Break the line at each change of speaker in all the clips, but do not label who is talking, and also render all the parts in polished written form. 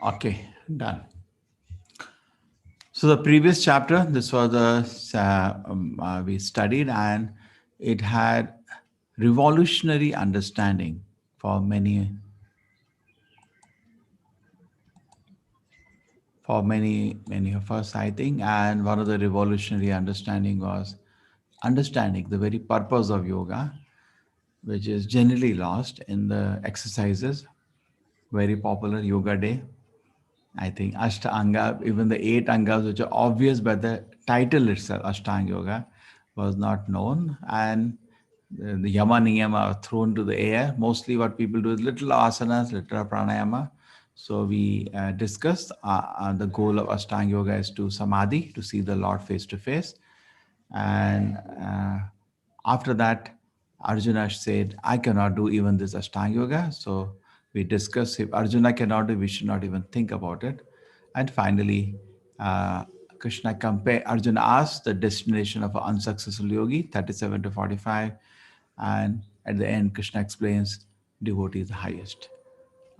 Okay, done. So the previous chapter, this was we studied, and it had revolutionary understanding for many of us, I think. And one of the revolutionary understanding was understanding the very purpose of yoga, which is generally lost in the exercises. Very popular yoga day. I think Ashtanga, even the 8 angas, which are obvious by the title itself, Ashtanga Yoga, was not known. And the Yama Niyama are thrown to the air. Mostly what people do is little asanas, little pranayama. So we discussed the goal of Ashtanga Yoga is to samadhi, to see the Lord face to face. And after that, Arjuna said, I cannot do even this Ashtanga Yoga. So we discussed if Arjuna cannot do, we should not even think about it. And finally, Arjuna asked the destination of an unsuccessful yogi, 37 to 45. And at the end, Krishna explains devotee is the highest.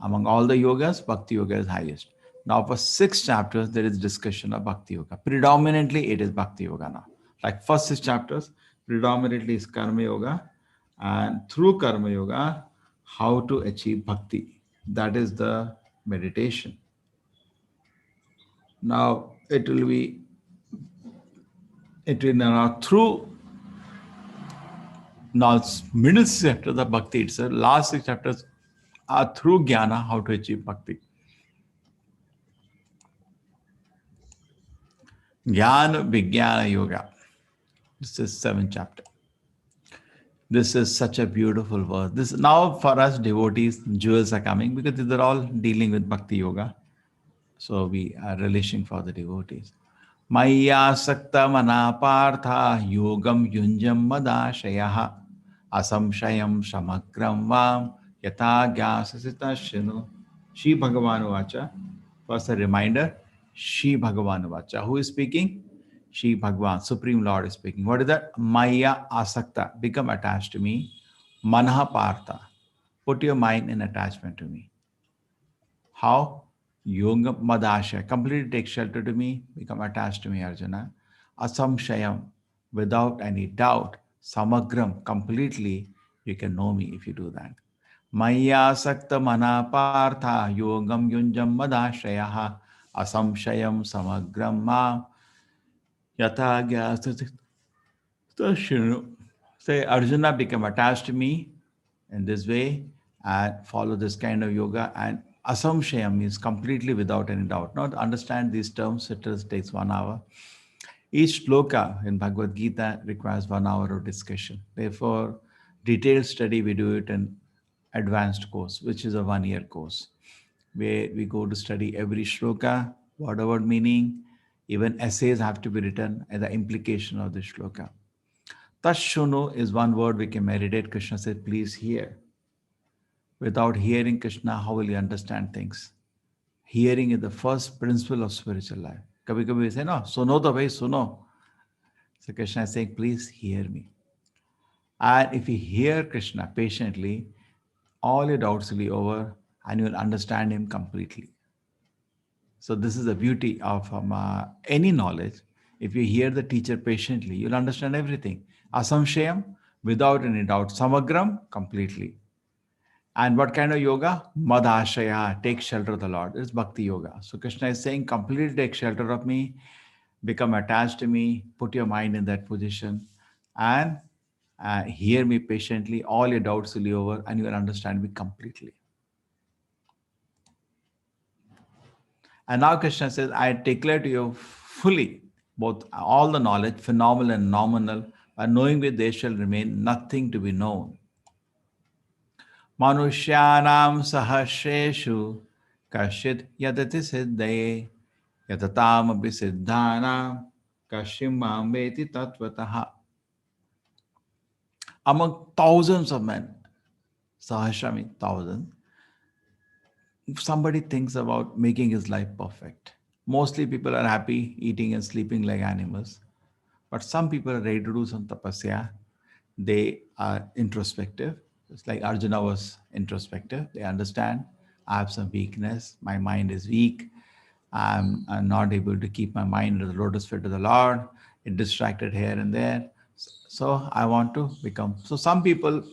Among all the yogas, Bhakti Yoga is highest. Now, for 6 chapters, there is discussion of Bhakti Yoga. Predominantly, it is Bhakti Yoga now. Like first 6 chapters, predominantly is Karma Yoga. And through Karma Yoga, how to achieve Bhakti. That is the meditation. Now, it will now through now middle chapter the Bhakti itself, last 6 chapters are through Jnana, how to achieve Bhakti. Jnana Vijnana Yoga. This is 7th chapter. This is such a beautiful verse. This now for us devotees, jewels are coming because these are all dealing with Bhakti Yoga. So we are relishing for the devotees. Maya Sakta Manapartha Yogam Yunjam Madashayaha Asamshayam Shamagram Vam Yata Gyasasita Shinu. Shri Bhagavan Vacha. First a reminder, Shri Bhagavan Vacha. Who is speaking? Shri Bhagavan, Supreme Lord is speaking. What is that? Maya Asakta, become attached to me. Manaha Partha, put your mind in attachment to me. How? Yoga Madasha, completely take shelter to me, become attached to me, Arjuna. Asamshayam, without any doubt. Samagram, completely, you can know me if you do that. Maya Sakta Mana Partha Yogam Yunjam Madashayaha Asamshayam Samagram Ma Yata Gyastasashinu. Say Arjuna become attached to me in this way and follow this kind of yoga, and asamshayam means completely without any doubt. Now to understand these terms, it takes 1 hour. Each shloka in Bhagavad Gita requires 1 hour of discussion. Therefore, detailed study we do it in advanced course, which is a 1 year course, where we go to study every shloka, word meaning, even essays have to be written as the implication of the shloka. Tashshunu is one word we can meditate. Krishna said, please hear. Without hearing Krishna, how will you understand things? Hearing is the first principle of spiritual life. Kabhi kabhi we say, no, suno to bhai, suno. So Krishna is saying, please hear me. And if you hear Krishna patiently, all your doubts will be over and you will understand him completely. So this is the beauty of any knowledge. If you hear the teacher patiently, you'll understand everything. Asamshayam, without any doubt. Samagram, completely. And what kind of yoga? Madhashaya, take shelter of the Lord. It's Bhakti Yoga. So Krishna is saying, completely take shelter of me, become attached to me, put your mind in that position, and hear me patiently. All your doubts will be over, and you will understand me completely. And now Krishna says, I declare to you fully both all the knowledge, phenomenal and nominal, by knowing which there shall remain nothing to be known. Manushyanam sahasreshu kashit yadati siddhaye yatatam abhisiddhanam kashim veti tatvataha. Among thousands of men, sahasra means thousand, somebody thinks about making his life perfect. Mostly people are happy eating and sleeping like animals. But some people are ready to do some tapasya. They are introspective. It's like Arjuna was introspective. They understand I have some weakness. My mind is weak. I'm not able to keep my mind at the lotus feet of the Lord. It distracted here and there. So I want to become. So some people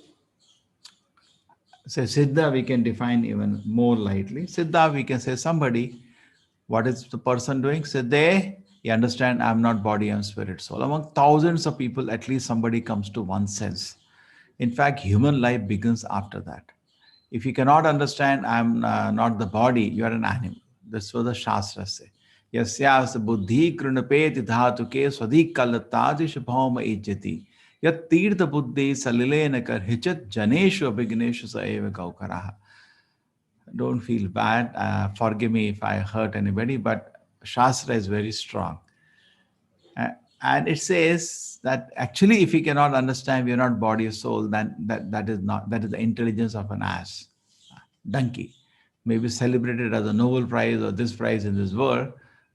say Siddha, we can define even more lightly. Siddha, we can say somebody. What is the person doing? Siddha, you understand, I'm not body, I'm spirit, soul. Among thousands of people, at least somebody comes to one sense. In fact, human life begins after that. If you cannot understand, I'm not the body, you are an animal. That's what the Shastras say. Yasyas buddhi krunapeti dhatuke swadik kalatadish bhauma ijjati. Yat tirtha buddhi salilena kar hichat janeshu abhigneshu saeva gaukaraha. Don't feel bad. Forgive me if I hurt anybody, but Shastra is very strong. And it says that actually, if you cannot understand we are not body or soul, then that is the intelligence of an ass, donkey. Maybe celebrated as a Nobel Prize or this prize in this world,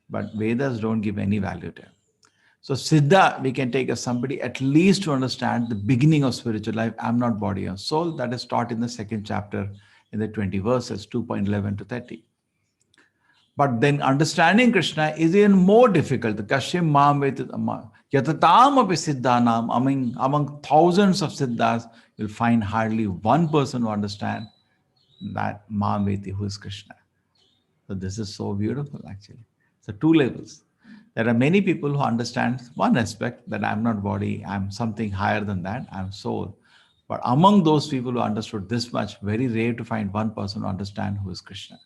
but Vedas don't give any value to it. So Siddha, we can take as somebody at least to understand the beginning of spiritual life. I'm not body or soul. That is taught in the second chapter in the 20 verses, 2.11 to 30. But then understanding Krishna is even more difficult. The Kashim Mam Yatatam api Siddhanam, among thousands of Siddhas, you'll find hardly one person who understands that Mamveti, who is Krishna. So this is so beautiful actually. So two levels. There are many people who understand one aspect that I'm not body, I'm something higher than that, I'm soul. But among those people who understood this much, very rare to find one person who understands who is Krishna.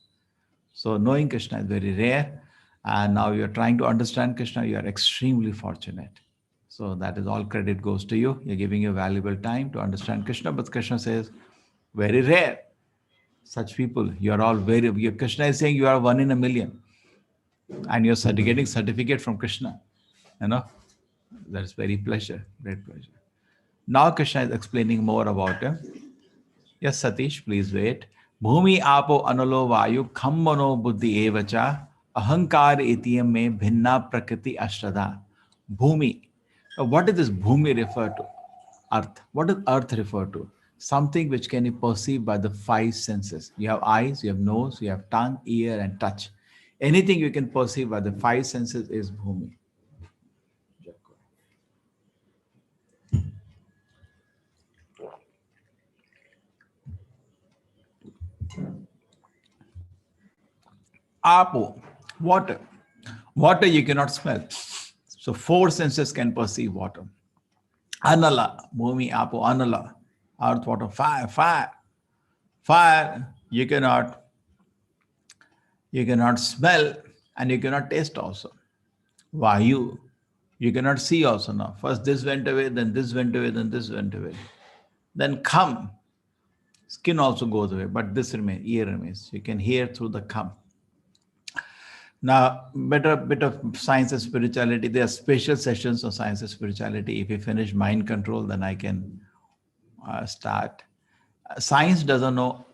So knowing Krishna is very rare. And now you're trying to understand Krishna, you are extremely fortunate. So that is all credit goes to you. You're giving your valuable time to understand Krishna. But Krishna says, very rare. Such people, you're all Krishna is saying you are one in a million. And you're getting certificate from Krishna. You know, that's very pleasure, great pleasure. Now Krishna is explaining more about him. Yes, Satish, please wait. Bhumi apo analo vayu khambano buddhi evacha ahankar etiyam me bhinna prakriti ashtada. Bhumi. What does this bhumi refer to? Earth. What does earth refer to? Something which can be perceived by the five senses. You have eyes, you have nose, you have tongue, ear, and touch. Anything you can perceive by the five senses is bhumi. Apo, water. Water you cannot smell. So four senses can perceive water. Anala, bhumi, apo, anala. Earth, water, fire, fire. Fire, you cannot smell and you cannot taste also. Vayu, you cannot see also now. First this went away, then this went away, then this went away. Then kham, skin also goes away, but this remains, ear remains. You can hear through the kham. Now, better bit of science and spirituality. There are special sessions on science and spirituality. If you finish mind control, then I can start. Science doesn't know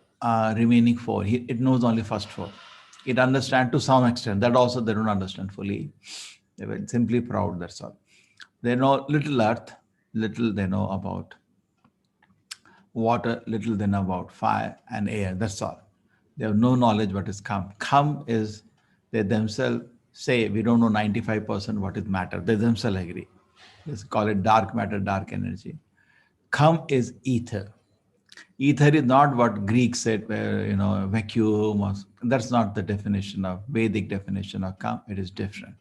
remaining four. It knows only first four. It understands to some extent. That also they don't understand fully. They were simply proud, that's all. They know little earth, little they know about water, little they know about fire and air, that's all. They have no knowledge what is kham. Kham is, they themselves say, we don't know 95% what is matter. They themselves agree. Let's call it dark matter, dark energy. Kham is ether. Ether is not what Greeks said, where, vacuum, or, that's not the definition of, Vedic definition of kham. It is different.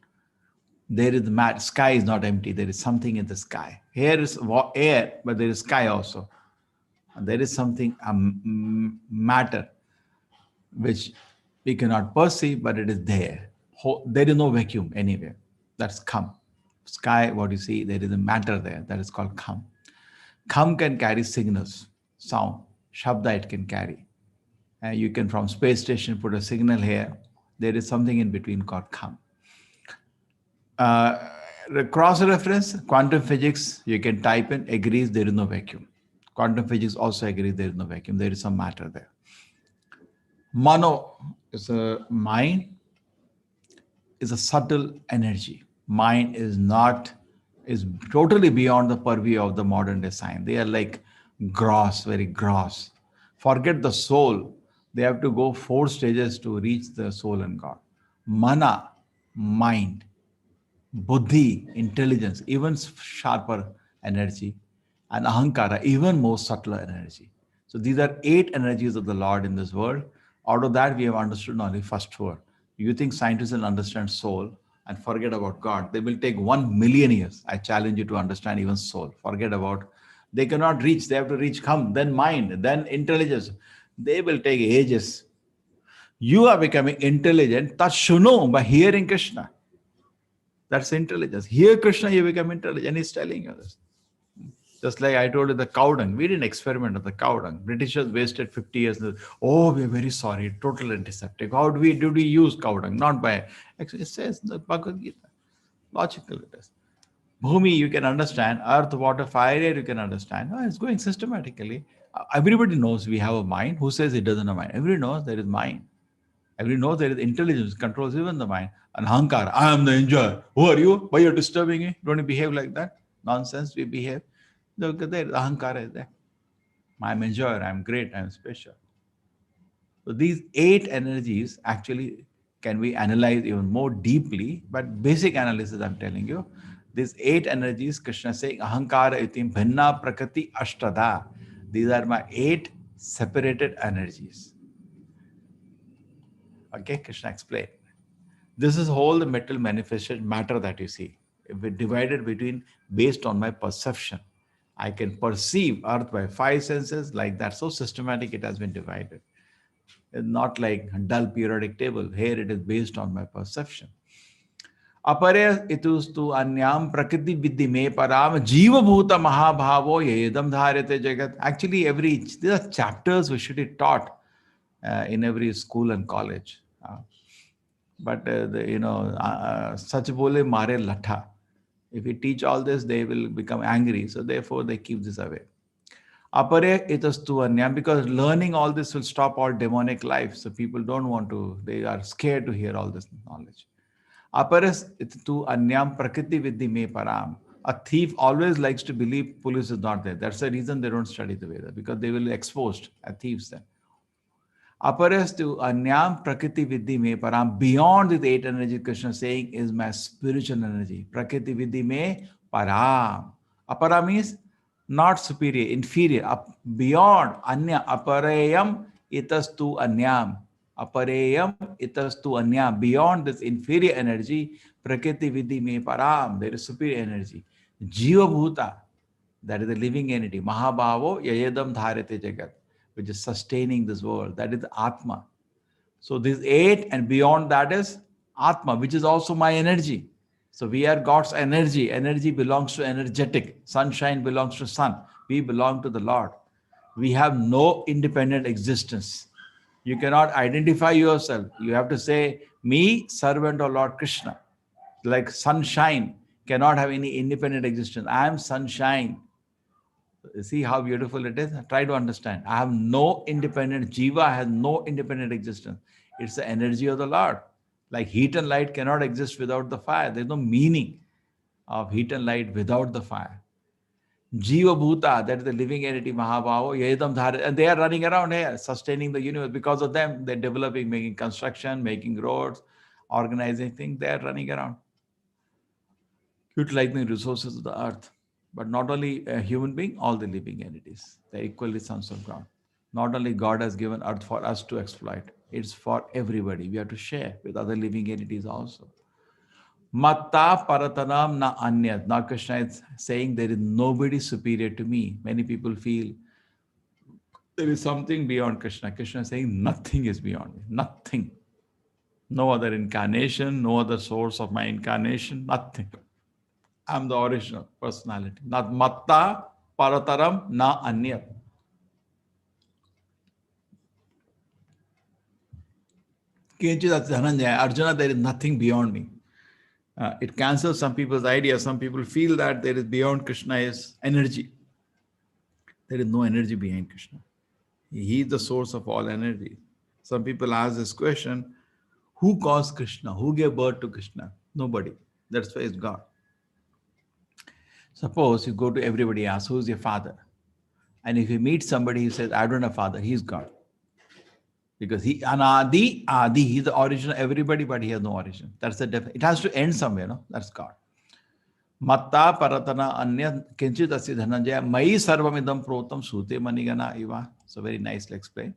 There is the sky is not empty. There is something in the sky. Here is air, but there is sky also. And there is something, matter, which we cannot perceive, but it is there. There is no vacuum anywhere. That's kham. Sky, what you see, there is a matter there. That is called kham. Kham can carry signals, sound, shabda it can carry. And you can, from space station, put a signal here. There is something in between called kham. Cross-reference, quantum physics, you can type in, agrees there is no vacuum. Quantum physics also agrees there is no vacuum. There is some matter there. Mano is a mind, is a subtle energy. Mind is totally beyond the purview of the modern day science. They are like gross, very gross. Forget the soul. They have to go 4 stages to reach the soul and God. Mana, mind. Buddhi, intelligence, even sharper energy, and ahankara, even more subtler energy. So these are 8 energies of the Lord in this world. Out of that, we have understood only first 4. You think scientists will understand soul and forget about God? They will take 1 million years. I challenge you to understand even soul. Forget about. They cannot reach. They have to reach come, then mind, then intelligence. They will take ages. You are becoming intelligent. Tashuno by hearing Krishna. That's intelligence. Here, Krishna, you become intelligent. He's telling you this. Just like I told you, the cow dung. We didn't experiment on the cow dung. Britishers wasted 50 years. Oh, we're very sorry. Total antiseptic. How did we use cow dung? Not by. Actually, it says in the Bhagavad Gita. Logical it is. Bhumi, you can understand. Earth, water, fire, air, you can understand. Oh, it's going systematically. Everybody knows we have a mind. Who says it doesn't have a mind? Everybody knows there is mind. Everybody knows there is intelligence, controls even the mind. And Hankar, I am the enjoyer. Who are you? Why you're disturbing me? Don't you behave like that? Nonsense, we behave. Look at there, the Ahankara is there. I'm enjoyer, I'm great, I'm special. So these 8 energies actually can be analyzed even more deeply, but basic analysis I'm telling you. These 8 energies, Krishna is saying, Ahankara itim bhinna prakriti ashtada. These are my 8 separated energies. Okay, Krishna explained. This is all the metal manifested matter that you see. If we divided between based on my perception, I can perceive earth by 5 senses like that. So systematic it has been divided. It's not like a dull periodic table. Here it is based on my perception. Apare itustu anyam prakriti vidhi me param jiva bhuta mahabhavo yedam dharete jagat. Actually, these are chapters which should be taught in every school and college. But such bole mare latha. If we teach all this, they will become angry. So therefore, they keep this away. Apare itastu anyam, because learning all this will stop all demonic life. So people don't want to, they are scared to hear all this knowledge. Aparas itastu anyam prakriti vidhi me param. A thief always likes to believe police is not there. That's the reason they don't study the Veda, because they will be exposed as thieves then. Aparas to anyam prakriti vidhi me param. Beyond the 8 energy, Krishna saying is my spiritual energy. Prakriti vidhi me param. Apara means not superior, inferior. Beyond anya aparayam itastu anyam. Aparayam itastu anyam. Beyond this inferior energy, prakriti vidhi me param. There is superior energy. Jiva bhuta, that is the living entity. Mahabhavo yayadam dharate jagat, which is sustaining this world. That is Atma. So this 8 and beyond that is Atma, which is also my energy. So we are God's energy. Energy belongs to energetic. Sunshine belongs to sun. We belong to the Lord. We have no independent existence. You cannot identify yourself. You have to say, me, servant of Lord Krishna. Like sunshine cannot have any independent existence. I am sunshine. See how beautiful it is? Try to understand. I have no independent, Jiva has no independent existence. It's the energy of the Lord. Like heat and light cannot exist without the fire. There's no meaning of heat and light without the fire. Jiva Bhuta, that is the living entity, Mahabhava, Yedam Dhara, and they are running around here, sustaining the universe. Because of them, they're developing, making construction, making roads, organizing things. They are running around, utilizing the resources of the earth. But not only a human being, all the living entities. They're equally sons of God. Not only God has given earth for us to exploit, it's for everybody. We have to share with other living entities also. Matta paratanam na anyat. Now Krishna is saying there is nobody superior to me. Many people feel there is something beyond Krishna. Krishna is saying nothing is beyond me. Nothing. No other incarnation, no other source of my incarnation, nothing. I'm the original personality. Not matta parataram na anyat. Kenchit Dhananjaya, Arjuna, there is nothing beyond me. It cancels some people's idea. Some people feel that there is beyond Krishna is energy. There is no energy behind Krishna. He is the source of all energy. Some people ask this question, who caused Krishna? Who gave birth to Krishna? Nobody. That's why it's God. Suppose you go to everybody, ask, who's your father? And if you meet somebody who says, I don't have father, he's God. Because he Anadi, Adi, he's the origin of everybody, but he has no origin. That's the it has to end somewhere, no? That's God. Matta paratana anya kinchit asya dhananjaya mai sarvamidam protam sute manigana iva. So very nicely explained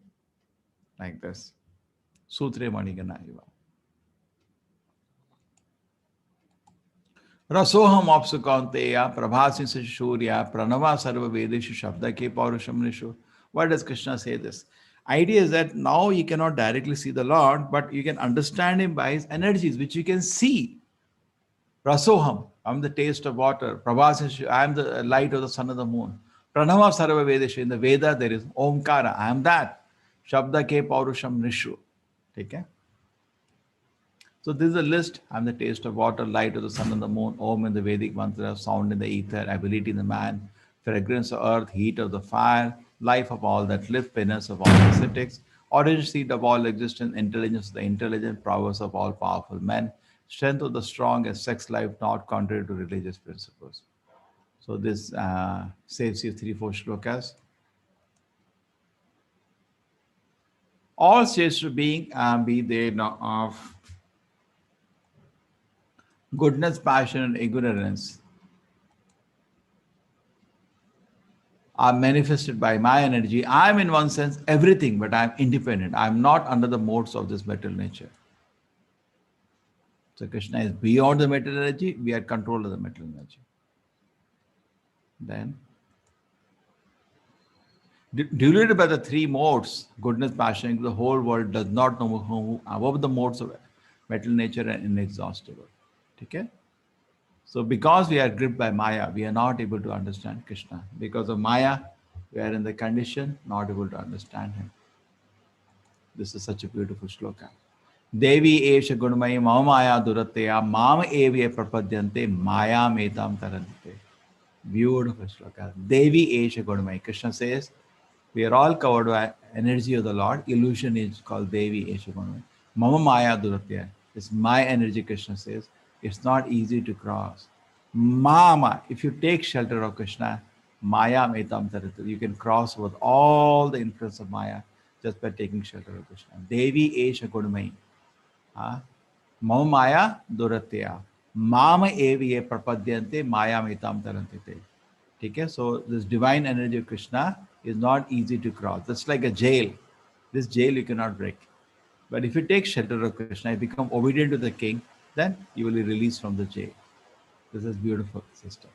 like this. Sutre manigana iva. Rasoham apsukanteya prabhasin shurya pranava sarva vedeshu shabda ke paurusham nishu. Why does Krishna say this? Idea is that now you cannot directly see the Lord, but you can understand him by his energies, which you can see. Rasoham, I'm the taste of water. Prabhas, I am the light of the sun and the moon. Pranava Sarva Vedesha, in the Veda there is Omkara, I am that. Shabda Ke Paurusham Nishu. Okay? So this is a list. I'm the taste of water, light of the sun and the moon, Om in the Vedic mantra, sound in the ether, ability in the man, fragrance of earth, heat of the fire, life of all that live, penance of all ascetics, origin seed of all existence, intelligence of the intelligent, prowess of all powerful men, strength of the strong, and sex life not contrary to religious principles. So this saves you 3-4 shlokas. All states of being be they of goodness, passion, and ignorance are manifested by my energy. I am in one sense everything, but I am independent. I am not under the modes of this material nature. So Krishna is beyond the material energy, we are controlled of the material energy. Then, diluted by the 3 modes, goodness, passion, the whole world does not know who above the modes of material nature and inexhaustible. Okay? So because we are gripped by Maya, we are not able to understand Krishna. Because of Maya, we are in the condition not able to understand him. This is such a beautiful shloka. Devi esha gunmaya mamaya duratya mam evya prapadyante maya metam tarante. Beautiful shloka. Devi esha gunmaya. Krishna says, we are all covered by energy of the Lord. Illusion is called Devi esha gunmaya. Mama maya duratya. It's my energy, Krishna says. It's not easy to cross. Mama, if you take shelter of Krishna, Maya metam tarante. You can cross with all the influence of Maya just by taking shelter of Krishna. Devi esha gunmaya. Mama Maya Duratya. Mama Eviye Prapadyante Maya Mitam Tarantite. Okay, so this divine energy of Krishna is not easy to cross. That's like a jail. This jail you cannot break. But if you take shelter of Krishna, you become obedient to the king, then you will be released from the jail. This is beautiful, sister.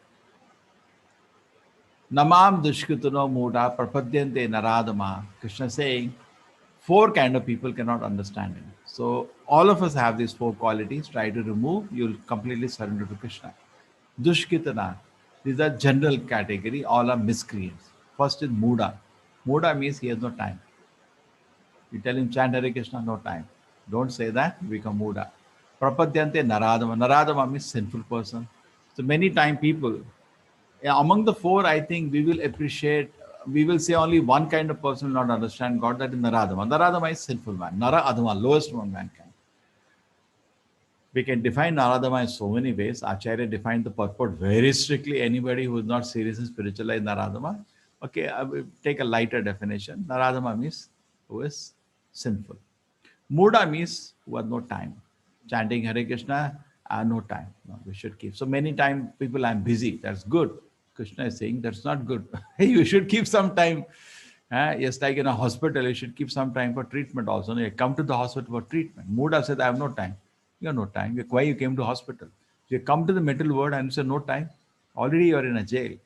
Namam Dushkutano Muda Prapadyante Naradama. Krishna saying, 4 kind of people cannot understand him. So all of us have these 4 qualities. Try to remove, you'll completely surrender to Krishna. Dushkitana. These are general category. All are miscreants. First is Muda. Muda means he has no time. You tell him chant Hare Krishna, no time. Don't say that, you become Muda. Prapadyante Naradama. Naradama means sinful person. So many time people, among the 4, I think we will appreciate, we will say only one kind of person will not understand God, that is Naradama. Naradama is sinful man. Nara Adama, lowest among mankind. We can define Naradama in so many ways. Acharya defined the purport very strictly. Anybody who is not serious in spiritual life, Naradama. Okay, I will take a lighter definition. Naradama means who is sinful. Muda means who has no time. Chanting Hare Krishna, no time. No, we should keep. So many times people, I'm busy. That's good. Krishna is saying that's not good. You should keep some time. Yes, like in a hospital, you should keep some time for treatment also. You come to the hospital for treatment. Muda said, I have no time. You have no time. Why you came to hospital? You come to the material world and you say no time. Already you are in a jail.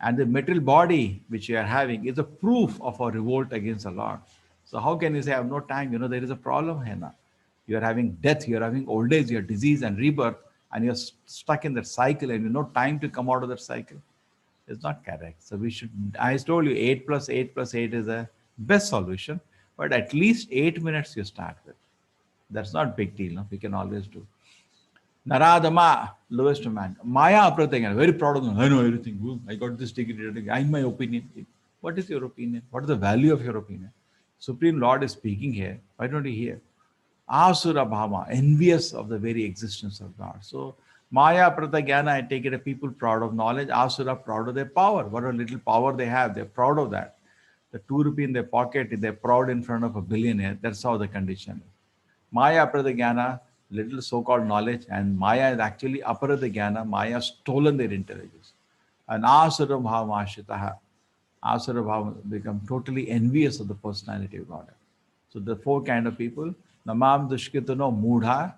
And the material body which you are having is a proof of a revolt against the Lord. So how can you say I have no time? You know, there is a problem here now. You are having death, you are having old age, you are disease and rebirth, and you're stuck in that cycle and you have no time to come out of that cycle. It's not correct. So we should, I told you 8 plus 8 plus 8 is the best solution, but at least 8 minutes you start with. That's not big deal. No? We can always do. Naradama, lowest man. Maya Apratanga, very proud of them. I know everything. I got this degree. I'm my opinion. What is your opinion? What is the value of your opinion? Supreme Lord is speaking here. Why don't you hear? Asura Bhama, envious of the very existence of God. So Maya Pratagyana, I take it a people proud of knowledge. Asura proud of their power. What a little power they have. They're proud of that. the 2 rupee in their pocket, they're proud in front of a billionaire. That's how the condition is. Maya Pradhyana, little so-called knowledge, and Maya is actually Aparadhyana. Maya stolen their intelligence. And Asura Bhava Ashitaha. Asura Bhava become totally envious of the personality of God. So the 4 kind of people. Namam Dushkitano Mudha.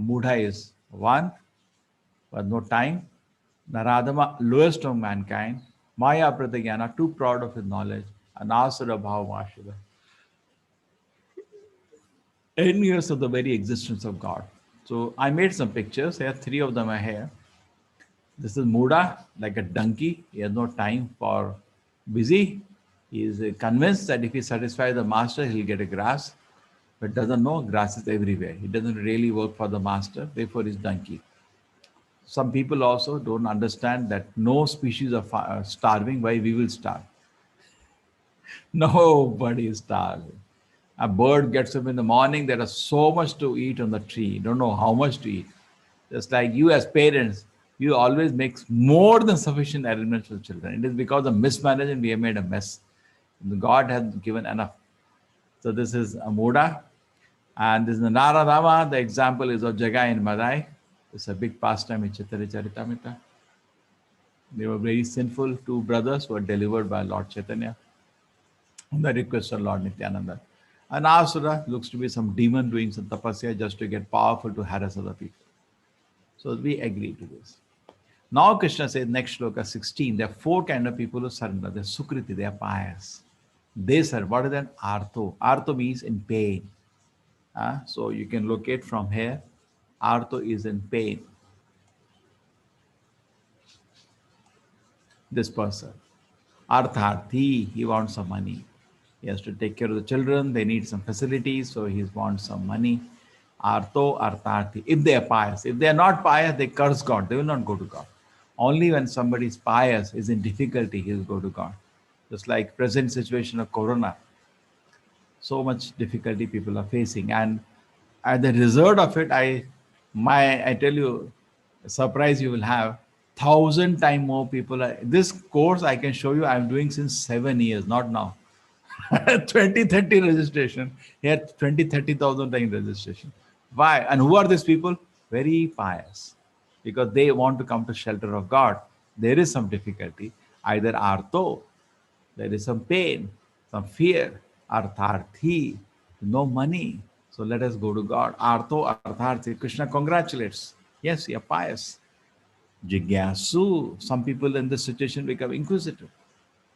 Mudha is 1, but no time. Naradama, lowest of mankind. Maya Pradhyana, too proud of his knowledge. And Asura Bhava Ashita, envious of the very existence of God. So I made some pictures. Here, 3 of them are here. This is Muda, like a donkey. He has no time for busy. He is convinced that if he satisfies the master, he'll get a grass, but doesn't know grass is everywhere. He doesn't really work for the master, therefore he's donkey. Some people also don't understand that no species are starving. Why we will starve? Nobody is starving. A bird gets up in the morning, there is so much to eat on the tree. You don't know how much to eat. Just like you as parents, you always make more than sufficient arrangements for children. It is because of mismanagement we have made a mess. God has given enough. So this is Amuda. And this is the Naradama. The example is of Jagai and Madai. It's a big pastime in Chaitanya Charitamrita. They were very sinful 2 brothers who were delivered by Lord Chaitanya on the request of Lord Nityananda. And Asura looks to be some demon doing some tapasya just to get powerful to harass other people. So we agree to this. Now Krishna says, next shloka 16, there are 4 kind of people who surrender. They're Sukriti, they are pious. They serve. What is that? Artho. Artho means in pain. So you can locate from here. Artho is in pain. This person. Artharthi, he wants some money. He has to take care of the children. They need some facilities, so he wants some money. Artho, Artharthi. If they are pious. If they are not pious, they curse God. They will not go to God. Only when somebody is pious, is in difficulty, he will go to God. Just like present situation of Corona. So much difficulty people are facing. And as the result of it, I tell you, a surprise you will have. 1,000 times more people are. This course I can show you I'm doing since 7 years, not now. 2030 registration. Here 30,000 times registration. Why? And who are these people? Very pious. Because they want to come to shelter of God. There is some difficulty. Either artho, there is some pain, some fear. Artharthi, no money. So let us go to God. Artho, Artharthi. Krishna congratulates. Yes, you are pious. Jigyasu. Some people in this situation become inquisitive.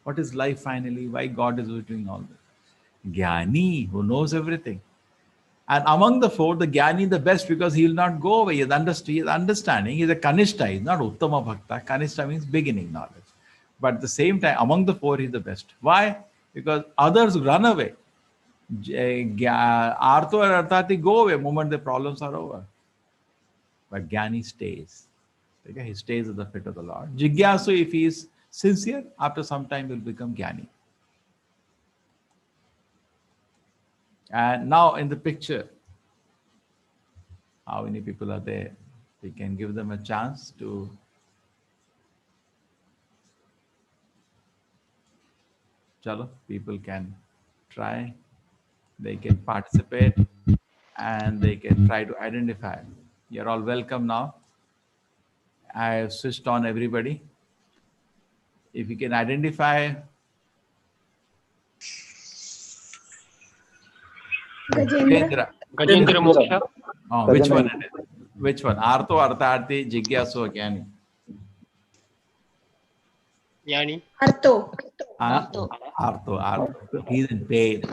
What is life finally? Why God is doing all this? Jnani, who knows everything. And among the 4, the Jnani is the best because he will not go away. He is understanding. He is a Kanishta. He is not Uttama Bhakta. Kanishta means beginning knowledge. But at the same time, among the 4, he is the best. Why? Because others run away. Artho and Arthati go away the moment the problems are over. But Jnani stays. Okay? He stays at the feet of the Lord. Jigyasu, if he is sincere, after some time will become Jnani. And now in the picture, how many people are there? We can give them a chance to chalo, people can try, they can participate, and they can try to identify. You're all welcome now. I have switched on everybody. If you can identify.
Gajendra.
Gajendra Mukhya.
Oh, which one it is? Which one? Artho, Artharthi, Jigyasu, or Jnani?
Jnani.
Artho.
Artho. He's in pain.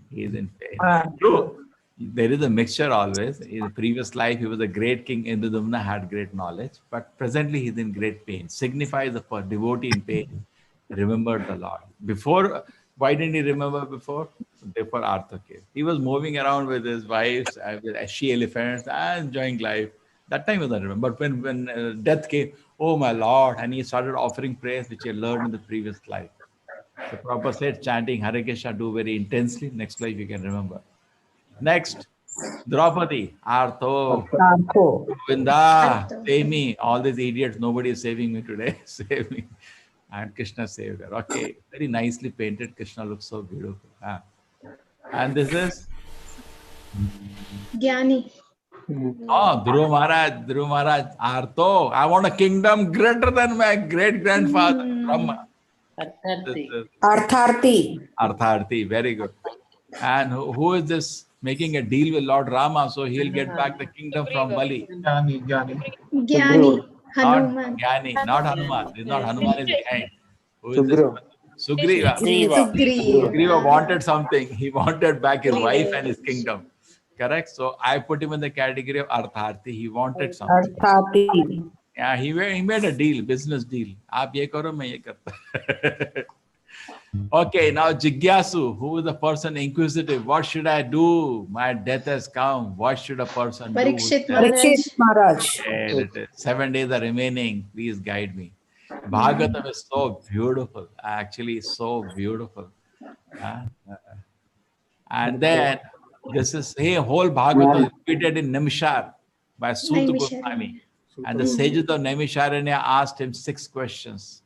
He's in pain. True. There is a mixture always. In the previous life, he was a great king. Indudumna had great knowledge, but presently he's in great pain. Signifies the devotee in pain. Remembered the Lord. Before, why didn't he remember before? Therefore, Artho came. He was moving around with his wives, with she elephants, and enjoying life. That time he doesn't remember. But when death came, oh my Lord, and he started offering prayers which he had learned in the previous life. The Prabhupada said, chanting Hare Krishna, do very intensely. Next life you can remember. Next, Draupadi, Artho, Govinda, save me. All these idiots, nobody is saving me today. Save me. and Krishna saved her. Okay, very nicely painted. Krishna looks so beautiful. And this is
Gyani.
Dhruv Maharaj, Arto, I want a kingdom greater than my great grandfather, Brahma. This is
Artharti.
Artharti, very good. And who is this making a deal with Lord Rama so he'll get back the kingdom from Bali?
Gyani.
Not
Hanuman.
Gyani, not Hanuman. This is not Hanuman is behind. Who is this? Sugriva.
Sugriva.
Sugriva wanted something. He wanted back his wife and his kingdom. Correct? So I put him in the category of Artharti. He wanted something.
Artharti.
Yeah, he made a deal, business deal. आप ये करो, मैं ये करता. Okay, now Jigyasu, who is the person inquisitive? What should I do? My death has come. What should a person do?
Parikshit
Parikshit Maharaj.
There it is. 7 days are remaining. Please guide me. Bhagavatam is so beautiful. Actually, so beautiful. And then this is whole Bhagavatam is repeated in Nimshar by Suta Goswami. And the sages of Naimisharanya asked him 6 questions.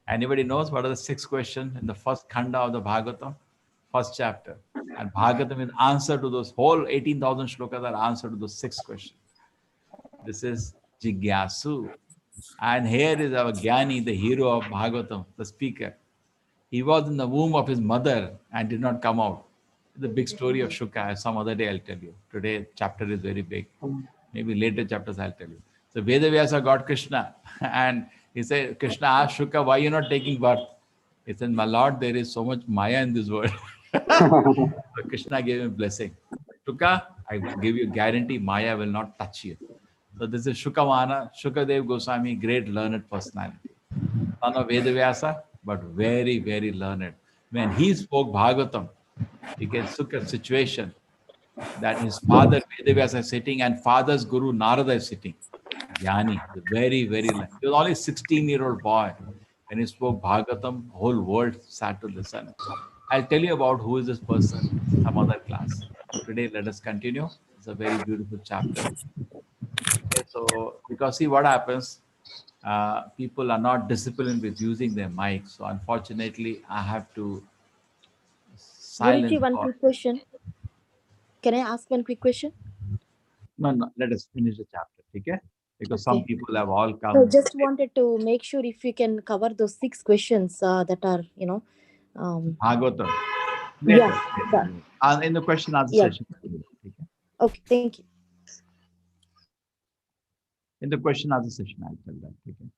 Anybody knows what are the 6 questions in the first khanda of the Bhagavatam? First chapter. And Bhagavatam is answer to those whole 18,000 shlokas are answer to those 6 questions. This is Jigyasu. And here is our Gyani, the hero of Bhagavatam, the speaker. He was in the womb of his mother and did not come out. The big story of Shuka. Some other day I'll tell you. Today chapter is very big. Maybe later chapters I'll tell you. So Vedavyasa got Krishna and he said, Krishna asked Shuka, why you're not taking birth? He said, my lord, there is so much Maya in this world. So Krishna gave him blessing. Shuka, I give you guarantee Maya will not touch you. So this is Shukavana, Shukadev Goswami, great learned personality. Son of Vedavyasa, but very, very learned. When he spoke Bhagavatam, he can look at situation that his father Vedavyasa is sitting and father's guru Narada is sitting. Jnani, very, very light. He was only a 16-year-old boy. When he spoke Bhagavatam, whole world sat to listen. I'll tell you about who is this person in some other class. Today, let us continue. It's a very beautiful chapter. Okay, so, because see what happens, people are not disciplined with using their mics. So, unfortunately, I have to silence.
Guruji, one quick question. Can I ask one quick question?
No, let us finish the chapter, okay? Because some people have all come.
So just wanted to make sure if you can cover those 6 questions that are,
Bhagavatam.
Yeah.
In the question answer session.
Okay, thank you.
In the question answer session, I'll tell that. Okay.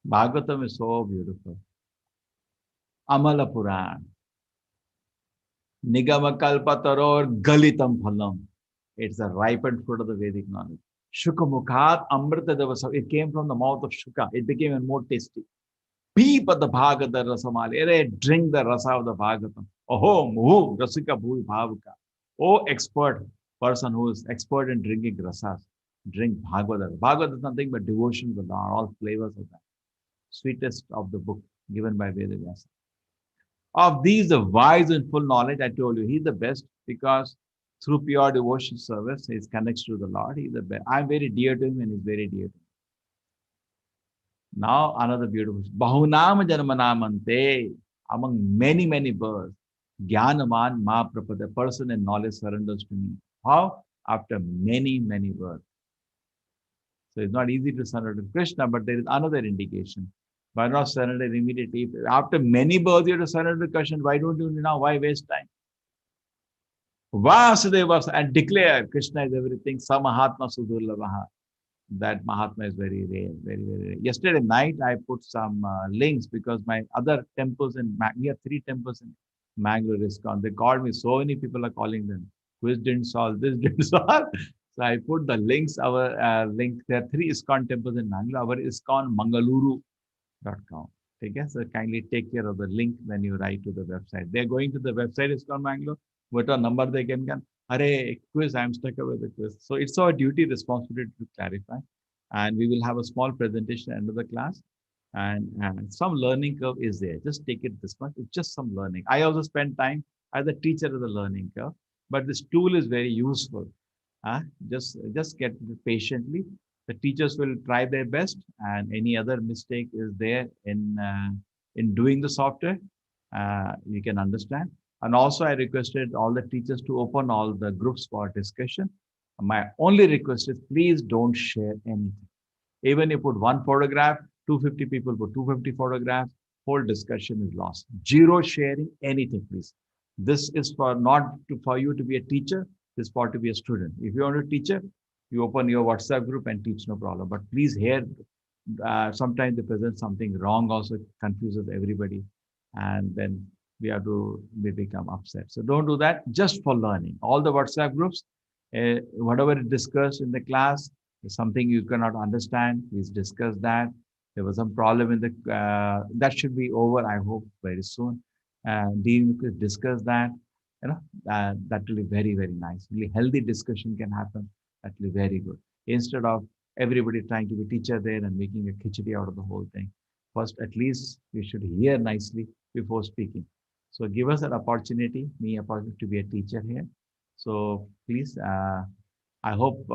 Bhagavatam is so beautiful. Amala Puran. Nigama Kalpataror Galitam Phalam. It's a ripened fruit of the Vedic knowledge. Shuka Mukhat Amrita Devasa. It came from the mouth of Shuka. It became even more tasty. Peep at the Bhagavata Rasamali. Drink the rasa of the Bhagavatam. Oho, muhu, rasika bhuvi bhavuka. Oh, expert person who is expert in drinking rasas. Drink Bhagavata. Bhagavata is nothing but devotion to the Lord, all flavors of that. Sweetest of the book given by Vedavyasa. Of these, the wise and full knowledge, I told you, he's the best because through pure devotion service, he connects to the Lord. He's the best. I'm very dear to him and he's very dear to me. Now, another beautiful. Bahunam Janmanamante, among many, many births, Jnanaman Mahaprabhu, the person in knowledge surrenders to me. How? After many, many births. So it's not easy to surrender to Krishna, but there is another indication. Why not surrender immediately? After many births, you have to surrender to Krishna. Why don't you now? Why waste time? Vasudeva and declare Krishna is everything. Samahatma Sudurlavaha. That Mahatma is very rare, very, very rare. Yesterday night, I put some links because my other temples we have 3 temples in Mangalore ISKCON. They called me, so many people are calling them. Quiz didn't solve, this didn't solve. So I put the links, our link. There are 3 ISKCON temples in Mangalore. Our ISKCON Mangaluru.com. Okay, so kindly take care of the link when you write to the website. They're going to the website ISKCON Mangalore. Whatever number they can get. Hare, quiz, I'm stuck with the quiz. So it's our duty, responsibility to clarify. And we will have a small presentation at the end of the class. And some learning curve is there. Just take it this much. It's just some learning. I also spend time as a teacher of the learning curve. But this tool is very useful. Just get it patiently. The teachers will try their best, and any other mistake is there in doing the software, you can understand. And also, I requested all the teachers to open all the groups for discussion. My only request is please don't share anything. Even if you put one photograph, 250 people put 250 photographs, whole discussion is lost. Zero sharing anything, please. This is for not to, for you to be a teacher, this is for to be a student. If you are a teacher, you open your WhatsApp group and teach, no problem. But please here, sometimes they present something wrong, also confuses everybody. And then we have to become upset. So don't do that, just for learning. All the WhatsApp groups, whatever is discussed in the class, is something you cannot understand, please discuss that. There was some problem in the, that should be over, I hope, very soon. Dean could discuss that, that will be very, very nice. Really healthy discussion can happen. That will be very good. Instead of everybody trying to be teacher there and making a khichdi out of the whole thing. First, at least we should hear nicely before speaking. So give us an opportunity, me opportunity to be a teacher here. So please, I hope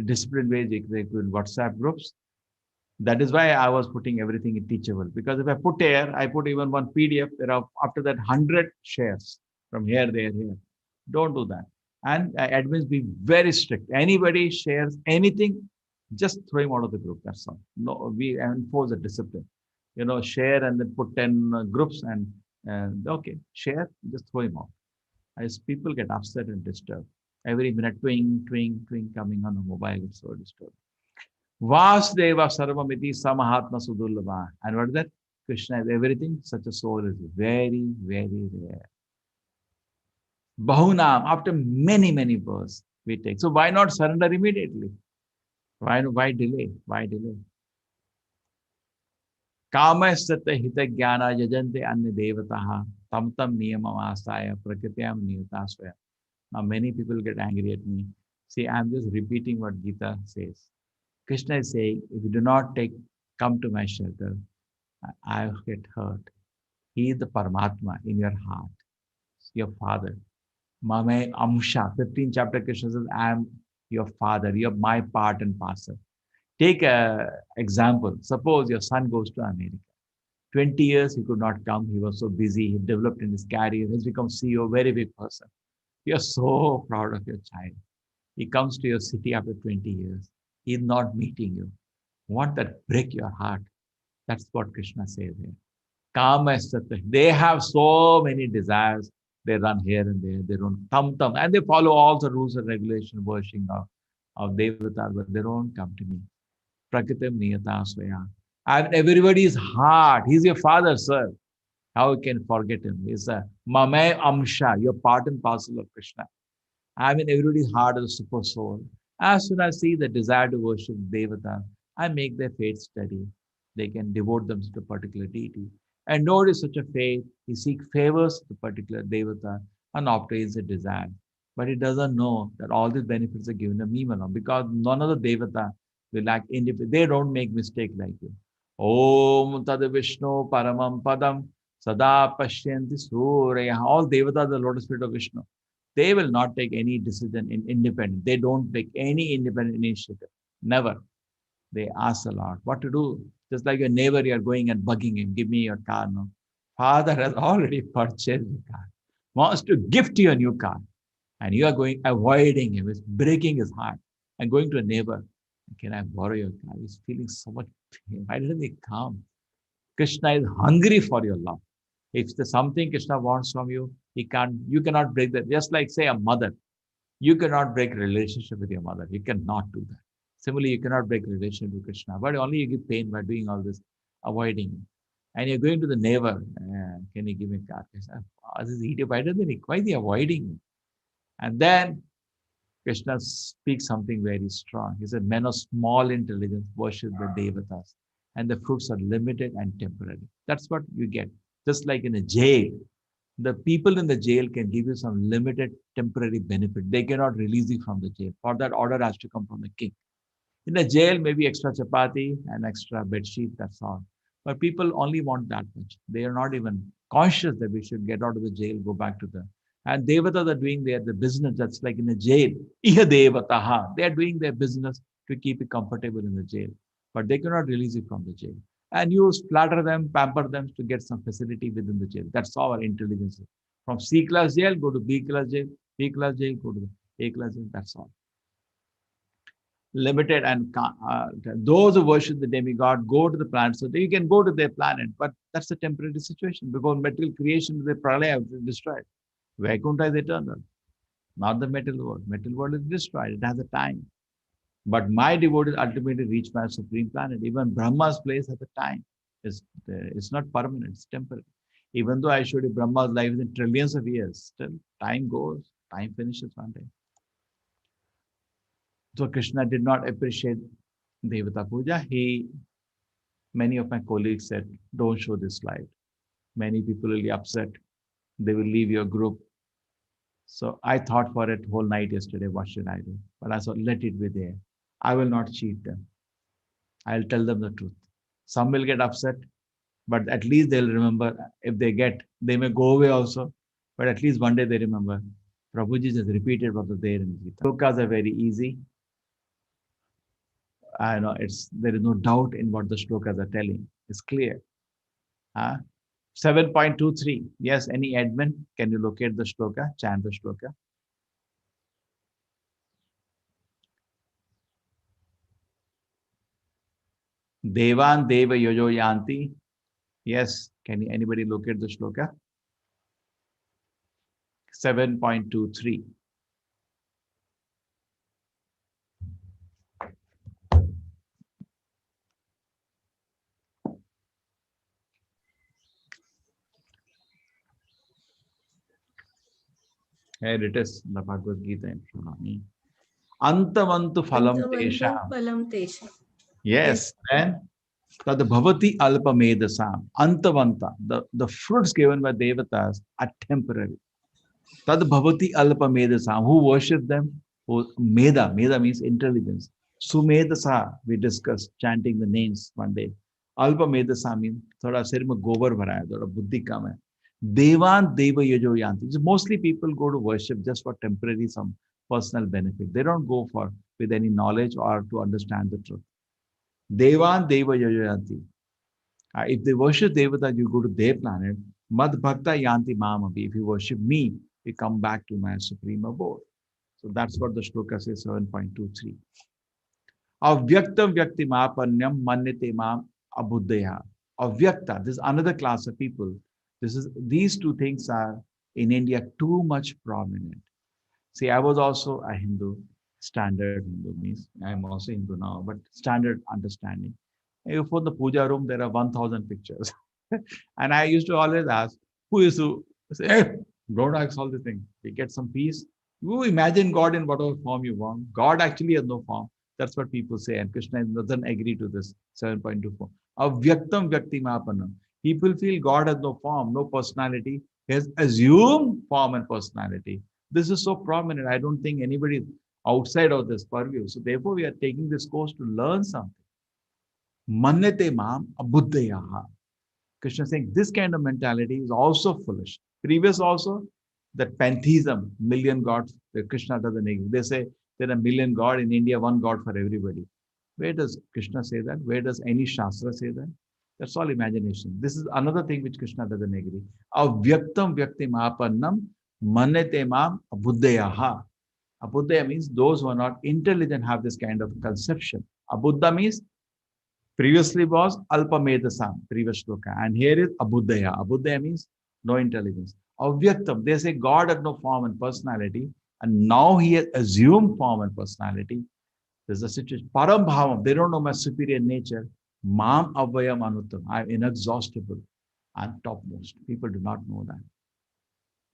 disciplined ways they could WhatsApp groups. That is why I was putting everything in Teachable. Because if I put here, I put even one PDF, there are after that 100 shares from here, there, here. Don't do that. And admins be very strict. Anybody shares anything, just throw him out of the group. That's all. No, we enforce a discipline. Share and then put 10 groups and okay, share, just throw him out. As people get upset and disturbed. Every minute, twing, twing, twing coming on the mobile, it's so disturbing. Vasudeva Sarvamiti Samahatma Sudurlabha. And what is that? Krishna is everything. Such a soul is very, very rare. Bahunam, after many, many births, we take. So why not surrender immediately? Why delay? Why delay? Kama sata hita jnana jajante anya devataha tam tam niyamam asaya prakityam niyatasvaya. Now many people get angry at me. See, I'm just repeating what Gita says. Krishna is saying, if you do not come to my shelter, I get hurt. He is the Paramatma in your heart, your father. Mame Amsha, 15th chapter, Krishna says, I am your father, you're my part and parcel. Take an example. Suppose your son goes to America. 20 years he could not come. He was so busy. He developed in his career. He has become CEO, very big person. You're so proud of your child. He comes to your city after 20 years. He is not meeting you. Won't that break your heart? That's what Krishna says here. Kama Sata. They have so many desires. They run here and there. They don't tam. And they follow all the rules and regulations, worshiping of Devatas, but they don't come to me. Prakritam Niyata Swaya. And everybody's heart. He's your father, sir. How you can forget him? He's a Mame Amsha. You're part and parcel of Krishna. Everybody's heart is a super soul. As soon as I see the desire to worship Devata, I make their faith steady. They can devote themselves to a particular deity. And notice such a faith, he seeks favors to particular Devata and obtains a desire. But he doesn't know that all these benefits are given to me alone, because none of the Devata will lack independence. They don't make mistake like you. Om Tad Vishnu Paramam Padam Sada Pashyanti Surya. All Devatas, the Lotus Spirit of Vishnu. They will not take any decision in independent. They don't take any independent initiative. Never. They ask the Lord what to do. Just like your neighbor, you are going and bugging him, give me your car. No. Father has already purchased the car. Wants to gift you a new car. And you are going, avoiding him. It's breaking his heart. And going to a neighbor. Can I borrow your car? He's feeling so much pain. Why didn't he come? Krishna is hungry for your love. If there's something Krishna wants from you, you cannot break that. Just like, say, a mother. You cannot break relationship with your mother. You cannot do that. Similarly, you cannot break relationship with Krishna. But only you give pain by doing all this, avoiding him. And you're going to the neighbor. Can you give me a car? This is idiot. Why is he avoiding me? And then Krishna speaks something very strong. He said, men of small intelligence worship the Devatas. And the fruits are limited and temporary. That's what you get. Just like in a jail. The people in the jail can give you some limited temporary benefit. They cannot release you from the jail. For that, order has to come from the king. In a jail, maybe extra chapati and extra bed sheet, that's all. But people only want that much. They are not even conscious that we should get out of the jail, go back to the... And Devatas are doing the business that's like in a jail. Iha Devataha. They are doing their business to keep you comfortable in the jail. But they cannot release you from the jail. And you flatter them, pamper them to get some facility within the jail. That's our intelligence. From C class jail, go to B class jail, B class jail, go to A class jail. That's all. Limited, and those who worship the demigod go to the planet, so you can go to their planet, but that's a temporary situation because material creation, the pralaya is destroyed. Vaikuntha is eternal, not the material world. Material world is destroyed, it has a time. But my devotees ultimately reach my supreme planet. Even Brahma's place has a time. It's not permanent, it's temporary. Even though I showed you Brahma's life is in trillions of years, still time goes, time finishes one day. So Krishna did not appreciate Devata Puja. Many of my colleagues said, don't show this slide. Many people will be upset. They will leave your group. So I thought for it whole night yesterday, what should I do? But I thought, let it be there. I will not cheat them. I'll tell them the truth. Some will get upset, but at least they'll remember. If they may go away also, but at least one day they remember. Prabhuji just repeated what was there in Gita. Shlokas are very easy. I know there is no doubt in what the shlokas are telling. It's clear. 7.23. Yes, any admin? Can you locate the shloka? Chant the shloka. Devan Deva Yojo Yanti. Yes, can anybody locate the shloka? 7.23. Here it is, the Bhagavad Gita in front of me. Antavantu phalam tesha. Yes, then Tad bhavati alpa medasam. Antavanta. The fruits given by devatas are temporary. Tad bhavati alpa medasam. Who worship them? Meda. Meda means intelligence. Sumedasa, we discussed chanting the names one day. Alpa medasa means thoda sir mein gobar bhara hai, thoda buddhi kam hai. Devan deva yajo yanti. Mostly people go to worship just for temporary some personal benefit. They don't go for with any knowledge or to understand the truth. Devan deva yajo yanti. If they worship devata, you go to their planet. Mad bhakta yanti mamabi. If you worship me, you come back to my supreme abode. So that's what the shloka says, 7.23. Avyaktam vyaktimapanyam manyate mam abuddhaya. Avyakta, this is another class of people. These two things are in India too much prominent. See, I was also a Hindu, standard Hindu means, I'm also Hindu now, but standard understanding. For the puja room, there are 1,000 pictures. And I used to always ask, who is to say, hey, don't ask all the things. We get some peace. You imagine God in whatever form you want. God actually has no form. That's what people say. And Krishna doesn't agree to this, 7.24. Avyaktam vyaktimapanam. People feel God has no form, no personality. He has assumed form and personality. This is so prominent. I don't think anybody outside of this purview. So therefore, we are taking this course to learn something. Manyate mam abuddhayaha. Krishna is saying this kind of mentality is also foolish. Previous also, that pantheism, million gods, Krishna doesn't exist. They say there are a million gods in India, one God for everybody. Where does Krishna say that? Where does any Shastra say that? That's all imagination. This is another thing which Krishna doesn't agree. Avyaktam vyaktimapannam manyate mam abuddhayaha. Abuddhaya means those who are not intelligent have this kind of conception. Abuddha means previously was alpamedasam, previous shloka. And here is abuddhaya. Abuddhaya means no intelligence. Avyaktam, they say God has no form and personality. And now he has assumed form and personality. There's a situation. Param bhavam, they don't know my superior nature. Mam avayam anuttam, I'm inexhaustible. I'm topmost. People do not know that.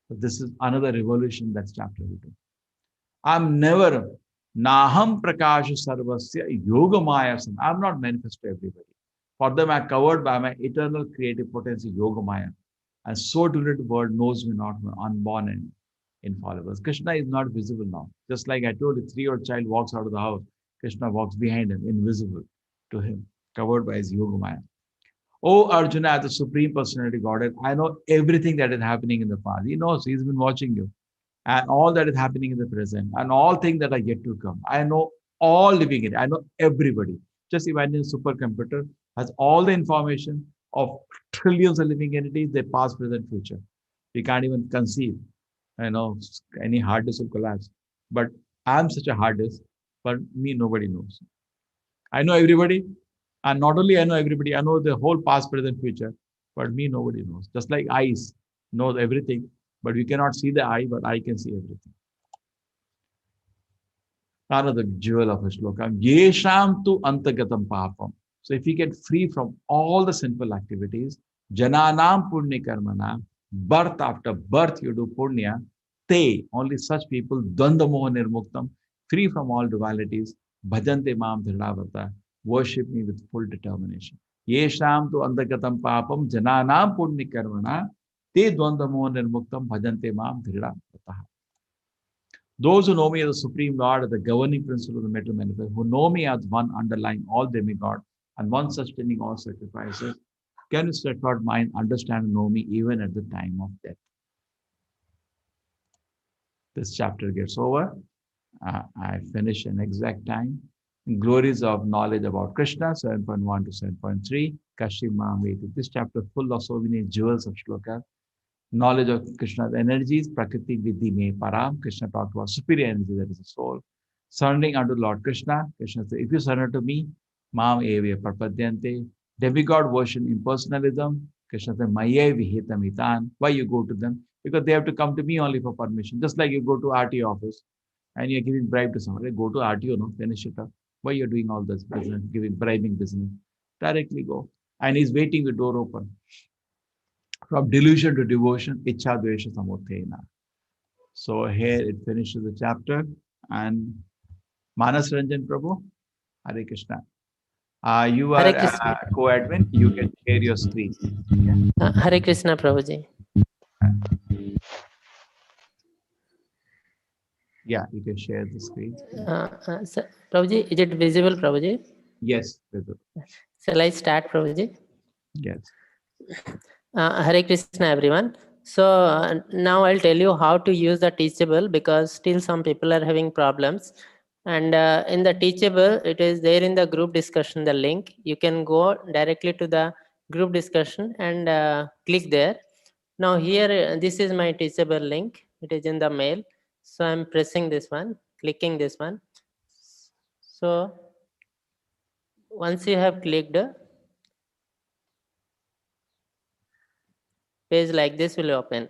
So this is another revolution that's chapter 2. I'm never, naham prakasha sarvasya yogamayasam. I'm not manifest to everybody. For them, I'm covered by my eternal creative potency, yogamaya. And so to the world knows me not, unborn and infallible. Krishna is not visible now. Just like I told you, 3-year-old child walks out of the house. Krishna walks behind him, invisible to him, covered by his yogamaya. Oh Arjuna, as the Supreme Personality Godhead, I know everything that is happening in the past. He knows, he's been watching you. And all that is happening in the present. And all things that are yet to come. I know all living in it. I know everybody. Just imagine a supercomputer has all the information of trillions of living entities, their past, present, future. We can't even conceive. I know any hard disk will collapse. But I'm such a hard disk, but me, nobody knows. I know everybody. And not only I know everybody, I know the whole past, present, future. But me, nobody knows. Just like eyes knows everything, but we cannot see the eye, but I can see everything. Another jewel of a shloka. Yesham tu antagatam papam. So if we get free from all the sinful activities, jananam punya karmana, birth after birth you do punya, te, only such people, dvanda moha nirmuktam, free from all dualities, bhajante mam dhradavata, worship me with full determination. Yesham tu antagatam papam, jananam punya karmana, te dvanda moha nirmuktam, bhajante mam dhradavata. Those who know me as the Supreme Lord, as the governing principle of the Metal Manifest, who know me as one underlying all demigod and one sustaining all sacrifices, can with steadfast mind understand and know me even at the time of death. This chapter gets over. I finish in exact time. Glories of knowledge about Krishna, 7.1 to 7.3. Kashima Vedi. This chapter full of so many jewels of shlokas. Knowledge of Krishna's energies, Prakriti Vidhi Me Param. Krishna talked about superior energy, that is the soul. Surrendering unto Lord Krishna. Krishna said, if you surrender to me, Mam Eve Parpadyante. Demigod version impersonalism. Krishna said, Maye Vihitam Hitan. Why you go to them? Because they have to come to me only for permission. Just like you go to RTO office and you're giving bribe to somebody. Go to RTO, no, finish it up. Why you're doing all this business, bribing business? Directly go. And he's waiting the door open. From delusion to devotion, Ichha Dvesha Samothena. So here it finishes the chapter. And Manas Ranjan Prabhu, Hare Krishna. You are
Hare Krishna.
co-admin, you can share your screen.
Hare Krishna, Prabhuji.
Yeah, you can share the screen.
Prabhuji, is it visible, Prabhuji?
Yes, visible.
Shall I start, Prabhuji?
Yes.
Hare Krishna, everyone. So now I'll tell you how to use the Teachable, because still some people are having problems. And in the Teachable, it is there in the group discussion, the link. You can go directly to the group discussion and click there. Now here, this is my Teachable link. It is in the mail. So I'm pressing this one, clicking this one. So once you have clicked, page like this will open.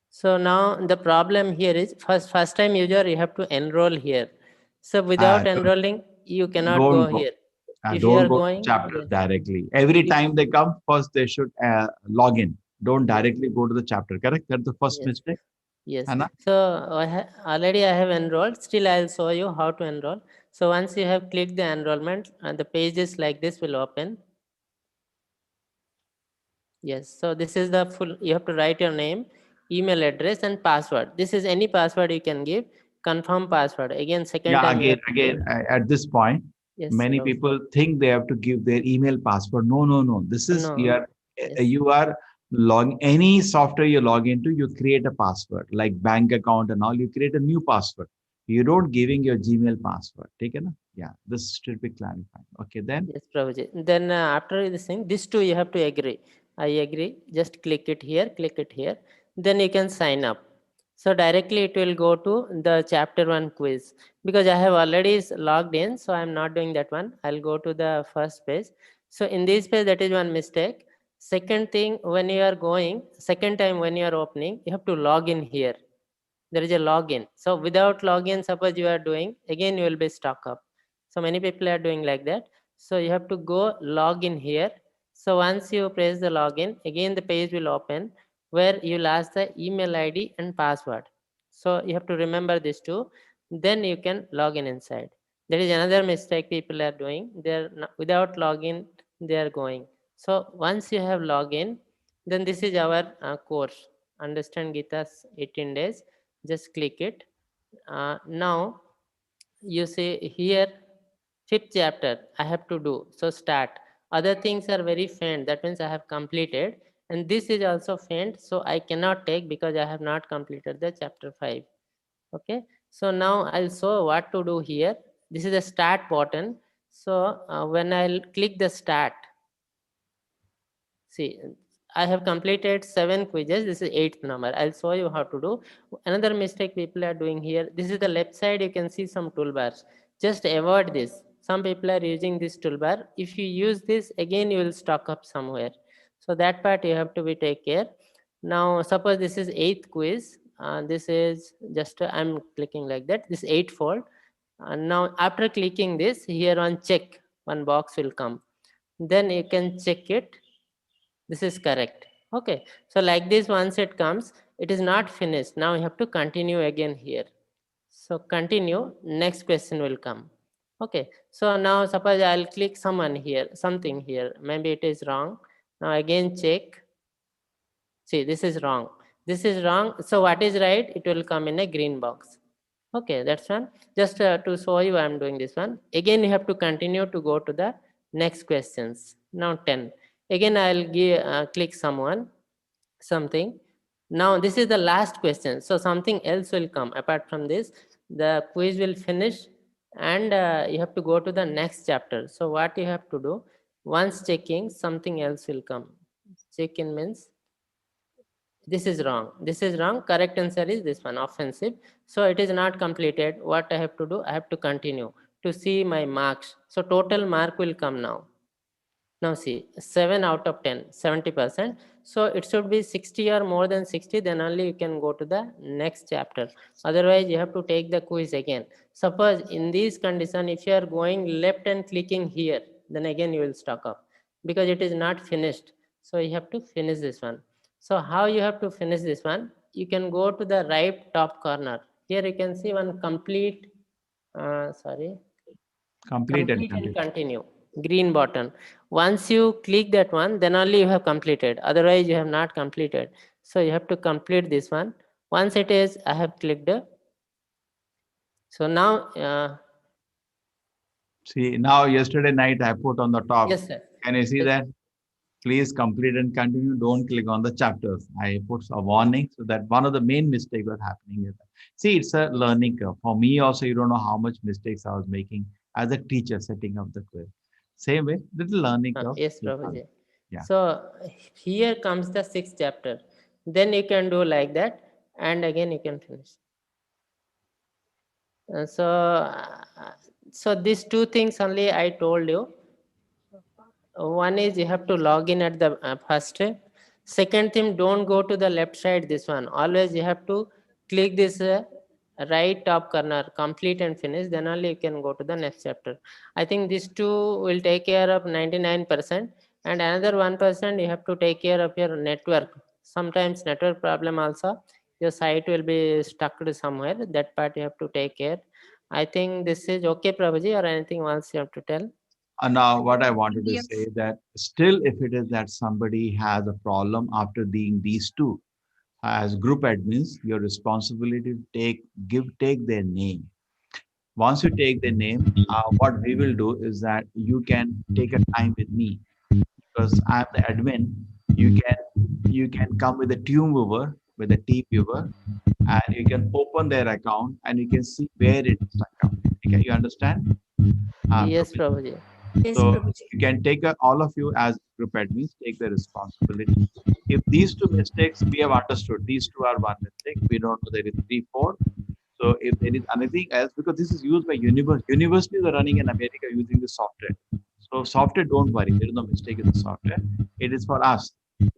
So now the problem here is first time user, you have to enroll here. So without enrolling, you cannot go here. If you
don't
are
go
going,
to chapter directly. Every time they come, first they should log in. Don't directly go to the chapter, correct? That's the first mistake.
Yes.
Anna?
So already I have enrolled. Still, I'll show you how to enroll. So once you have clicked the enrollment, and the pages like this will open. Yes. So this is the full. You have to write your name, email address, and password. This is any password you can give. Confirm password. Again, second time.
Again, at this point,
yes,
many people think they have to give their email password. No. This is you are logging any software you log into, you create a password like bank account and all. You create a new password. You don't giving your Gmail password. Take it? Yeah, this should be clarified. Okay, then.
Yes, Prabhuji. Then after this thing, this two you have to agree. I agree. Just click it here. Click it here. Then you can sign up. So directly it will go to the chapter 1 quiz, because I have already logged in. So I'm not doing that one. I'll go to the first page. So in this page, that is one mistake. Second thing, when you are going, second time when you are opening, you have to log in here. There is a login. So without login, suppose you are doing, again you will be stuck up. So many people are doing like that. So you have to go log in here. So once you press the login, again the page will open where you'll ask the email ID and password. So you have to remember this too. Then you can log in inside. There is another mistake people are doing. They're not, without login, they are going. So once you have login, then this is our course. Understand Gita's 18 days. Just click it. Now you see here, 5th chapter I have to do. So start. Other things are very faint. That means I have completed. And this is also faint. So I cannot take because I have not completed the chapter 5. Okay. So now I'll show what to do here. This is the start button. So when I'll click the start, see, I have completed 7 quizzes. This is 8th number. I'll show you how to do. Another mistake people are doing here. This is the left side. You can see some toolbars. Just avoid this. Some people are using this toolbar. If you use this, again, you will stock up somewhere. So that part you have to be take care. Now, suppose this is 8th quiz. This is just, I'm clicking like that. This 8-fold. And now after clicking this, here on check, one box will come. Then you can check it. This is correct. Okay, so like this, once it comes, it is not finished. Now you have to continue again here. So continue, next question will come. Okay, so now suppose I'll click something here, maybe it is wrong. Now again check. See, this is wrong. This is wrong. So what is right? It will come in a green box. Okay, that's one. Just to show you, I'm doing this one. Again, you have to continue to go to the next questions. Now 10. Again, I'll click something. Now this is the last question. So something else will come. Apart from this, the quiz will finish and you have to go to the next chapter. So what you have to do, once checking, something else will come. Check-in means this is wrong. This is wrong. Correct answer is this one, offensive. So it is not completed. What I have to do, I have to continue to see my marks. So total mark will come now. Now see, 7 out of 10, 70%. So it should be 60 or more than 60, then only you can go to the next chapter. Otherwise, you have to take the quiz again. Suppose in this condition, if you are going left and clicking here, then again you will stock up because it is not finished. So you have to finish this one. So how you have to finish this one? You can go to the right top corner. Here you can see one complete,
Complete and
and
continue.
continue. Green button. Once you click that one, then only you have completed. Otherwise, you have not completed. So you have to complete this one. Once it is, I have clicked. So now,
See, now yesterday night I put on the top.
yes, sir.
Can you see
Yes.
that? Please complete and continue. Don't click on the chapters. I put a warning so that one of the main mistakes was happening is that. See, it's a learning curve. For me also, you don't know how much mistakes I was making as a teacher setting up the quiz. Same way, little learning curve.
Yes, Prabhuji.
Yeah.
So here comes the 6th chapter. Then you can do like that, and again you can finish. So these two things only I told you. One is you have to log in at the first. Second thing, don't go to the left side. This one always you have to click this right top corner, complete and finish. Then only you can go to the next chapter. I think these two will take care of 99%, and another 1% you have to take care of your network. Sometimes network problem also. Your site will be stuck to somewhere. That part you have to take care. I think this is okay, Prabhuji, or anything else you have to tell?
Now, what I wanted to say that still, if it is that somebody has a problem after doing these two, as group admins, your responsibility to take their name. Once you take their name, what we will do is that you can take a time with me because I'm the admin. You can come with a team viewer, with a team viewer, and you can open their account and you can see where it is stuck up. Okay, you understand?
Yes, Prabhuji.
So you can take all of you as group admins, take the responsibility. If these two mistakes we have understood, these two are one mistake. We don't know there is 3, 4. So if there is anything else, because this is used by universities are running in America using the software. So software, don't worry, there is no mistake in the software. It is for us.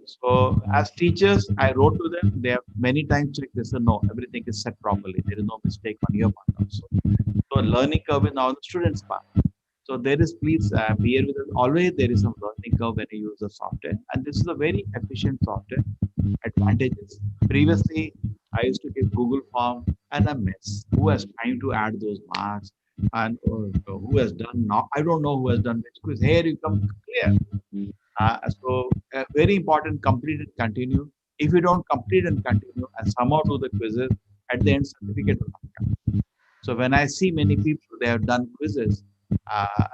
So as teachers, I wrote to them. They have many times checked. They said no, everything is set properly. There is no mistake on your part also. So learning curve is now on the students' part. So there is, please bear with us. Always there is some learning curve when you use the software, and this is a very efficient software. Advantages. Previously, I used to give Google Form and a mess. Who has time to add those marks? And who has done now? I don't know who has done which quiz. Here you come clear. So very important, complete and continue. If you don't complete and continue and somehow do the quizzes, at the end certificate will not come. So when I see many people, they have done quizzes.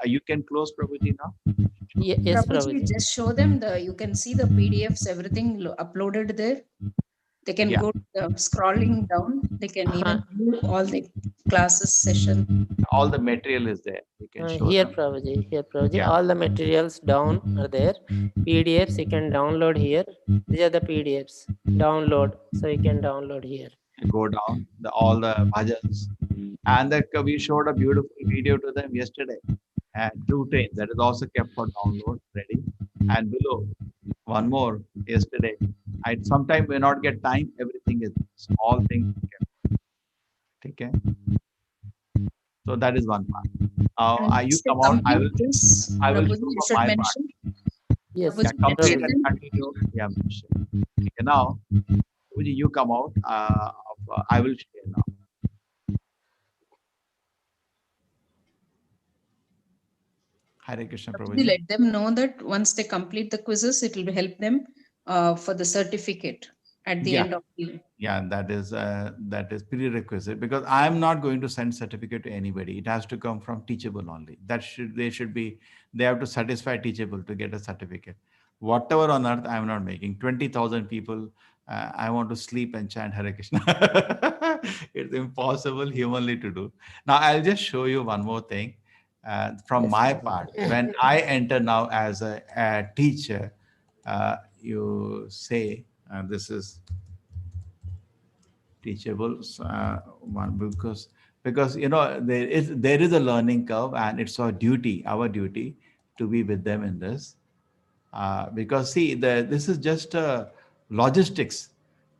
You can close, Prabhuji, now.
Yes,
Prabhuji,
Prabhuji.
just show them you can see the PDFs, everything uploaded there. They can
Yeah.
go scrolling down. They can even view all the classes session.
All the material is there. You can show
Here,
them.
Prabhuji, here, Prabhuji,
Yeah.
all the materials down are there. PDFs you can download here. These are the PDFs. Download. So you can download here.
Go down all the bhajans, and we showed a beautiful video to them yesterday. And 2 trains that is also kept for download ready. And below one more yesterday. I sometimes may not get time. Everything is all things kept. Okay. So that is one part.
And
You
once they
come out. I will.
complete this,
I will
Prabhuji,
show
you
from
should
my part.
mention.
Yes.
Prabhuji,
Yeah, complete
mention
and
them.
continue. Yeah, mention. Okay, now, Prabhuji, you come out. I will share now. Hare Krishna,
Prabhuji,
Prabhuji.
let them know that once they complete the quizzes, it will help them for the certificate at the
Yeah.
end of the.
Yeah, that is prerequisite, because I'm not going to send certificate to anybody. It has to come from Teachable only. They have to satisfy Teachable to get a certificate. Whatever on earth, I'm not making 20,000 people. I want to sleep and chant Hare Krishna. It's impossible humanly to do. Now I'll just show you one more thing from
Yes,
my
Prabhuji.
part. When I enter now as a teacher, you say this is Teachable one, because there is a learning curve, and it's our duty to be with them in this, because see, this is just logistics.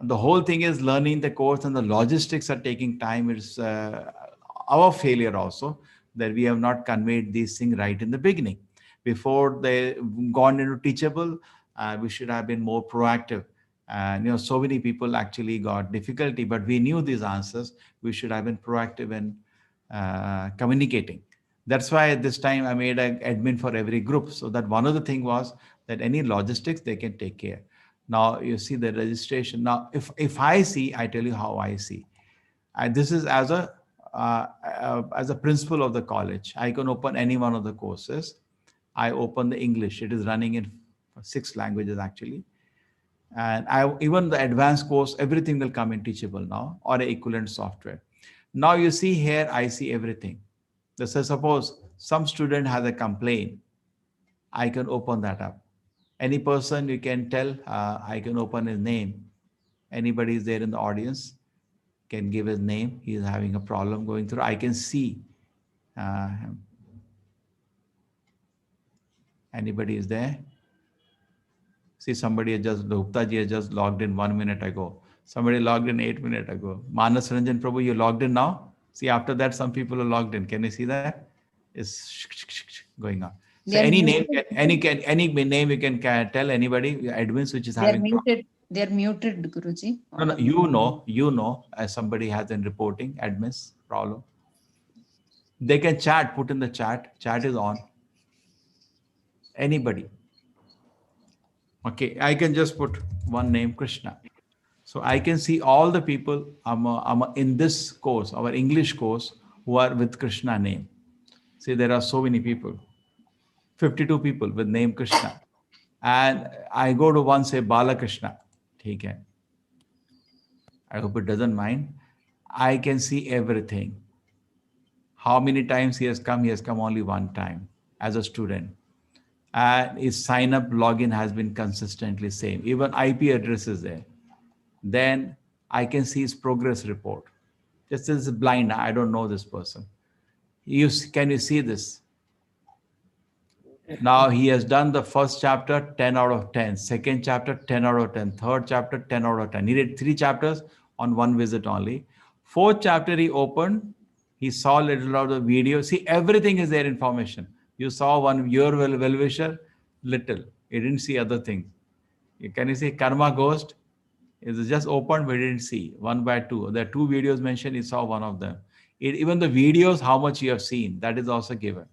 The whole thing is learning the course, and the logistics are taking time. It's our failure also, that we have not conveyed these things right in the beginning. Before they gone into Teachable, we should have been more proactive. And so many people actually got difficulty, but we knew these answers. We should have been proactive in communicating. That's why at this time I made an admin for every group, so that one of the thing was that any logistics they can take care. Now you see the registration. Now if I see, I tell you how I see. This is as a principal of the college. I can open any one of the courses. I open the English. It is running in 6 languages actually. And even the advanced course, everything will come in Teachable now, or a equivalent software. Now you see here, I see everything. So suppose some student has a complaint, I can open that up. Any person you can tell, I can open his name. Anybody is there in the audience can give his name. He is having a problem going through. I can see him. Anybody is there? See, somebody Gupta ji has just logged in 1 minute ago. Somebody logged in 8 minutes ago. Manas Ranjan Prabhu, you logged in now? See, after that, some people are logged in. Can you see that? It's going on. So any name, any name you can tell anybody, admins which is having problem.
They are muted, Guruji.
No, you know, as somebody has been reporting admins problem. They can chat, put in the chat. Chat is on. Anybody. Okay, I can just put one name, Krishna. So I can see all the people in this course, our English course, who are with Krishna name. See, there are so many people, 52 people with name Krishna. And I go to one, say Balakrishna. Okay. I hope it doesn't mind. I can see everything. How many times he has come? He has come only one time as a student. And his sign up login has been consistently same. Even IP address is there. Then I can see his progress report. This is blind. I don't know this person. Can you see this? Now he has done the first chapter, 10 out of 10. Second chapter, 10 out of 10. Third chapter, 10 out of 10. He did 3 chapters on one visit only. Fourth chapter he opened. He saw a little of the video. See, everything is there information. You saw one your well-wisher, little. You didn't see other things. Can you see Karma Ghost? It's just opened, we didn't see. 1 by 2. There are 2 videos mentioned. You saw one of them. Even the videos, how much you have seen, that is also given.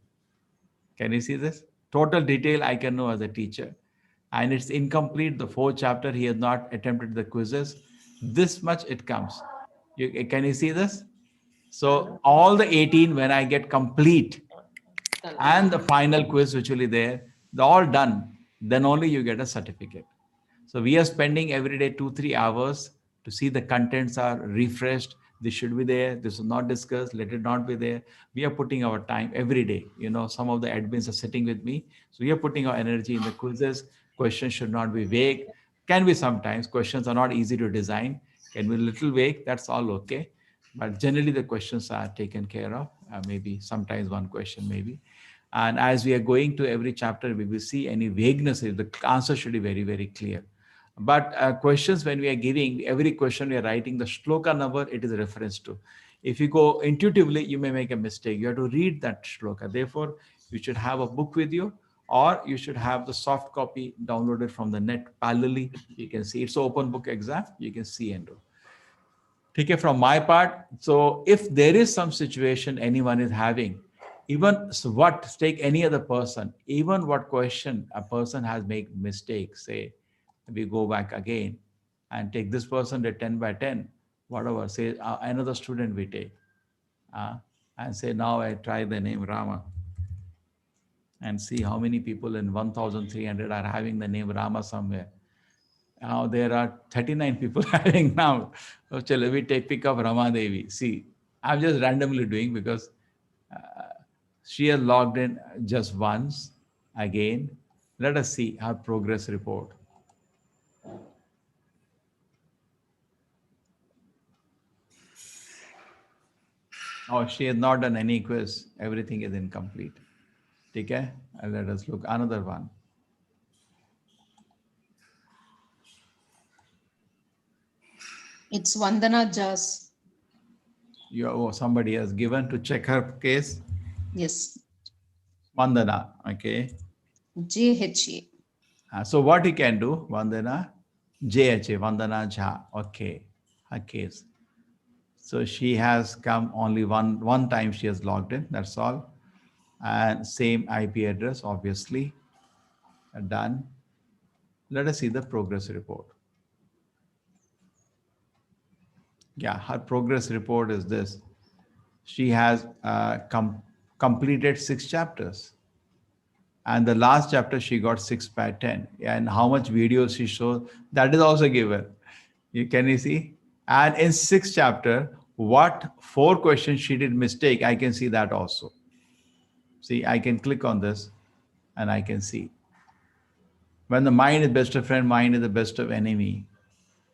Can you see this? Total detail I can know as a teacher. And it's incomplete. The 4th chapter, he has not attempted the quizzes. This much it comes. Can you see this? So all the 18, when I get complete, and the final quiz which will be there, they're all done. Then only you get a certificate. So we are spending every day 2-3 hours to see the contents are refreshed. This should be there. This is not discussed. Let it not be there. We are putting our time every day. Some of the admins are sitting with me. So we are putting our energy in the quizzes. Questions should not be vague. Can be sometimes. Questions are not easy to design. Can be a little vague. That's all okay. But generally the questions are taken care of. Maybe sometimes one question maybe. And as we are going to every chapter, we will see any vagueness. The answer should be very, very clear. But questions, when we are giving, every question we are writing the shloka number, it is a reference to. If you go intuitively, you may make a mistake. You have to read that shloka. Therefore, you should have a book with you, or you should have the soft copy downloaded from the net parallelly. You can see it's an open book exam. You can see and do. Okay, from my part. So if there is some situation anyone is having, even take any other person, even what question a person has made mistakes, say, we go back again and take this person did 10 by 10, whatever, say another student we take and say, now I try the name Rama and see how many people in 1,300 are having the name Rama somewhere. Now there are 39 people having now. So chalo, we pick up Rama Devi. See, I'm just randomly doing because she has logged in just once again. Let us see her progress report. Oh, she has not done any quiz. Everything is incomplete. Okay, let us look another one.
It's Vandana Jas.
Somebody has given to check her case.
Yes.
Vandana, okay.
JHA.
So what you can do, Vandana, JHA, Vandana Jha, okay, her case. So she has come only one time she has logged in, that's all. And same IP address, obviously, done. Let us see the progress report. Yeah, her progress report is this. She has completed 6 chapters. And the last chapter, she got 6 by 10. And how much videos she showed, that is also given. Can you see? And in 6th chapter, what 4 questions she did mistake, I can see that also. See, I can click on this and I can see. When the mind is best of friend, mind is the best of enemy.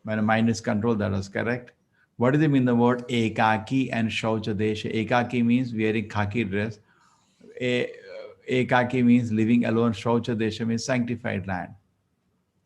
When the mind is controlled, that is correct. What does it mean, the word ekaki and shauchadesha? Ekaki means wearing khaki dress. Ekaki means living alone. Shauchadesha means sanctified land.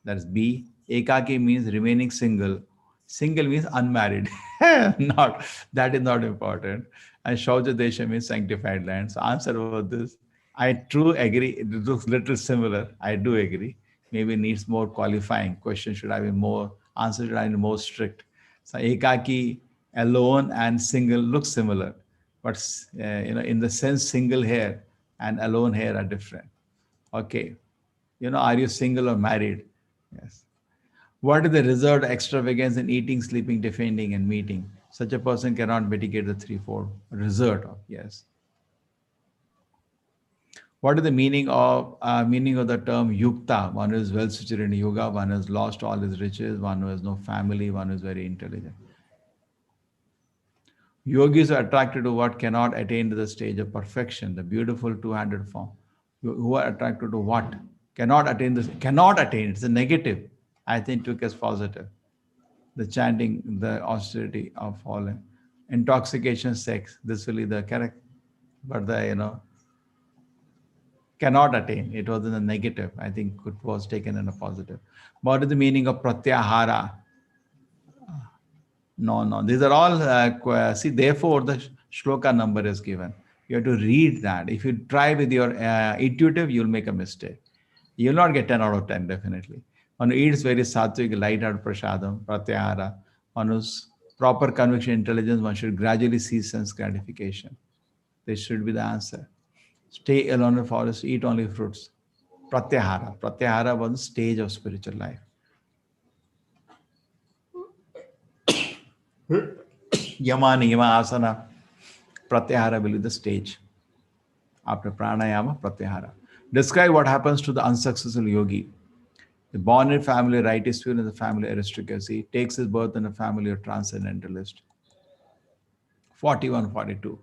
That's B. Ekaki means remaining single. Single means unmarried. That is not important. And Shauchadesha means sanctified land. So answer about this. I truly agree. It looks little similar. I do agree. Maybe needs more qualifying. Question should have been more, answer should have been more strict. So ekaki, alone and single look similar. But in the sense single here and alone here are different. Okay. Are you single or married? Yes. What is the result of extravagance in eating, sleeping, defending, and meeting? Such a person cannot mitigate the 3-4 result of, yes. What is the meaning of the term yukta? One who is well situated in yoga, one who has lost all his riches, one who has no family, one who is very intelligent. Yogis are attracted to what cannot attain to the stage of perfection, the beautiful two-handed form. Who are attracted to what cannot attain this? Cannot attain. It's a negative. I think took as positive. The chanting, the austerity of fallen, intoxication, sex. This will be the correct, but the cannot attain. It was in a negative. I think it was taken in a positive. What is the meaning of pratyahara? No. These are all, see, therefore the shloka number is given. You have to read that. If you try with your intuitive, you'll make a mistake. You'll not get 10 out of 10, definitely. One who eats very sattvic, light-hearted prasadam, pratyahara. One who's proper conviction, intelligence, one should gradually cease sense gratification. This should be the answer. Stay alone in the forest, eat only fruits. Pratyahara. Pratyahara was the stage of spiritual life. Yama, niyama, asana. Pratyahara will be the stage. After pranayama, pratyahara. Describe what happens to the unsuccessful yogi. Born in family right is filled in the family aristocracy, takes his birth in a family of transcendentalist. 41, 42.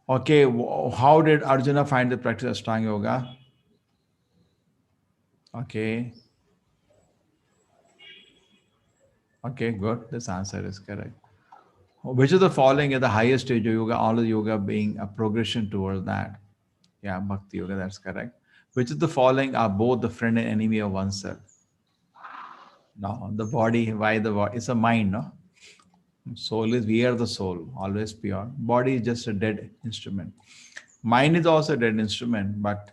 Okay, how did Arjuna find the practice of Ashtanga Yoga? Okay. Okay, good. This answer is correct. Which of the following is the highest stage of yoga? All of yoga being a progression towards that. Yeah, Bhakti Yoga, that's correct. Which of the following are both the friend and enemy of oneself? No, the body, why the body? It's a mind, no? Soul is, we are the soul, always pure. Body is just a dead instrument. Mind is also a dead instrument, but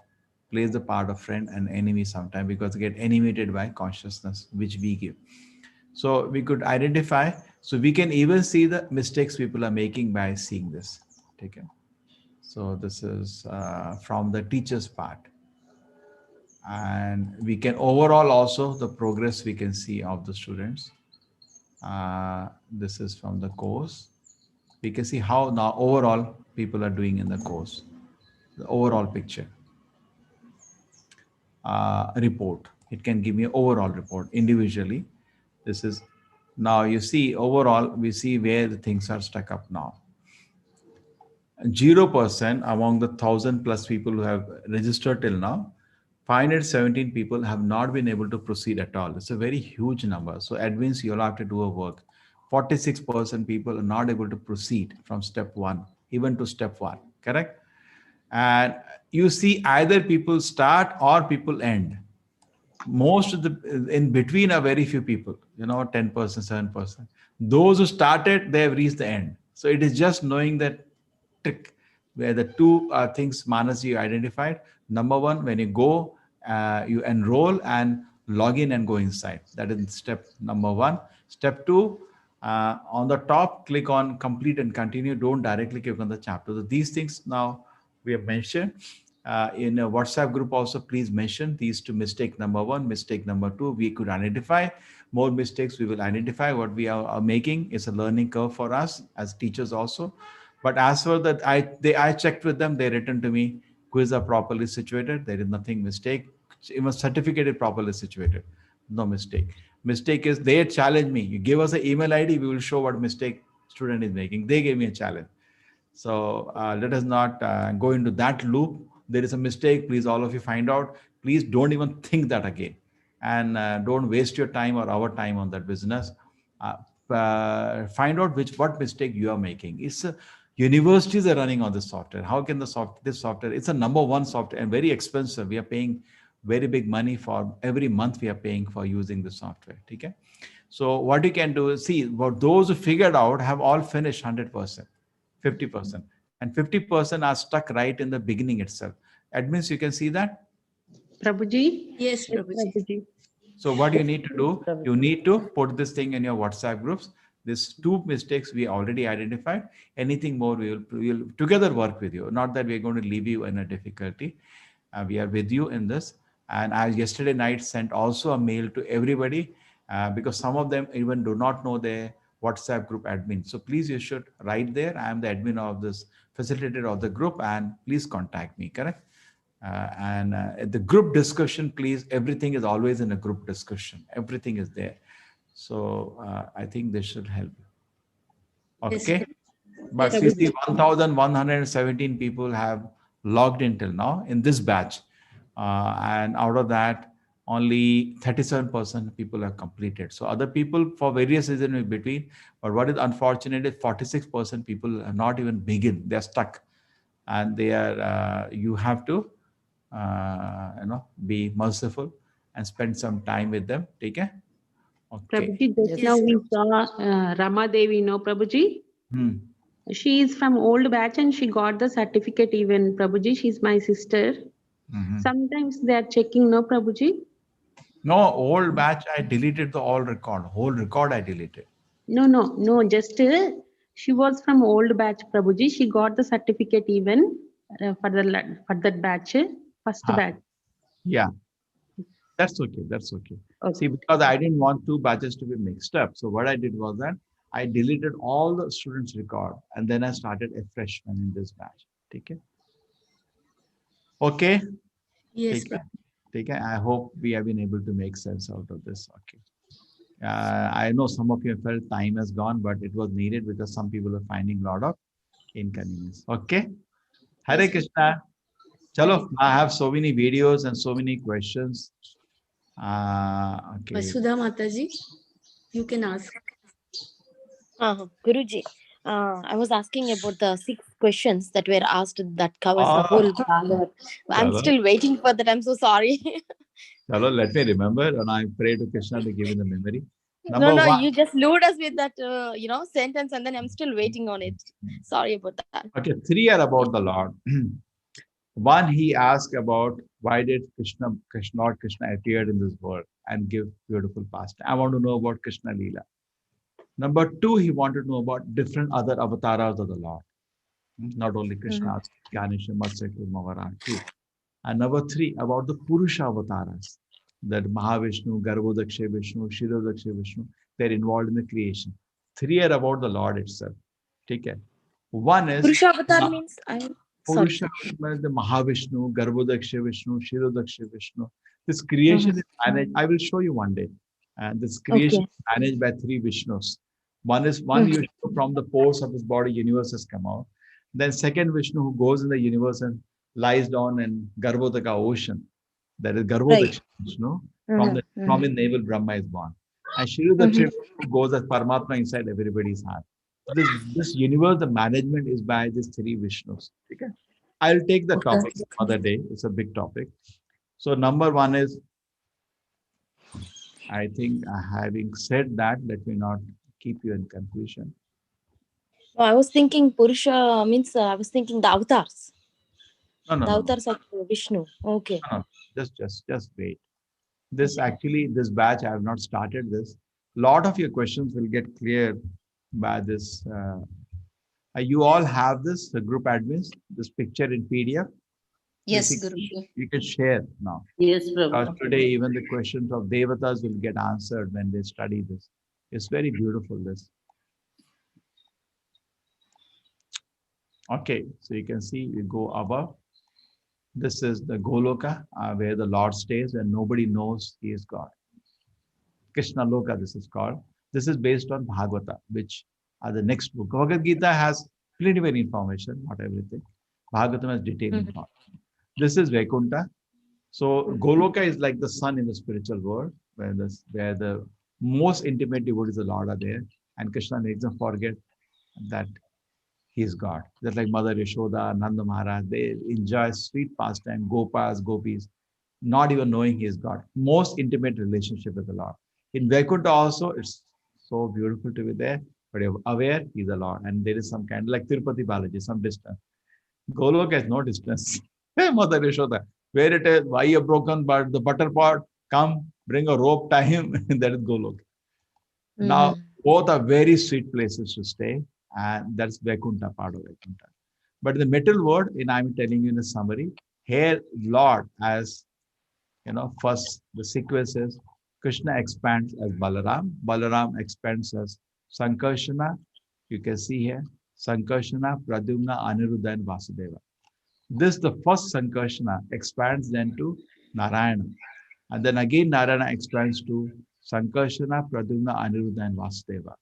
plays the part of friend and enemy sometimes because they get animated by consciousness, which we give. So we could identify, so we can even see the mistakes people are making by seeing this. Okay. So this is from the teacher's part. And we can overall also the progress we can see of the students. This is from the course. We can see how now overall people are doing in the course, the overall picture. Report. It can give me an overall report individually. This is now you see overall, we see where the things are stuck up now. 0% among the 1,000 plus people who have registered till now, 517 people have not been able to proceed at all. It's a very huge number. So admins, you'll have to do a work. 46% people are not able to proceed from step 1, even to step 1, correct? And you see either people start or people end. Most of the, in between are very few people, 10%, 7%. Those who started, they have reached the end. So it is just knowing that trick where the two things Manas you identified. Number one, when you go, you enroll and log in and go inside. That is step number 1. Step 2, on the top, click on complete and continue. Don't directly click on the chapter. So these things now we have mentioned. In a WhatsApp group also, please mention these two: mistake number 1, mistake number 2. We could identify more mistakes. We will identify what we are making. It's a learning curve for us as teachers also. But as for that, I checked with them. They written to me, quiz are properly situated. There is nothing mistake. Even certificate is properly situated. No mistake. Mistake is they challenge me. You give us an email ID, we will show what mistake student is making. They gave me a challenge. So let us not go into that loop. There is a mistake. Please, all of you find out. Please don't even think that again. And don't waste your time or our time on that business. Find out what mistake you are making. It's universities are running on this software. How can this software, it's a number 1 software and very expensive. We are paying very big money for every month we are paying for using the software. Okay. So what you can do is see what those who figured out have all finished 100%, 50%, and 50% are stuck right in the beginning itself. Admins, you can see that?
Prabhuji?
Yes, Prabhuji.
So what you need to do, you need to put this thing in your WhatsApp groups. These 2 mistakes we already identified. Anything more, we will together work with you. Not that we're going to leave you in a difficulty. We are with you in this. And I yesterday night sent also a mail to everybody because some of them even do not know their WhatsApp group admin. So please, you should write there. I am the admin of this facilitator of the group, and please contact me, correct? The group discussion, please, everything is always in a group discussion. Everything is there. So I think this should help you. Okay.
Yes.
But you see 1,117 people have logged in till now in this batch. And out of that, only 37% people have completed. So other people for various reasons in between. But what is unfortunate is 46% people have not even begin. They're stuck. And they are, you have to, be merciful and spend some time with them. Take care. Okay.
Prabhuji, just now we saw Rama Devi, no, Prabhuji? She is from old batch and she got the certificate even, Prabhuji. She's my sister. Sometimes they are checking, no, Prabhuji?
No, old batch, I deleted the all record. Whole record I deleted.
No, just she was from old batch, Prabhuji. She got the certificate even for that batch, first batch.
Yeah, that's okay. That's okay. See, because I didn't want 2 batches to be mixed up. So what I did was that I deleted all the students' record and then I started a fresh one in this batch. Okay. Okay.
Yes,
ठीक है? ठीक है? I hope we have been able to make sense out of this. Okay. I know some of you felt time has gone, but it was needed because some people are finding a lot of inconvenience. Okay. Hare Krishna. Chalo, I have so many videos and so many questions. Okay.
Vasudha Mataji, you can ask.
Guruji, I was asking about the 6 questions that were asked that covers the
Ah.
whole Bhagavad. I'm
Chalo.
still waiting for that. I'm so sorry.
Chalo, let me remember, and I pray to Krishna to give me the memory.
No,
Number one.
you just lured us with that, sentence, and then I'm still waiting on it. Sorry about that.
Okay, 3 are about the Lord. One, he asked about why did Lord Krishna appeared in this world and give beautiful pastime. I want to know about Krishna Leela. Number 2, he wanted to know about different other avatars of the Lord. Not only Krishna, Ganesha, Matsya, Mavaran too. And number 3, about the Purusha avatars. That Mahavishnu, Garbhodaksha Vishnu, Shirodaksha Vishnu, they're involved in the creation. 3 are about the Lord itself. Okay. One is
Purusha avatar means
Purusha, the Mahavishnu, Garbhodaksha Vishnu, Shirodaksha Vishnu. This creation is managed. I will show you one day. And this creation is managed by 3 Vishnus. One Vishnu from the pores of his body, universe has come out. Then second Vishnu who goes in the universe and lies down in Garbhodaka ocean. That is Garbhodaksha Vishnu. From his navel Brahma is born. And Shirodaksha Vishnu goes as Paramatma inside everybody's heart. This universe, the management is by these 3 Vishnus. Okay? I'll take the topic another day. It's a big topic. So number 1 is, I think having said that, let me not keep you in confusion.
I was thinking Purusha means I was thinking the avatars.
No.
The avatars of Vishnu. Okay.
No. Just wait. This batch, I have not started this. Lot of your questions will get clear by this. You all have this, the group admins, this picture in PDF.
Yes,
So
Guruji.
you can share now.
Yes,
Because
Prabhu.
today even the questions of Devatas will get answered when they study this. It's very beautiful, this. Okay, so you can see we go above. This is the Goloka, where the Lord stays and nobody knows he is God. Krishna Loka, this is called. This is based on Bhagavata, which are the next book. Bhagavad Gita has plenty of information, not everything. Bhagavatam has detailed information. This is Vaikuntha. So Goloka is like the sun in the spiritual world, where the most intimate devotees of the Lord are there, and Krishna makes them forget that he is God. Just like Mother Yashoda, Nanda Maharaj, they enjoy sweet pastime, Gopas, Gopis, not even knowing he is God. Most intimate relationship with the Lord. In Vaikuntha also, it's so beautiful to be there, but you're aware he's the Lord, and there is some kind, like Tirupati Balaji, some distance. Goloka has no distance. Hey, Mother Yashoda, where it is, why you broken but the butter pot, come, bring a rope, tie him, that is Goloka. Now, both are very sweet places to stay, and that's Vaikuntha, part of Vaikuntha. But the middle word, I'm telling you in a summary, here Lord, as first the sequence is Krishna expands as Balaram, Balaram expands as Sankarshana, you can see here, Sankarshana, Pradyumna, Aniruddha, and Vasudeva. This, the first Sankarshana, expands then to Narayana. And then again Narayana expands to Sankarshana, Pradyumna, Aniruddha, and Vasudeva.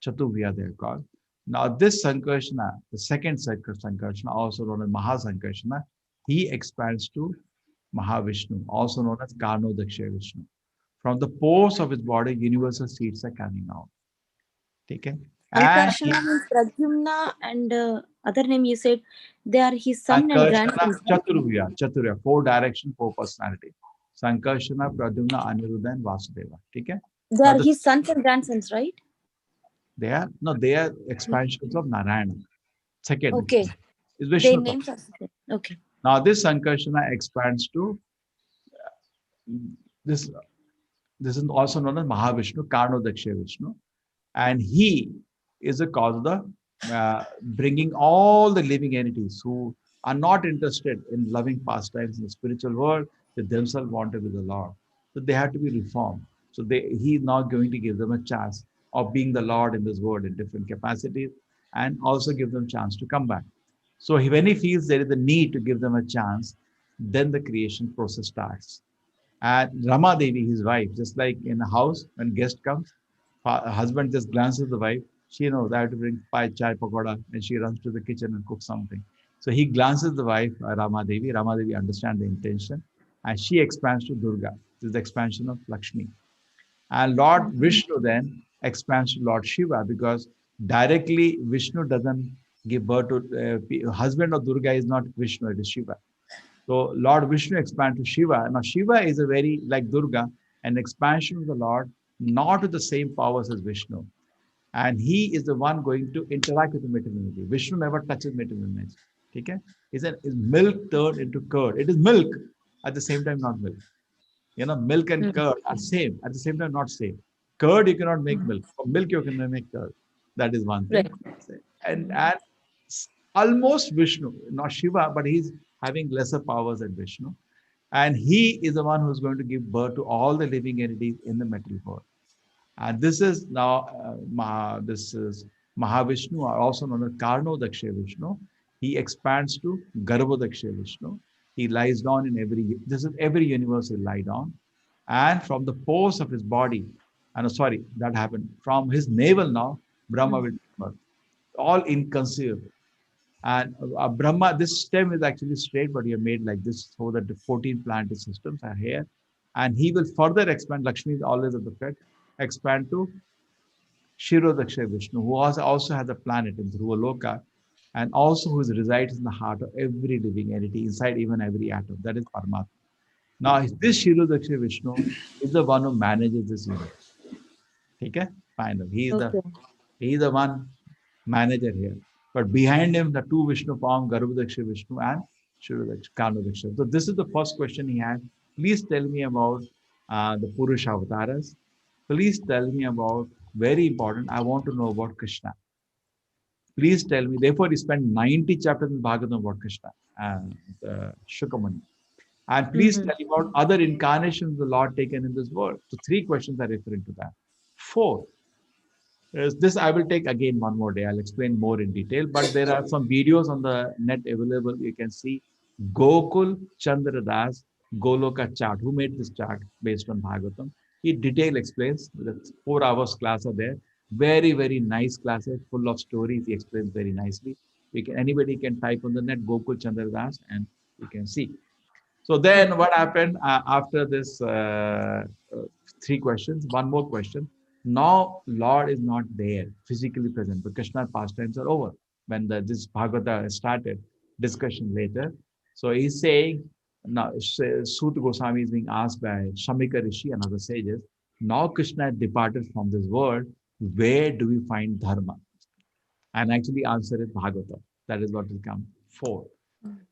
Chaturvya they are called. Now this Sankarshana, the second Sankarshana, also known as Mahasankarshana, he expands to Mahavishnu, also known as Karnodaksha Vishnu. From the pores of his body, universal seeds are coming out. Okay?
Sankarshana means Pradyumna, and other name you said they are his son and grandson.
Chaturvya, 4 direction, 4 personality. Sankarshana, Pradyumna, Aniruddha, and Vasudeva. Okay?
They are his sons and grandsons, right?
They are expansions of Narayana. Second.
Okay.
Is Vishnu.
Their names are okay.
Now this Sankarshana expands to this is also known as Mahavishnu, Karnodaksha Vishnu, and he is the cause of the bringing all the living entities who are not interested in loving pastimes in the spiritual world, they themselves want to be the Lord. So they have to be reformed. So he is now going to give them a chance of being the Lord in this world in different capacities, and also give them a chance to come back. So when he feels there is a need to give them a chance, then the creation process starts. And Rama Devi, his wife, just like in a house, when guest comes, husband just glances at the wife. She knows I have to bring chai pakoda, and she runs to the kitchen and cooks something. So he glances at the wife, Rama Devi. Rama Devi understands the intention, and she expands to Durga. This is the expansion of Lakshmi. And Lord Vishnu then expands to Lord Shiva, because directly Vishnu doesn't give birth to husband of Durga is not Vishnu, it is Shiva. So Lord Vishnu expands to Shiva. Now Shiva is a very, like Durga, an expansion of the Lord, not with the same powers as Vishnu. And he is the one going to interact with the material energy. Vishnu never touches material energy. Okay? Is milk turned into curd. It is milk, at the same time not milk. You know, milk and curd are same, at the same time not same. Curd you cannot make milk. From milk you can make curd. That is one thing. Right. And almost Vishnu, not Shiva, but he's having lesser powers than Vishnu. And he is the one who's going to give birth to all the living entities in the material world. And this is now, this is Mahavishnu, or also known as Karnodaksha Vishnu. He expands to Garbhodaksha Vishnu. He lies down in every universe he lie down. And from the pores of his body, that happened. From his navel now, Brahma will give birth. All inconceivable. And Brahma, this stem is actually straight, but he made like this so that the 14 planetary systems are here. And he will further expand. Lakshmi is always at the front, expand to Kshirodaksha Vishnu, who also has a planet in Dhruvaloka, and also who resides in the heart of every living entity, inside even every atom. That is Paramatma. Now, this Kshirodaksha Vishnu is the one who manages this universe. Okay? Finally, he is the one manager here. But behind him, the two Vishnu form, Garbhodaksha Vishnu and Kshirodaksha, Karnodaksha. So this is the first question he had. Please tell me about the Purusha avatars. Please tell me about, very important, I want to know about Krishna. Please tell me. Therefore, he spent 90 chapters in Bhagavatam about Krishna and Shukamani. And please tell me about other incarnations of the Lord taken in this world. So 3 questions are referring to that. 4. This I will take again one more day. I'll explain more in detail. But there are some videos on the net available. You can see Gokul Chandra Das Goloka chart. Who made this chart based on Bhagavatam? He detail explains. The 4 hours class are there. Very, very nice classes, full of stories. He explains very nicely. Anybody can type on the net Gokul Chandra Das and you can see. So then what happened after this 3 questions? One more question. Now Lord is not there, physically present, but Krishna's pastimes are over. When this Bhagavata started, discussion later. So he's saying, now Suta Goswami is being asked by Shamika Rishi and other sages, now Krishna has departed from this world, where do we find dharma? And actually answer is Bhagavata. That is what will come 4.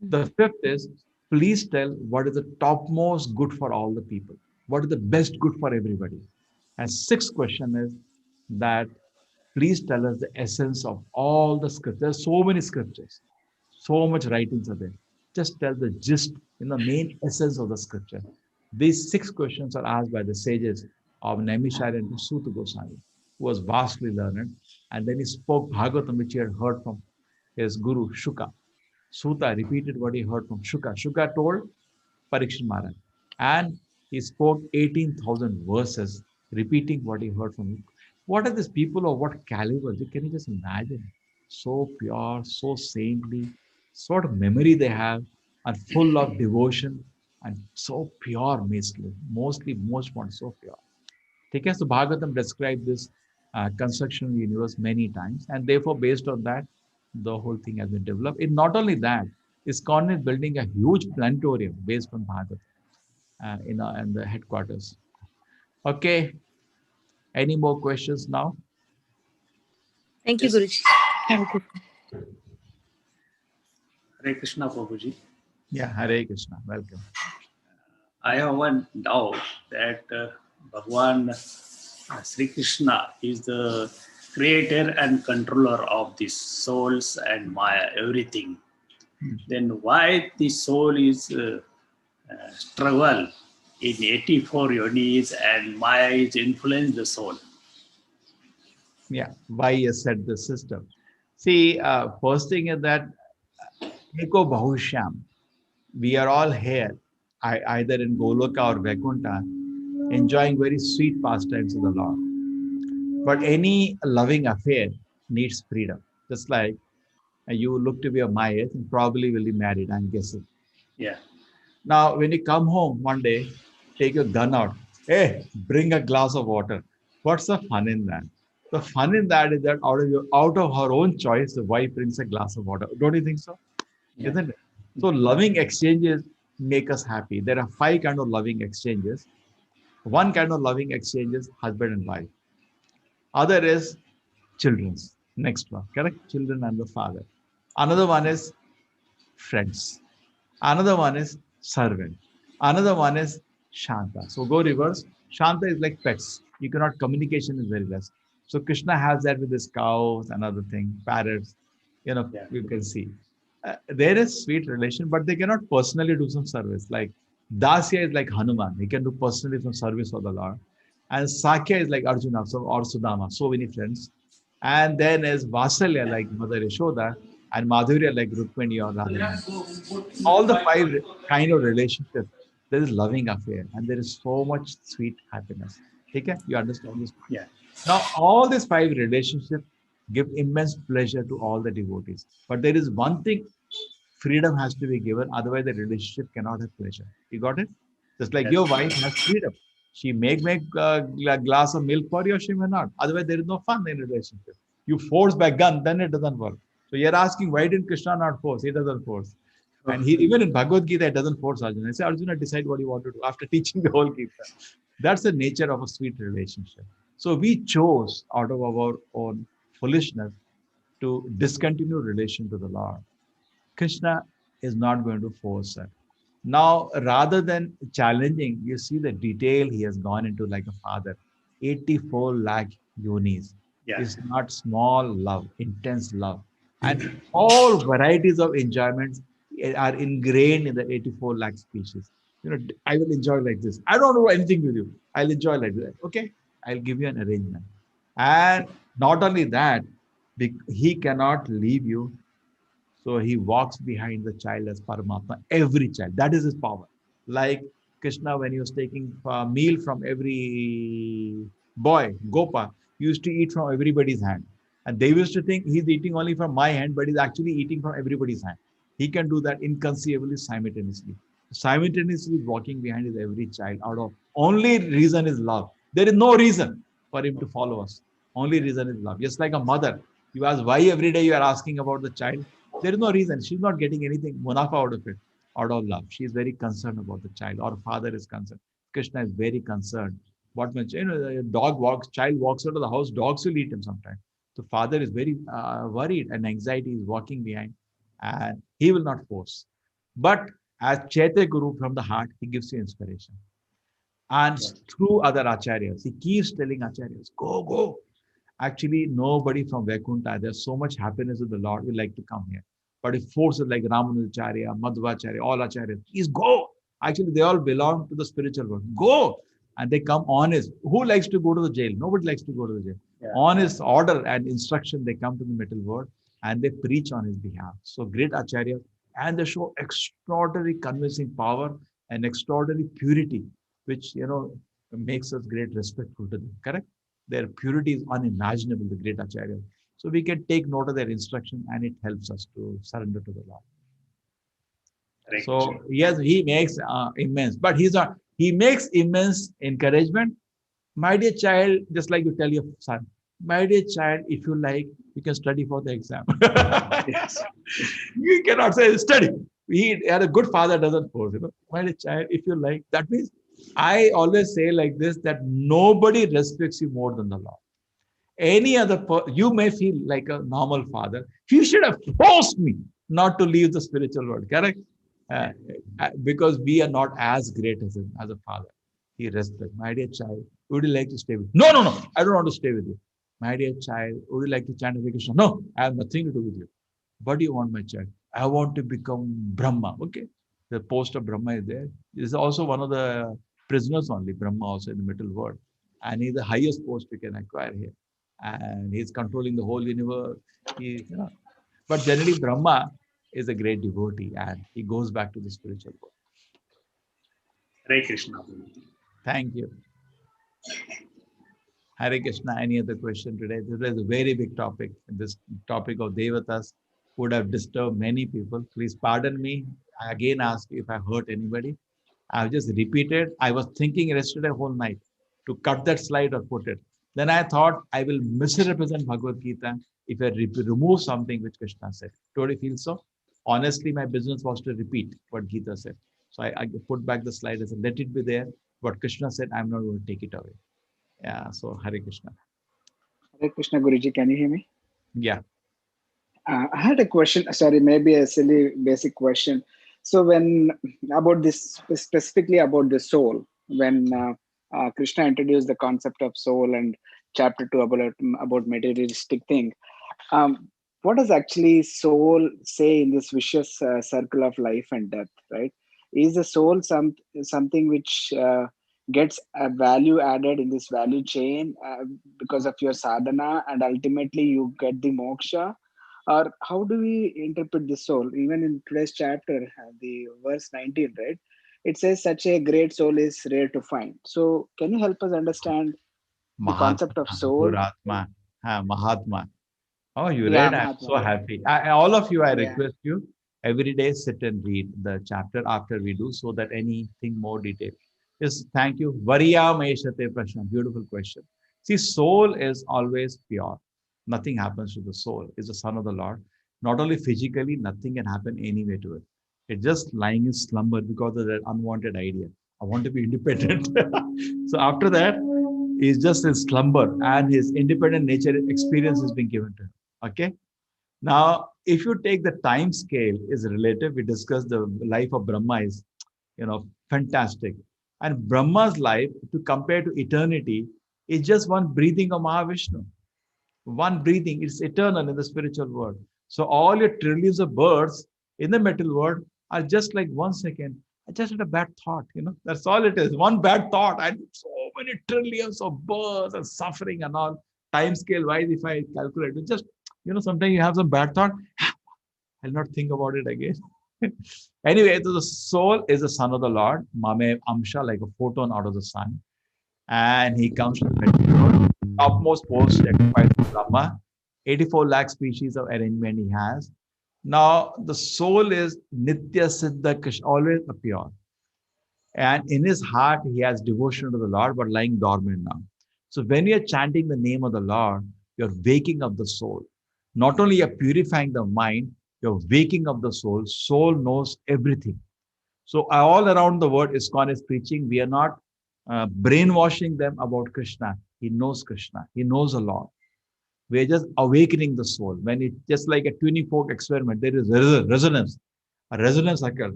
The 5th is, please tell what is the topmost good for all the people. What is the best good for everybody? And 6th question is that please tell us the essence of all the scriptures. There are so many scriptures, so much writings are there. Just tell the gist, the main essence of the scripture. These 6 questions are asked by the sages of Naimisharya to Suta Goswami, who was vastly learned. And then he spoke Bhagavatam, which he had heard from his guru Shuka. Suta repeated what he heard from Shuka. Shuka told Parikshit Maharaj. And he spoke 18,000 verses, repeating what he heard from him. What are these people of what caliber? Can you just imagine? So pure, so saintly, sort of memory they have, and full of devotion, and so pure, mostly so pure. Okay, so Bhagavatam described this construction of the universe many times, and therefore, based on that, the whole thing has been developed. And not only that, ISKCON is building a huge planetarium based on Bhagavatam in the headquarters. Okay, any more questions now?
Thank you, Guruji. Thank you.
Hare Krishna, Prabhuji.
Yeah, Hare Krishna. Welcome.
I have one doubt that Bhagwan Sri Krishna is the creator and controller of the souls and Maya, everything. Then why the soul is struggle in 84 yonis and Maya is influence the soul?
Yeah, why you set the system. See, first thing is that Eko Bahushyam. we are all here, either in Goloka or Vaikuntha, enjoying very sweet pastimes of the Lord. But any loving affair needs freedom. Just like you look to be of my age and probably will be married, I'm guessing.
Yeah.
Now, when you come home one day, take your gun out. Hey, bring a glass of water. What's the fun in that? The fun in that is that out of her own choice, the wife brings a glass of water. Don't you think so?
Yeah.
Isn't it? So loving exchanges make us happy. There are 5 kind of loving exchanges. One kind of loving exchange is husband and wife. Other is children's. Next one, correct? Children and the father. Another one is friends. Another one is servant. Another one is Shanta. So go reverse. Shanta is like pets. You cannot, communication is very less. So Krishna has that with his cows and other thing, parrots,
Yeah.
you can see. There is sweet relation, but they cannot personally do some service. Like Dasya is like Hanuman. He can do personally some service for the Lord. And Sakya is like Arjuna or Sudama. So many friends. And then is Vasalya like Mother Yashoda, and Madhurya like Rukmini or Radharani. All the 5 kind of relationships, there is loving affair and there is so much sweet happiness. Okay? You understand this?
Yeah.
Now, all these 5 relationships give immense pleasure to all the devotees. But there is one thing, freedom has to be given, otherwise the relationship cannot have pleasure. You got it? Just like your wife has freedom. She may make a glass of milk for you or she may not. Otherwise, there is no fun in relationship. You force by gun, then it doesn't work. So you're asking, why didn't Krishna not force? He doesn't force. And he, even in Bhagavad Gita, it doesn't force Arjuna. He says, Arjuna, decide what you want to do after teaching the whole Gita. That's the nature of a sweet relationship. So we chose out of our own foolishness to discontinue relation to the Lord. Krishna is not going to force us. Now, rather than challenging, you see the detail he has gone into like a father. 84 lakh yonis.
Yeah.
It's not small love, intense love. And all varieties of enjoyments are ingrained in the 84 lakh species. I will enjoy like this. I don't know anything with you. I'll enjoy like that. Okay, I'll give you an arrangement. And not only that, he cannot leave you. So he walks behind the child as Paramatma, every child. That is his power. Like Krishna, when he was taking a meal from every boy, Gopa, he used to eat from everybody's hand. And they used to think he's eating only from my hand, but he's actually eating from everybody's hand. He can do that inconceivably simultaneously. Simultaneously walking behind his every child out of only reason is love. There is no reason for him to follow us. Only reason is love. Just like a mother. You ask why every day you are asking about the child. There is no reason. She's not getting anything munafa out of it, out of love. She is very concerned about the child. Or father is concerned. Krishna is very concerned. What much, child walks out of the house, dogs will eat him sometimes. So father is very worried and anxiety is walking behind, and he will not force. But as Chaitya Guru from the heart, he gives you inspiration. And through other acharyas, he keeps telling acharyas, go, go. Actually, nobody from Vaikuntha, there's so much happiness with the Lord, will like to come here. But if forces like Ramanujacharya, Madhvacharya, all acharyas, please go. Actually, they all belong to the spiritual world. Go. And they come honest. Who likes to go to the jail? Nobody likes to go to the jail.
Yeah.
On his order and instruction, they come to the middle world and they preach on his behalf. So great acharya, and they show extraordinary convincing power and extraordinary purity, which makes us great respectful to them. Correct? Their purity is unimaginable, the great acharya. So we can take note of their instruction and it helps us to surrender to the Lord.
Right.
So yes, he makes immense, but he makes immense encouragement. My dear child, just like you tell your son, my dear child, if you like, you can study for the exam.
Yes.
You cannot say study. He had a good father doesn't force, My dear child, if you like, that means I always say like this, that nobody respects you more than the Lord. Any other you may feel like a normal father. He should have forced me not to leave the spiritual world, correct? Because we are not as great as him, as a father. He respects. My dear child, would you like to stay with you? No, I don't want to stay with you. My dear child, would you like to chant Hare Krishna? No, I have nothing to do with you. What do you want, my child? I want to become Brahma. Okay. The post of Brahma is there. This is also one of the prisoners only, Brahma also in the middle world. And he's the highest post we can acquire here. And he's controlling the whole universe. But generally Brahma, is a great devotee and he goes back to the spiritual world.
Hare Krishna.
Thank you. Hare Krishna. Any other question today? This is a very big topic. This topic of Devatas would have disturbed many people. Please pardon me. I again ask if I hurt anybody. I've just repeated. I was thinking yesterday whole night to cut that slide or put it. Then I thought I will misrepresent Bhagavad Gita if I remove something which Krishna said. Don't you feel so? Honestly, my business was to repeat what Gita said. So I put back the slide and said, let it be there. What Krishna said, I'm not going to take it away. Yeah, so Hare Krishna.
Hare Krishna, Guruji, can you hear me?
Yeah.
I had a question, sorry, maybe a silly basic question. So when about this, specifically about the soul, when Krishna introduced the concept of soul and chapter 2 about materialistic thing, what does actually soul say in this vicious circle of life and death, right? Is the soul something which gets a value added in this value chain because of your sadhana and ultimately you get the moksha? Or how do we interpret the soul? Even in today's chapter, the verse 19, right? It says such a great soul is rare to find. So can you help us understand the concept of
Mahatma,
soul?
Duratma, Mahatma. Oh, you
Yeah,
read? I'm
Mahatma.
so happy. All of you, I
Yeah.
request you every day sit and read the chapter after we do so that anything more detail. Yes, thank you. Variya Meshate Prashna. Beautiful question. See, soul is always pure. Nothing happens to the soul. It's the son of the Lord. Not only physically, nothing can happen anyway to it. It's just lying in slumber because of that unwanted idea. I want to be independent. So after that, he's just in slumber and his independent nature experience is being given to him. Okay. Now, if you take the time scale is relative, we discussed the life of Brahma is, fantastic. And Brahma's life to compare to eternity is just one breathing of Mahavishnu. One breathing, it's eternal in the spiritual world. So all your trillions of birds in the material world are just like 1 second. I just had a bad thought, that's all it is. One bad thought. And so many trillions of birds and suffering and all. Time scale wise, if I calculate, it just, sometimes you have some bad thought. I'll not think about it again. Anyway, so the soul is the son of the Lord, Mame Amsha, like a photon out of the sun. And he comes to the material world, topmost post occupied by Brahma, 84 lakh species of arrangement he has. Now, the soul is Nitya Siddha Krishna, always pure. And in his heart, he has devotion to the Lord, but lying dormant now. So when you're chanting the name of the Lord, you're waking up the soul. Not only you're purifying the mind, you're waking up the soul. Soul knows everything. So all around the world, ISKCON is preaching. We are not brainwashing them about Krishna. He knows Krishna. He knows the Lord. We're just awakening the soul. When it's just like a tuning fork experiment, there is resonance. A resonance occurs.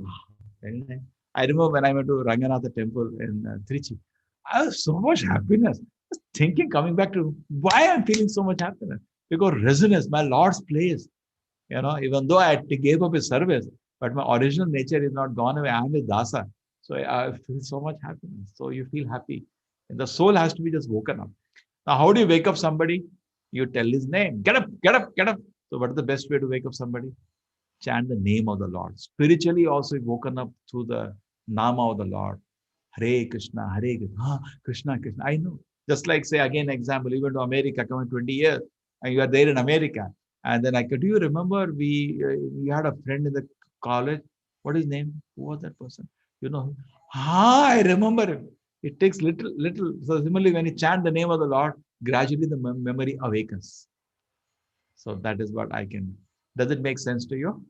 I remember when I went to Ranganatha temple in Trichy, I was so much happiness. Just thinking, coming back to why I'm feeling so much happiness. Because resonance, my Lord's place. Even though I gave up his service, but my original nature is not gone away. I am his dasa. So I feel so much happiness. So you feel happy. And the soul has to be just woken up. Now, how do you wake up somebody? You tell his name. Get up, get up, get up. So what is the best way to wake up somebody? Chant the name of the Lord. Spiritually also woken up through the Nama of the Lord. Hare Krishna, Hare Krishna. Krishna, Krishna. I know. Just like say again, example, you went to America, come in 20 years, and you are there in America. And then do you remember we had a friend in the college? What is his name? Who was that person? I remember him. It takes little. So similarly, when you chant the name of the Lord, gradually the memory awakens. So that is what I can. Does it make sense to you?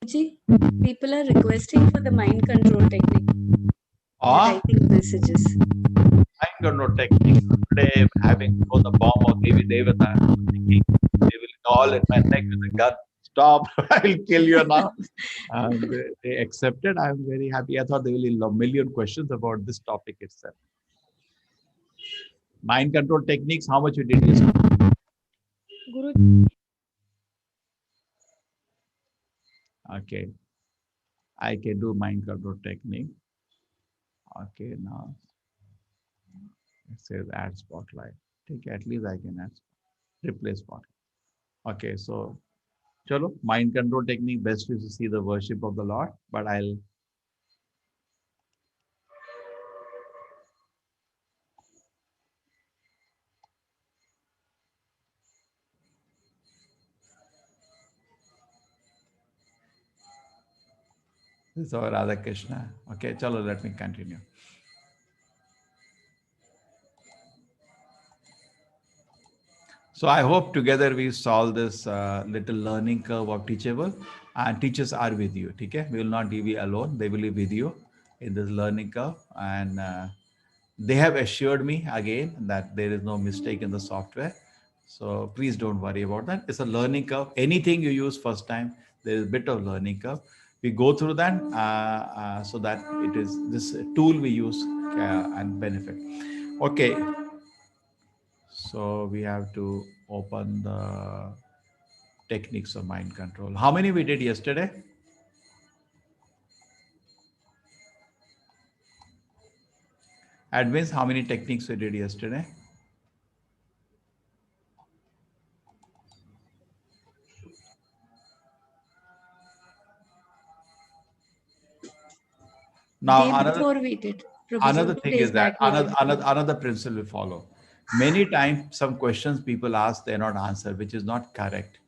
People are requesting for the mind control technique. Typing messages.
Mind control technique. Today, having thrown the bomb of Devi Devata, thinking they will call at my neck with a gun. Stop! I will kill you now. They accepted. I'm very happy. I thought there will be a million questions about this topic itself. Mind control techniques. How much you did this?
Guru.
Okay. I can do mind control technique. Okay, now it says add spotlight. Take at least I can add replace spotlight. Okay, so Chalo, mind control technique, best is to see the worship of the Lord, but I'll. This is our Radha Krishna. Okay, chalo, let me continue. So I hope together we solve this little learning curve of Teachable, and teachers are with you. Okay, we will not be alone. They will be with you in this learning curve, and they have assured me again that there is no mistake in the software. So please don't worry about that. It's a learning curve. Anything you use first time, there is a bit of learning curve. We go through that so that it is this tool we use and benefit. Okay. So we have to open the techniques of mind control. How many we did yesterday? Admins, how many techniques we did yesterday? Now,
before we did.
Another thing is that another principle we follow. Many times, some questions people ask, they're not answered, which is not correct.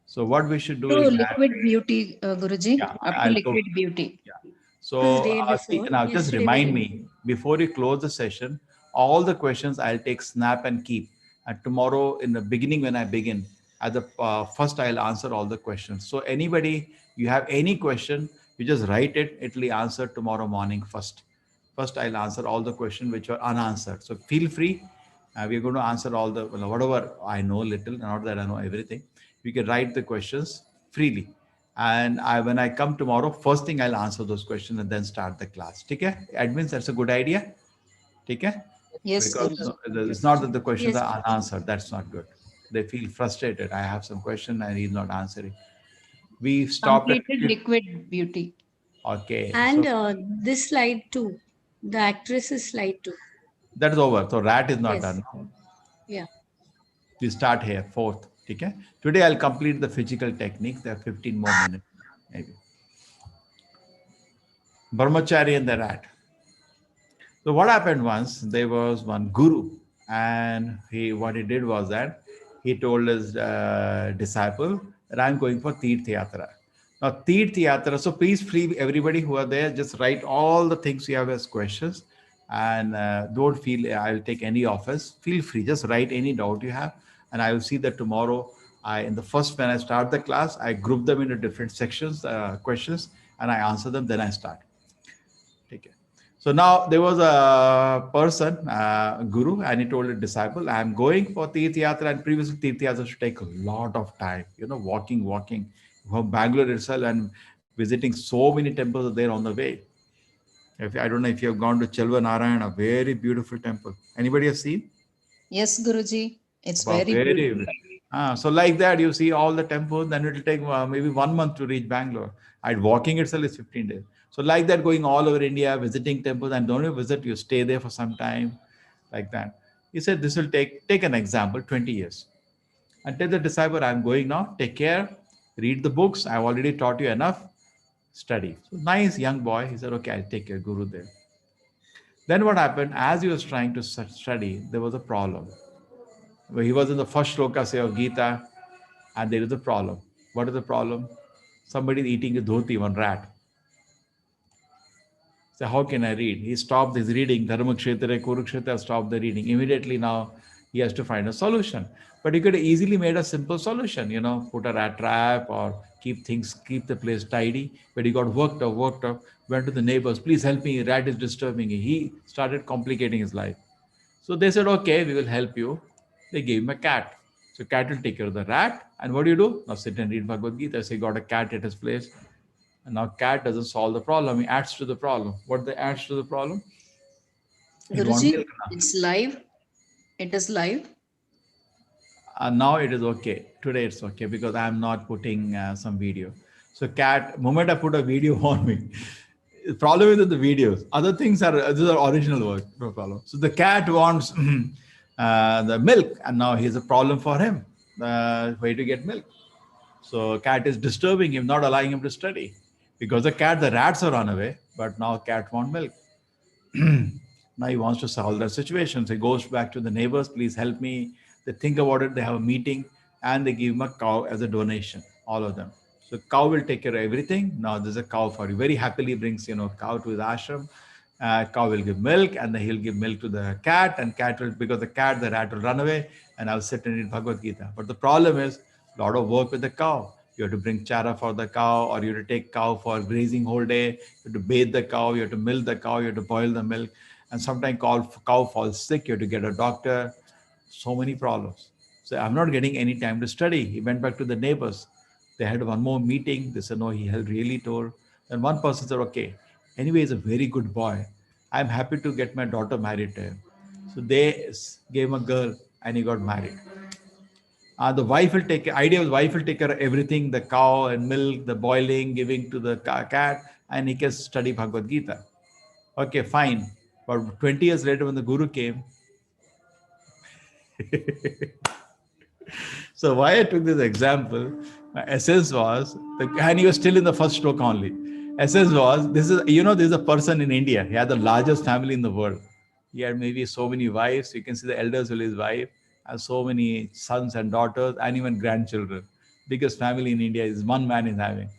So what we should do is
liquid beauty, Guruji, up to liquid beauty.
Yeah. So now just remind me, before you close the session, all the questions I'll take snap and keep. And tomorrow in the beginning, when I begin, at the first I'll answer all the questions. So anybody, you have any question, you just write it, it will be answered tomorrow morning first. First, I'll answer all the questions which are unanswered. So feel free. We're going to answer all the, whatever I know little, not that I know everything. You can write the questions freely. And when I come tomorrow, first thing I'll answer those questions and then start the class. Okay? Admins, that's a good idea. Okay?
Yes,
because it's not that the questions are unanswered. That's not good. They feel frustrated. I have some question and he's not answering. We stopped
completed liquid beauty.
Okay.
And this slide too. The actress's slide too.
That is over. So rat is not done.
Yeah.
We start here, 4th. Okay. Today I'll complete the physical technique. There are 15 more minutes, maybe. Brahmachari and the rat. So what happened once, there was one guru, and what he did was that he told his disciple that I'm going for Tirth Yatra. Now, Tirth Yatra, so please free everybody who are there, just write all the things you have as questions, and don't feel I will take any offense. Feel free, just write any doubt you have, and I will see that tomorrow. When I start the class, I group them into different sections, questions, and I answer them. Then I start. Take it. So now there was a person, guru, and he told a disciple, I'm going for Tirth Yatra, and previously Tirth Yatra should take a lot of time, walking from Bangalore itself and visiting so many temples there on the way. I don't know if you have gone to Chelva Narayana, a very beautiful temple. Anybody have seen?
Yes, Guruji. It's very beautiful.
So like that, you see all the temples, then it will take maybe 1 month to reach Bangalore. Walking itself is 15 days. So like that, going all over India, visiting temples, and don't you visit, you stay there for some time, like that. He said, this will take an example, 20 years. And tell the disciple, I'm going now, take care, read the books. I've already taught you enough, study. So nice young boy. He said, okay, I'll take care, Guru there. Then what happened, as he was trying to study, there was a problem. He was in the first shloka, say, of Gita, and there is a problem. What is the problem? Somebody is eating a dhoti, one rat. So how can I read? He stopped his reading. Dharmakshetra, Kurukshetra stopped the reading. Immediately now he has to find a solution. But he could have easily made a simple solution, put a rat trap or keep the place tidy. But he got worked up, went to the neighbors, please help me, rat is disturbing me. He started complicating his life. So they said, okay, we will help you. They gave him a cat. So cat will take care of the rat. And what do? Now sit and read Bhagavad Gita. So he got a cat at his place. And now cat doesn't solve the problem. He adds to the problem. What adds to the problem?
Guruji, it's live. It is live.
Now it is okay. Today it's okay because I'm not putting some video. So cat, moment I put a video on me, the problem is with the videos. Other things these are original work, no problem. So the cat wants the milk, and now here's a problem for him. Where to get milk? So cat is disturbing him, not allowing him to study. Because the rats are run away, but now cat want milk. Now he wants to solve that situation. So he goes back to the neighbors, please help me. They think about it, they have a meeting, and they give him a cow as a donation, all of them. So cow will take care of everything. Now there's a cow for you. Very happily brings, cow to his ashram. Cow will give milk, and then he'll give milk to the cat, and cat will, because the rat will run away, and I'll sit and read Bhagavad Gita. But the problem is a lot of work with the cow. You have to bring chara for the cow, or you have to take cow for grazing whole day. You have to bathe the cow, you have to milk the cow, you have to boil the milk. And sometimes cow falls sick, you have to get a doctor. So many problems. So I'm not getting any time to study. He went back to the neighbors. They had one more meeting. They said, no, he had really told. And one person said, okay, anyway, he's a very good boy. I'm happy to get my daughter married to him. So they gave him a girl and he got married. The wife will take care of everything, the cow and milk, the boiling, giving to the cat, and he can study Bhagavad Gita. Okay, fine. But 20 years later, when the Guru came, so why I took this example, my essence was, and he was still in the first stroke only. Essence was, this is a person in India. He had the largest family in the world. He had maybe so many wives. You can see the elders will his wife, and so many sons and daughters, and even grandchildren. Biggest family in India is one man is having.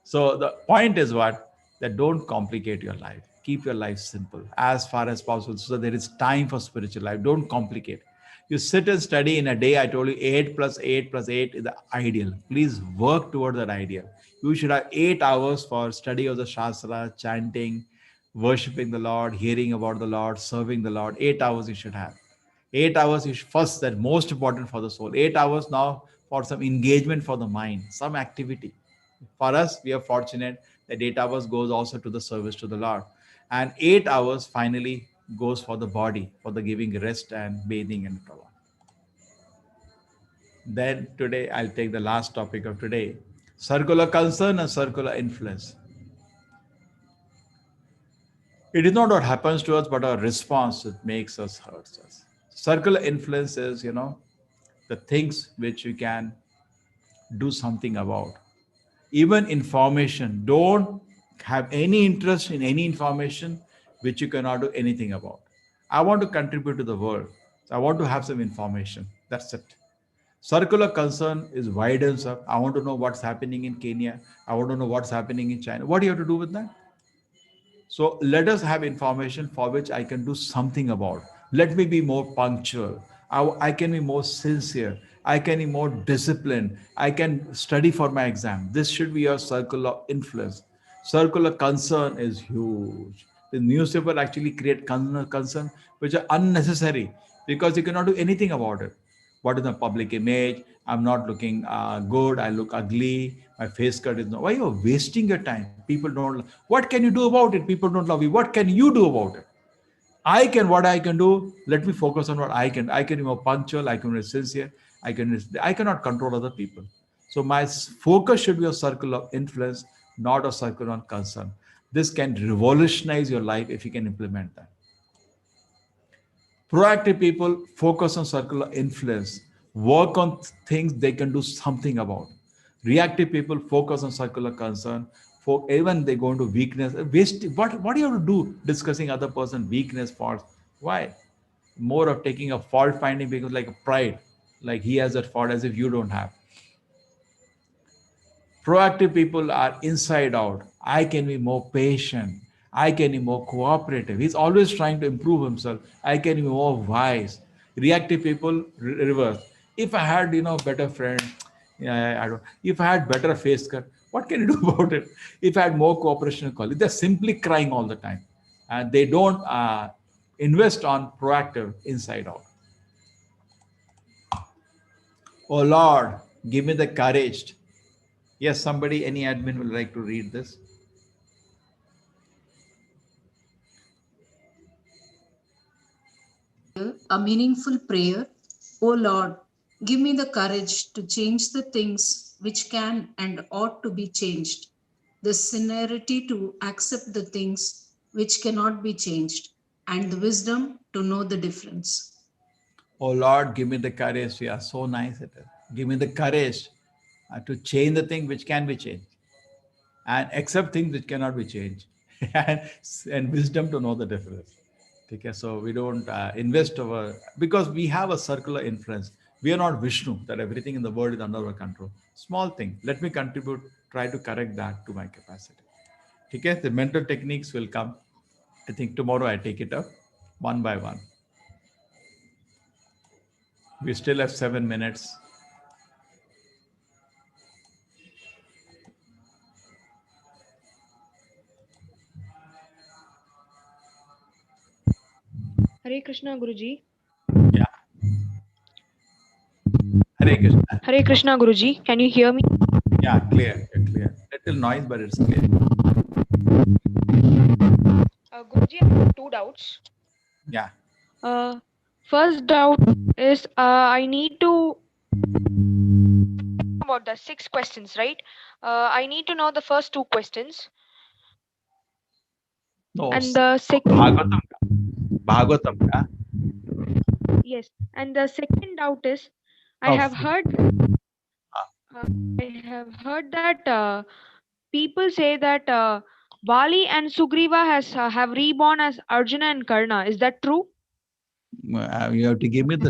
So the point is what? That don't complicate your life. Keep your life simple as far as possible, so there is time for spiritual life. Don't complicate. You sit and study in a day. I told you 8 plus 8 plus 8 is the ideal. Please work toward that ideal. You should have 8 hours for study of the Shastra, chanting, worshipping the Lord, hearing about the Lord, serving the Lord. 8 hours you should have. 8 hours you should, first, that most important for the soul. 8 hours now for some engagement for the mind, some activity. For us, we are fortunate that 8 hours goes also to the service to the Lord. And 8 hours finally goes for the body, for the giving rest and bathing and so on. Then today, I'll take the last topic of today, circular concern and circular influence. It is not what happens to us, but our response that makes us, hurts us. Circular influence is, the things which you can do something about. Even information, don't have any interest in any information which you cannot do anything about. I want to contribute to the world. So I want to have some information. That's it. Circular concern is widens up. I want to know what's happening in Kenya. I want to know what's happening in China. What do you have to do with that? So let us have information for which I can do something about. Let me be more punctual. I can be more sincere. I can be more disciplined. I can study for my exam. This should be your circular influence. Circular concern is huge. The newspaper actually create concern which are unnecessary because you cannot do anything about it. What is the public image? I'm not looking good. I look ugly. My face cut is not. Why are you wasting your time? People don't. What can you do about it? People don't love you. What can you do about it? What I can do. Let me focus on what I can. I can be more punctual. I can be sincere. I cannot control other people. So my focus should be a circle of influence, not a circle on concern. This can revolutionize your life if you can implement that. Proactive people focus on circular influence, work on things they can do something about. Reactive people focus on circular concern. For even they go into weakness, what do you have to do discussing other person's weakness, faults? Why? More of taking a fault finding because like a pride, like he has that fault as if you don't have. Proactive people are inside out. I can be more patient. I can be more cooperative. He's always trying to improve himself. I can be more wise. Reactive people, reverse. If I had, better friend, if I had better face cut, what can you do about it? If I had more cooperation colleagues, they're simply crying all the time. And they don't invest on proactive inside out. Oh Lord, give me the courage. Yes, somebody, any admin would like to read this.
A meaningful prayer. O Lord, give me the courage to change the things which can and ought to be changed, the sincerity to accept the things which cannot be changed, and the wisdom to know the difference.
Oh Lord, give me the courage. Yeah, so nice it is. Give me the courage to change the thing which can be changed and accept things which cannot be changed and wisdom to know the difference. Okay, so we don't invest our, because we have a circular influence. We are not Vishnu, that everything in the world is under our control. Small thing. Let me contribute, try to correct that to my capacity. Okay, the mental techniques will come. I think tomorrow I take it up one by one. We still have 7 minutes.
Hare Krishna, Guruji.
Yeah. Hare Krishna.
Hare Krishna, Guruji. Can you hear me?
Yeah, clear, clear. Little noise, but it's clear.
Guruji, I have two doubts.
Yeah.
First doubt is I need to about the 6 questions, right? I need to know the first 2 questions.
No,
and the second
Bhagavatam ka?
Yes, and the second doubt is I have heard that people say that Bali and Sugriva have reborn as Arjuna and Karna. Is that true?
You have to give me the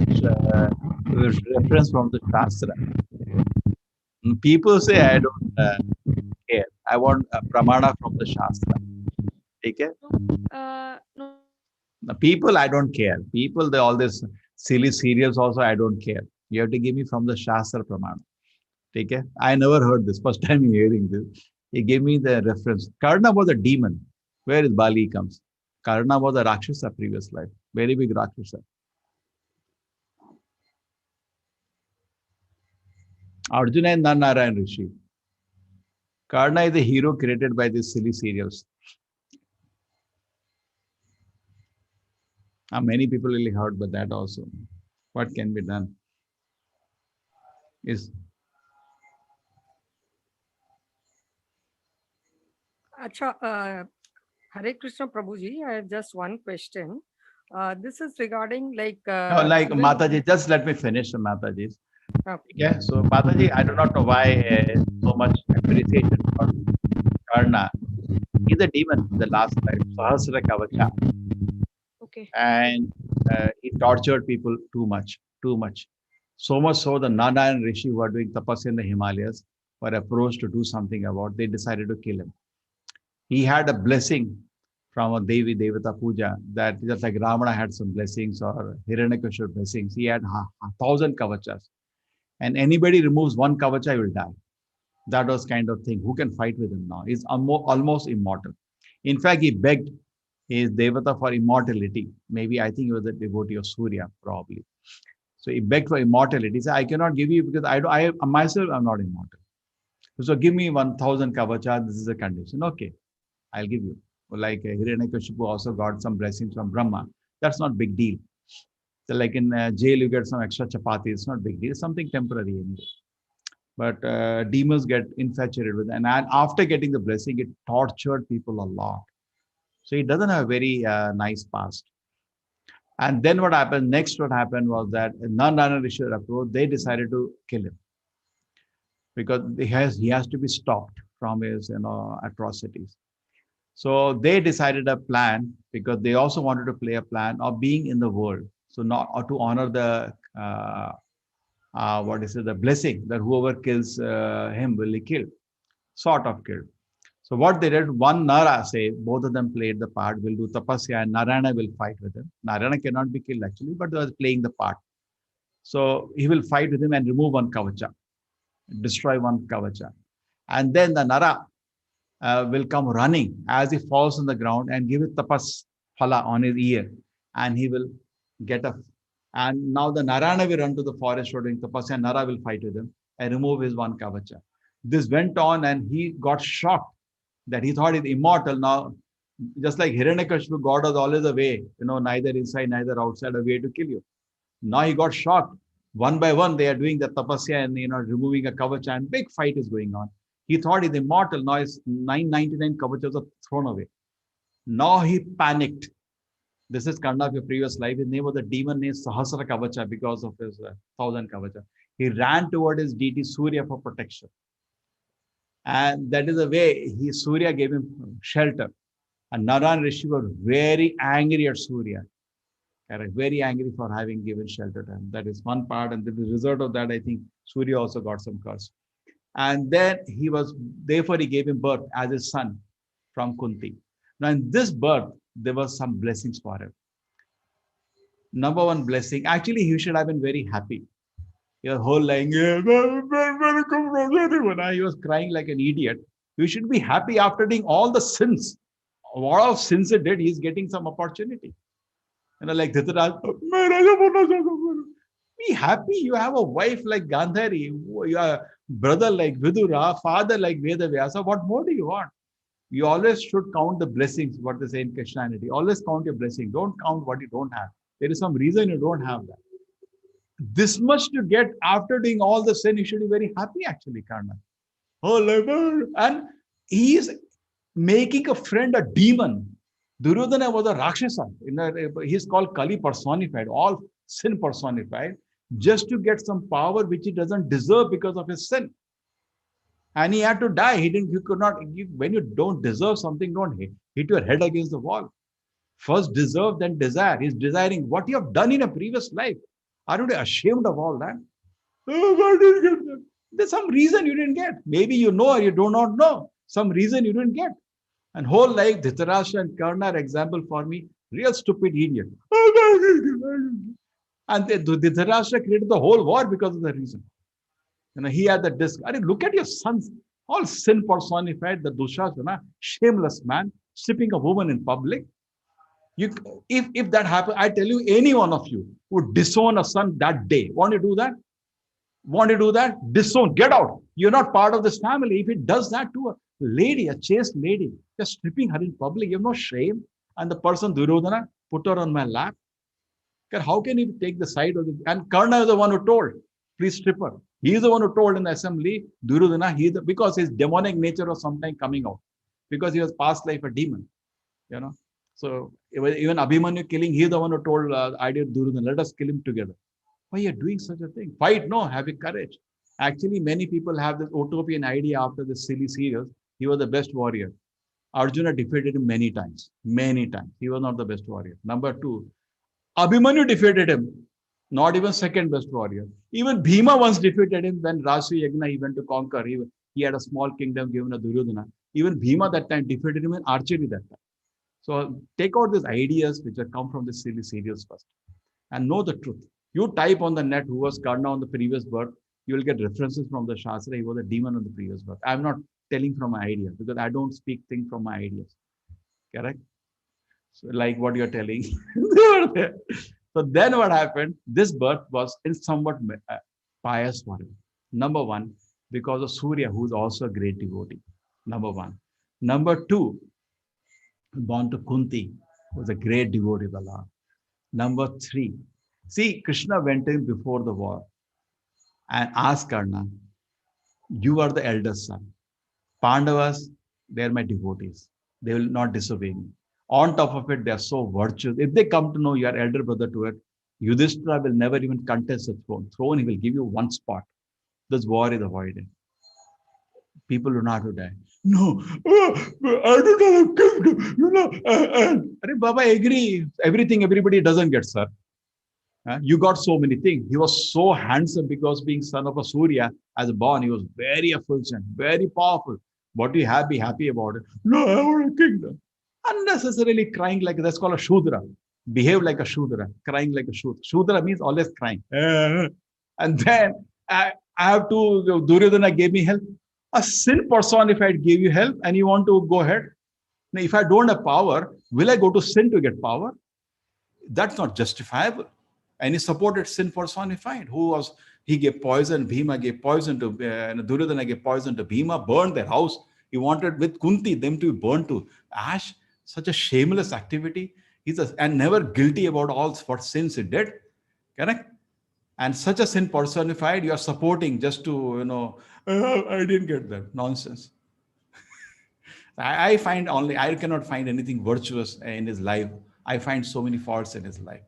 reference from the Shastra. People say I don't care. I want a pramana from the Shastra. Okay?
No.
The people, I don't care. People, they all this silly serials also, I don't care. You have to give me from the Shastra pramana. Okay? I never heard this. First time hearing this. He gave me the reference. Karna was a demon. Where is Bali comes? Karna was a Rakshasa previous life. Very big Rakshasa. Arjuna and Narayan Rishi. Karna is a hero created by these silly serials. Many people really heard but that also. What can be done? Is
Acha, Hare Krishna Prabhuji, I have just one question. This is regarding like...
no, like Mataji, just let me finish Mataji.
Okay.
Yeah, so Mataji, I do not know why so much appreciation for Karna. He's a demon in the last life, Sahasra Kavacha.
Okay.
And he tortured people too much. So much so the Narayan Rishi who were doing tapasya in the Himalayas were approached to do something about. They decided to kill him. He had a blessing from a Devi Devata Puja that just like Ravana had some blessings or Hiranyakashipu blessings. He had 1,000 kavachas. And anybody removes one kavacha, he will die. That was kind of thing. Who can fight with him now? He's almost immortal. In fact, he begged his Devata for immortality. Maybe I think he was a devotee of Surya, probably. So he begged for immortality. He said, I cannot give you because I myself am not immortal. So give me 1,000 kavacha. This is a condition. Okay, I'll give you. Like Hiranyakashipu also got some blessings from Brahma. That's not big deal. So like in jail, you get some extra chapati. It's not big deal. It's something temporary anyway. But demons get infatuated with it. And after getting the blessing, it tortured people a lot. So he doesn't have a very nice past. And then what happened? Next, what happened was that Narayan Rishi approach, they decided to kill him because he has to be stopped from his atrocities. So they decided a plan because they also wanted to play a plan of being in the world. So not or to honor the the blessing that whoever kills him will be killed, sort of killed. So what they did, one Nara say, both of them played the part, will do tapasya and Narayana will fight with him. Narayana cannot be killed actually, but they was playing the part. So he will fight with him and remove one kavacha, destroy one kavacha. And then the Nara will come running as he falls on the ground and give it tapas phala on his ear. And he will get up. And now the Narayana will run to the forest for doing tapasya and Nara will fight with him and remove his one kavacha. This went on and he got shocked that he thought he's immortal. Now, just like Hiranyakashipu, God was always a way, neither inside, neither outside, a way to kill you. Now he got shocked. One by one, they are doing the tapasya and, removing a kavacha and big fight is going on. He thought he's immortal. Now his 999 kavachas are thrown away. Now he panicked. This is Karna of your previous life. His name was a demon named Sahasra Kavacha because of his 1,000 kavacha. He ran toward his deity Surya for protection. And that is the way Surya gave him shelter. And Narayan Rishi was very angry at Surya. Correct. Very angry for having given shelter to him. That is one part. And the result of that, I think Surya also got some curse. And then therefore he gave him birth as his son from Kunti. Now in this birth, there were some blessings for him. Number one blessing, actually he should have been very happy. Your whole lying, he was crying like an idiot. You should be happy after doing all the sins. What all sins he did, he's getting some opportunity. Like Dhritarashtra, be happy. You have a wife like Gandhari, your brother like Vidura, father like Vedavyasa. What more do you want? You always should count the blessings, what they say in Christianity. Always count your blessing. Don't count what you don't have. There is some reason you don't have that. This much to get after doing all the sin, you should be very happy actually, Karna. And he is making a friend a demon. Duryodhana was a Rakshasa. He's called Kali personified, all sin personified, just to get some power which he doesn't deserve because of his sin. And he had to die. You could not, when you don't deserve something, don't hit your head against the wall. First deserve, then desire. He's desiring what you have done in a previous life. Are you ashamed of all that? There's some reason you didn't get. Maybe you know or you do not know. Some reason you didn't get. And whole life, Dhritarashtra and Karna are example for me. Real stupid idiot. And Dhritarashtra created the whole war because of the reason. He had the disc. Look at your sons. All sin personified. The Dushasana, shameless man, stripping a woman in public. If that happened, I tell you, any one of you would disown a son that day. Want to do that? Want to do that? Disown. Get out. You're not part of this family. If it does that to a lady, a chaste lady, just stripping her in public, you have no shame. And the person, Duryodhana, put her on my lap. How can he take the side of the... And Karna is the one who told, please strip her. He is the one who told in the assembly, Duryodhana, because his demonic nature was sometime coming out. Because he was past life a demon. So even Abhimanyu killing, he is the one who told idea Duryodhana, let us kill him together. Why are you doing such a thing? Fight, no, have courage. Actually, many people have this utopian idea after this silly serials. He was the best warrior. Arjuna defeated him many times. Many times. He was not the best warrior. Number two, Abhimanyu defeated him. Not even second best warrior. Even Bhima once defeated him when Rashtriya Yagna he went to conquer. He had a small kingdom given to Duryodhana. Even Bhima that time defeated him in archery that time. So take out these ideas which have come from the silly serials first. And know the truth. You type on the net who was Karna on the previous birth. You will get references from the Shastra. He was a demon on the previous birth. I'm not telling from my ideas because I don't speak things from my ideas. Correct? So like what you're telling. So then what happened? This birth was in somewhat pious for him. Number one, because of Surya, who is also a great devotee. Number one. Number two, born to Kunti, who was a great devotee of the Lord. Number three, see, Krishna went in before the war and asked Karna, you are the eldest son. Pandavas, they are my devotees. They will not disobey me. On top of it, they are so virtuous. If they come to know your elder brother to it, Yudhishthira will never even contest the throne. Throne, he will give you one spot. This war is avoided. People do not have to die. No, I don't know. Baba, I agree. Everything everybody doesn't get, sir. You got so many things. He was so handsome because being son of a Surya, as a born, he was very effulgent, very powerful. What do you have? Be happy about it. No, I want a kingdom. Unnecessarily crying like that's called a Shudra. Behave like a Shudra, crying like a Shudra. Shudra means always crying. And then I have to, Duryodhana gave me help. A sin personified gave you help and you want to go ahead. Now, if I don't have power, will I go to sin to get power? That's not justifiable. And he supported sin personified. He gave poison, Bhima gave poison to, Duryodhana gave poison to Bhima, burned their house. He wanted with Kunti, them to be burned to ash. Such a shameless activity. And never guilty about all what sins he did. Correct? And such a sin personified, you are supporting just to, I didn't get that. Nonsense. I cannot find anything virtuous in his life. I find so many faults in his life.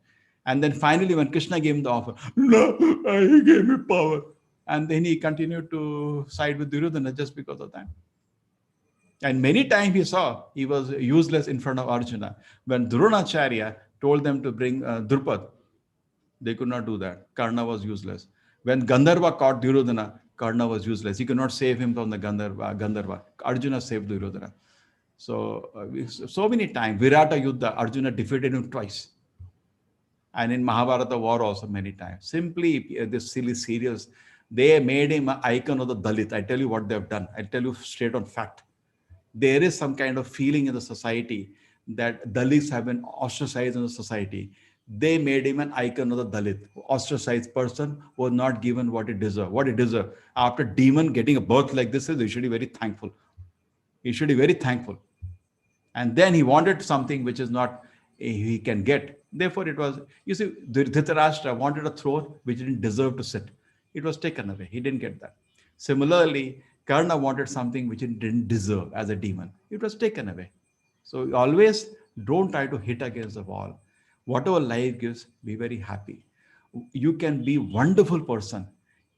And then finally, when Krishna gave him the offer, no, he gave me power. And then he continued to side with Duryodhana just because of that. And many times he saw he was useless in front of Arjuna. When Dronacharya told them to bring Drupad, they could not do that. Karna was useless. When Gandharva caught Duryodhana, Karna was useless. He could not save him from the Gandharva. Arjuna saved Duryodhana. So, so many times, Virata Yuddha, Arjuna defeated him twice. And in Mahabharata war also many times. Simply, this silly serials, they made him an icon of the Dalit. I tell you what they've done. I tell you straight on fact. There is some kind of feeling in the society that Dalits have been ostracized in the society. They made him an icon of the Dalit, ostracized person who was not given what he deserved. What he deserved. After demon getting a birth like this, he should be very thankful. He should be very thankful. And then he wanted something which is not he can get. Therefore, it was, you see, Dhritarashtra wanted a throne which didn't deserve to sit. It was taken away. He didn't get that. Similarly, Karna wanted something which he didn't deserve as a demon. It was taken away. So always don't try to hit against the wall. Whatever life gives, be very happy. You can be a wonderful person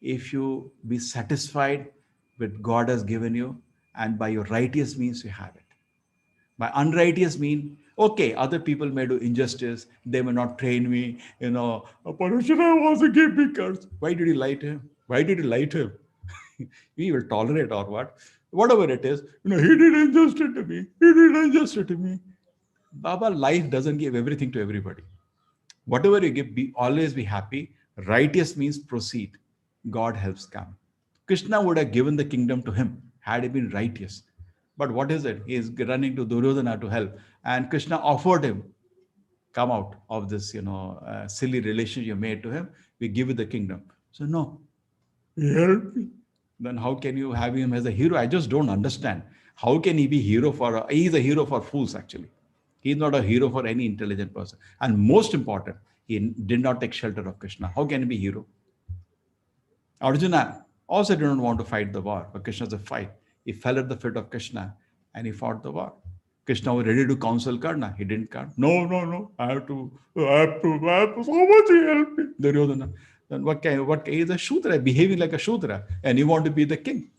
if you be satisfied with God has given you, and by your righteous means you have it. By unrighteous mean, okay, other people may do injustice, they may not train me, Parashurama also gave me curse. Why did you lie to him? Why did you lie to him? We will tolerate or what? Whatever it is, he did injustice to me. He did injustice to me. Baba, life doesn't give everything to everybody. Whatever you give, always be happy. Righteous means proceed. God helps come. Krishna would have given the kingdom to him had he been righteous. But what is it? He is running to Duryodhana to help. And Krishna offered him, come out of this, silly relationship you made to him. We give you the kingdom. So no, help me. Then how can you have him as a hero? I just don't understand. How can he be hero he's a hero for fools actually. He's not a hero for any intelligent person. And most important, he did not take shelter of Krishna. How can he be hero? Arjuna also did not want to fight the war, but Krishna said fight. He fell at the feet of Krishna and he fought the war. Krishna was ready to counsel Karna. He didn't come. No. I have to so much help me. Duryodhana. Then what is a Shudra, behaving like a Shudra, and you want to be the king.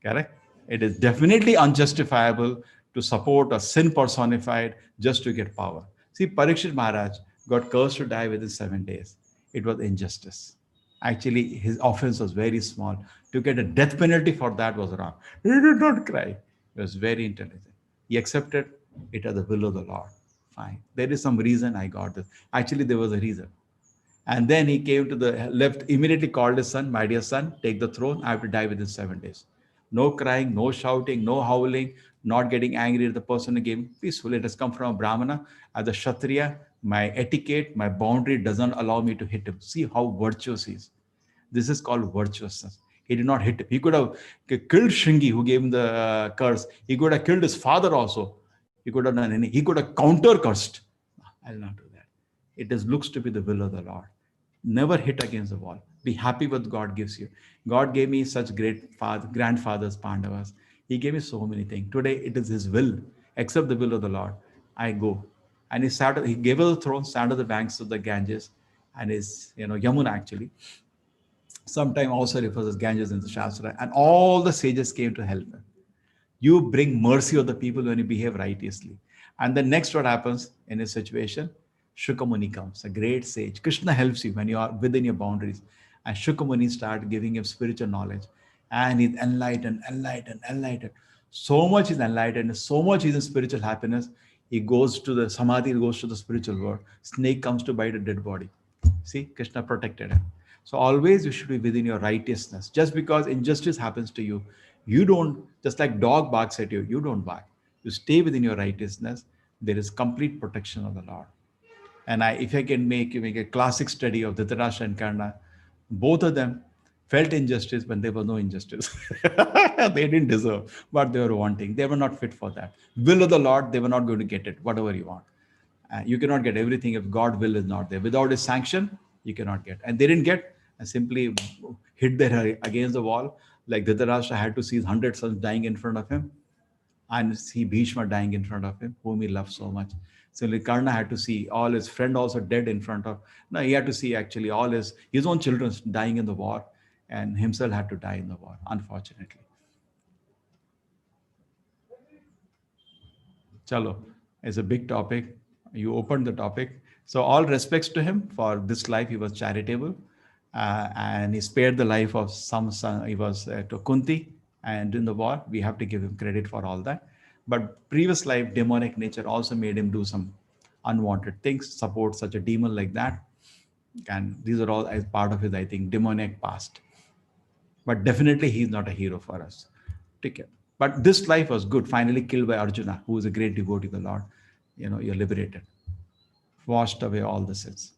Correct? It is definitely unjustifiable to support a sin personified just to get power. See, Parikshit Maharaj got cursed to die within 7 days. It was injustice. Actually, his offense was very small. To get a death penalty for that was wrong. He did not cry. He was very intelligent. He accepted it as the will of the Lord. Fine. There is some reason I got this. Actually, there was a reason. And then he came to the left, immediately called his son, my dear son, take the throne. I have to die within 7 days. No crying, no shouting, no howling, not getting angry at the person who gave me. Peaceful. It has come from a Brahmana. As a Kshatriya, my etiquette, my boundary doesn't allow me to hit him. See how virtuous he is. This is called virtuousness. He did not hit him. He could have killed Shringi, who gave him the curse. He could have killed his father also. He could have done anything. He could have counter-cursed. I'll not do that. It looks to be the will of the Lord. Never hit against the wall. Be happy what God gives you. God gave me such great grandfathers, Pandavas. He gave me so many things. Today, it is his will. Accept the will of the Lord. I go. And he gave us the throne, sat on the banks of the Ganges, and Yamuna actually. Sometimes also refers as Ganges in the Shastra. And all the sages came to help him. You bring mercy of the people when you behave righteously. And then next what happens in a situation? Shukamuni comes, a great sage. Krishna helps you when you are within your boundaries. And Shukamuni starts giving him spiritual knowledge. And he's enlightened. So much is enlightened, so much is in spiritual happiness. He goes to the Samadhi, goes to the spiritual world. Snake comes to bite a dead body. See, Krishna protected him. So always you should be within your righteousness. Just because injustice happens to you, you don't, just like dog barks at you, you don't bark. You stay within your righteousness. There is complete protection of the Lord. And if I can make a classic study of Dhritarashtra and Karna, both of them felt injustice when there was no injustice. They didn't deserve, but they were wanting. They were not fit for that. Will of the Lord, they were not going to get it, whatever you want. You cannot get everything if God's will is not there. Without his sanction, you cannot get. And they didn't get, and simply hit their head against the wall. Like Dhritarashtra had to see his 100 sons dying in front of him, and see Bhishma dying in front of him, whom he loved so much. So Karna had to see all his friend also dead in front of. No, he had to see actually all his own children dying in the war. and himself had to die in the war, unfortunately. Chalo, it's a big topic. You opened the topic. So all respects to him for this life. He was charitable, and he spared the life of some son. He was to Kunti, and in the war, we have to give him credit for all that. But previous life, demonic nature also made him do some unwanted things, support such a demon like that. And these are all as part of his, I think, demonic past. But definitely he's not a hero for us. Take care. But this life was good, finally killed by Arjuna, who is a great devotee of the Lord. You're liberated. Washed away all the sins.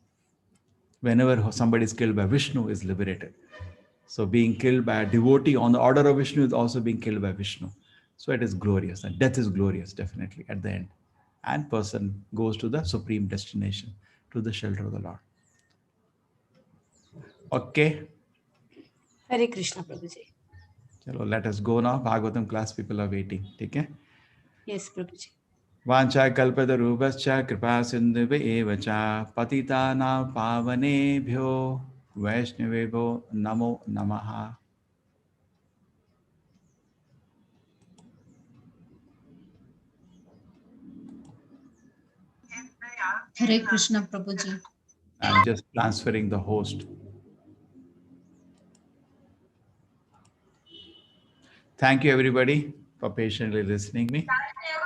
Whenever somebody is killed by Vishnu, is liberated. So being killed by a devotee on the order of Vishnu is also being killed by Vishnu. So it is glorious, and death is glorious, definitely, at the end. And person goes to the supreme destination, to the shelter of the Lord. Okay.
Hare Krishna, Prabhuji.
Chalo, let us go now. Bhagavatam class people are waiting. Okay?
Yes, Prabhuji.
Vancha kalpatarubhascha kripa sindhuve evacha patitanam pavanebhyo vaishnavebho namo namaha.
Hare Krishna, Prabhuji.
I'm just transferring the host. Thank you, everybody, for patiently listening to me.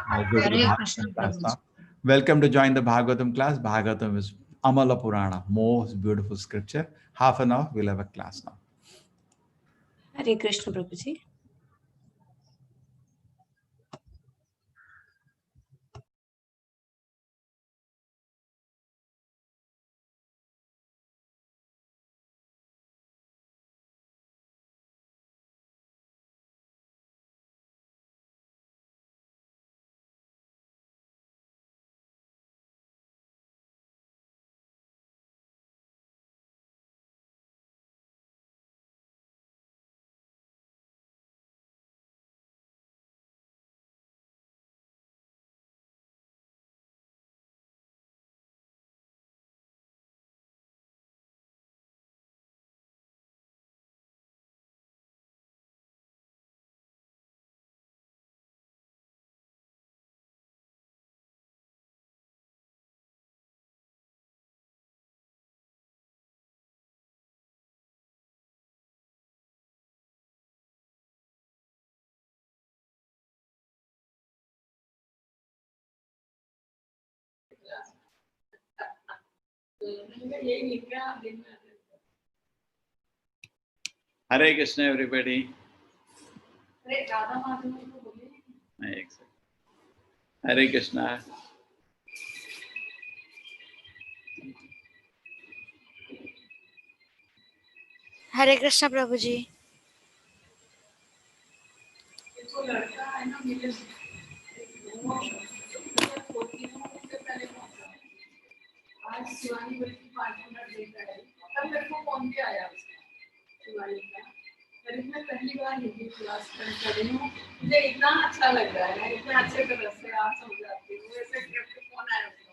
I'll go to the Bhagavatam class now. Welcome to join the Bhagavatam class. Bhagavatam is Amala Purana, most beautiful scripture. Half an hour, we'll have a class now.
Hare Krishna, Prabhuji.
Hare Krishna, everybody. Hare Krishna.
Hare Krishna, Prabhuji.
आज शिवानी बल्कि 5 minute late आई तब मेरे को phone भी आया उसका शिवानी का करीब मैं पहली बार हिंदी क्लास कर रही हूँ मुझे इतना अच्छा लग रहा है इतना अच्छे तरह से आप समझाती हो ऐसे करके फोन आया उसका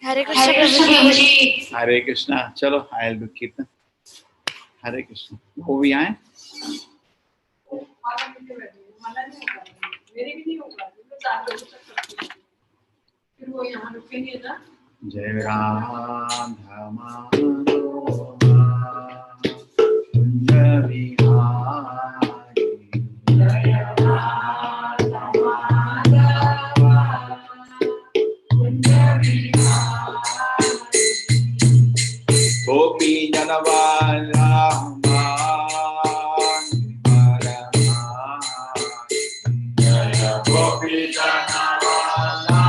Hare Krishna, Prabhuji.
Hare Krishna. Chalo, I'll do Kirtan. Hare Krishna. हो भी आए?
मेरी भी नहीं होगा मैं 4 बजे तक करती हूँ फिर वो यहाँ रुकेंगे ना
Jai Ram Dhamma Gopi Janavala Gopi Janavala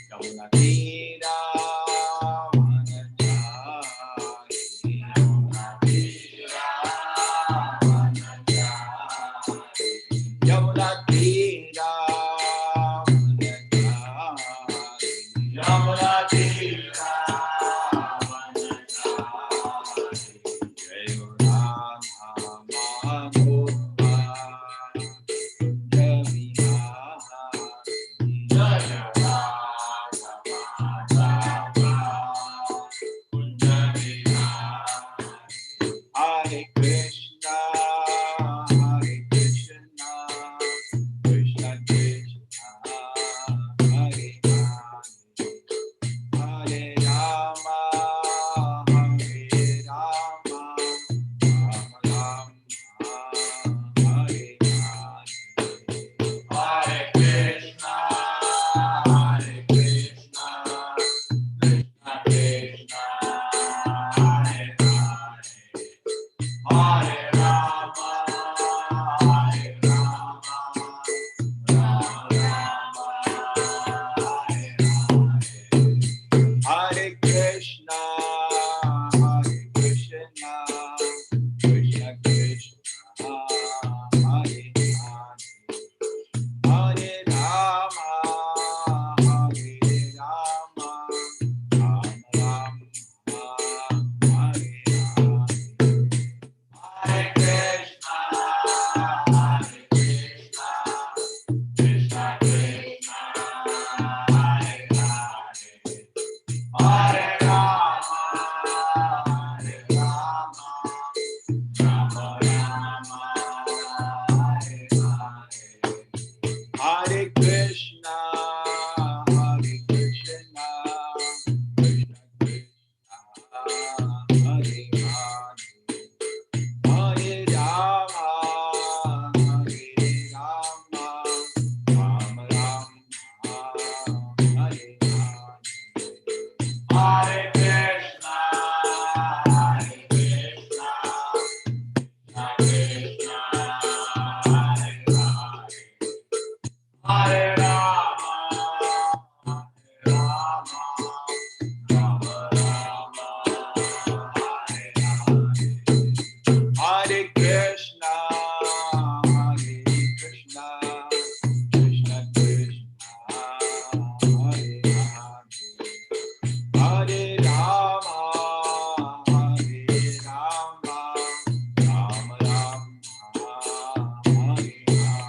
Kamala Krishna, Krishna Krishna, Hare Hare, Hare Rama, Hare Rama, Rama Rama, Hare Hare, Hare Krishna, Krishna Krishna, Hare Hare, Hare Rama, Hare Rama, Rama Rama, Hare Hare, Hare Krishna, Krishna Krishna, Hare Hare, Hare Rama, Hare Rama, Rama Rama, Hare Hare, Hare Krishna, Krishna Krishna, Hare Hare, Hare Rama, Hare Rama, Rama Rama, Hare Hare, Hare Krishna, Krishna Krishna, Hare Hare, Hare Rama, Hare Rama, Rama Rama, Hare Hare,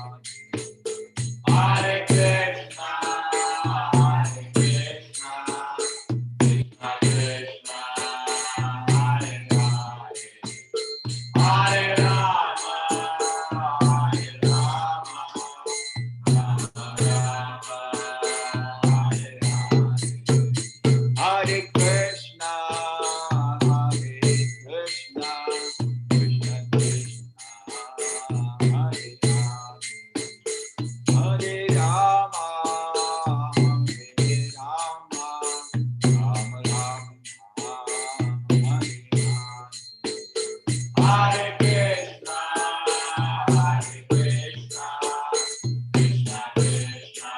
Hare Krishna, Krishna Krishna, Hare Hare, Hare Rama, Hare Rama, Rama Rama, Hare Hare, Hare Krishna, Krishna Krishna, Hare Hare, Hare Rama, Hare Rama, Rama Rama, Hare Hare, Hare Krishna, Krishna Krishna,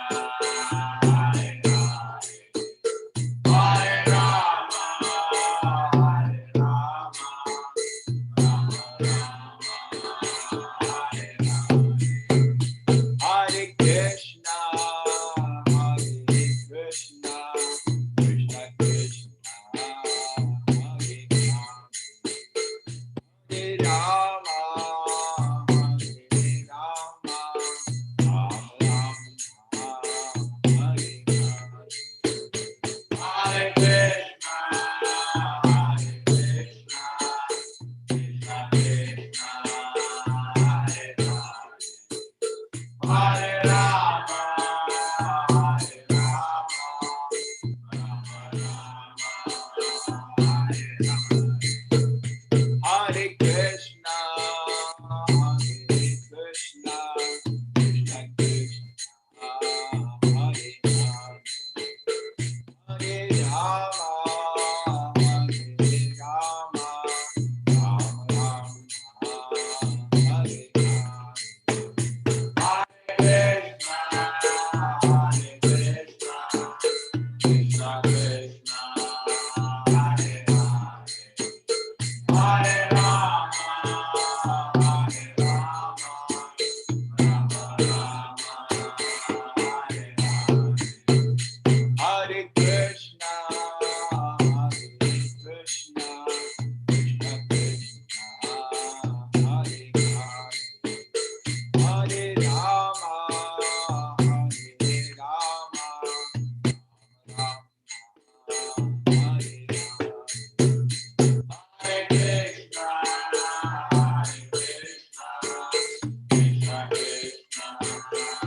Hare Hare, Hare Rama, Hare Rama, Rama Rama, Hare Hare, Hare Krishna, Krishna Krishna, Hare Hare, Hare Rama, Hare Rama, Rama Rama, Hare Hare, Hare Krishna, Krishna Krishna, Hare Hare, Hare Rama, Hare Rama, Rama Rama, Hare Hare, Hare Krishna, Krishna Krishna, Hare Hare, Hare Rama, Hare Rama, Rama Rama, Hare Hare, Hare Krishna, Krishna Krishna, Hare Hare, Hare Rama, Hare Rama, Rama Rama, Hare Hare, Hare Krishna, Krishna Krishna, Hare Hare, Hare Rama, Hare Rama, Rama Hare Hare, Hare Krishna, Krishna Krishna, Hare Hare, Hare Rama,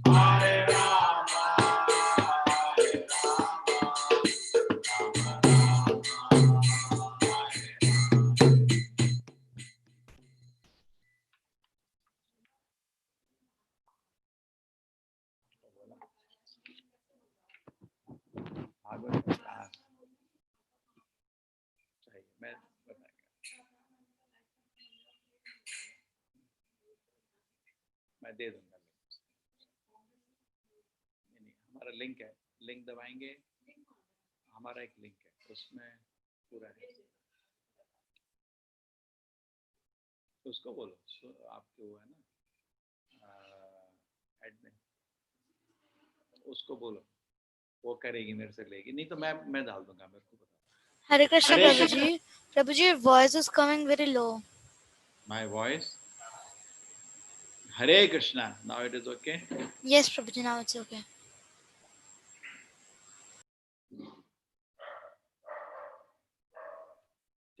Hare Rama, Rama Rama, Bhagavat का class चाहिए, मैं बताऊंगा, मैं दे दूंगा link, नहीं हमारा link है। Link दबाएंगे, हमारा एक लिंक है उसमें पूरा है, उसको बोलो आपके वो है ना एडमिन, उसको बोलो, वो करेगी, मेरे से लेगी, नहीं तो मैं डाल दूंगा, मेरे को बता।
Hare Krishna Prabhuji. Prabhuji, your voice is coming very low.
My voice. Hare Krishna. Now it is okay.
Yes, Prabhuji, now it's okay.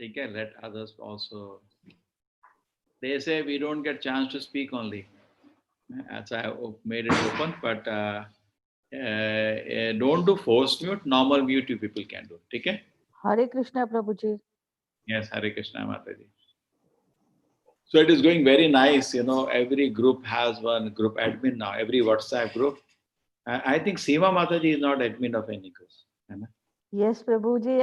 ठीक है, let others also. They say we don't get chance to speak only. As I made it open, but don't do force mute. Normal mute you people can do. ठीक है?
Hare Krishna Prabhuji.
Yes, Hare Krishna Mataji. So it is going very nice. You know, every group has one group admin now. Every WhatsApp group. I think Seema Mataji is not admin of any group.
Yes, Prabhuji.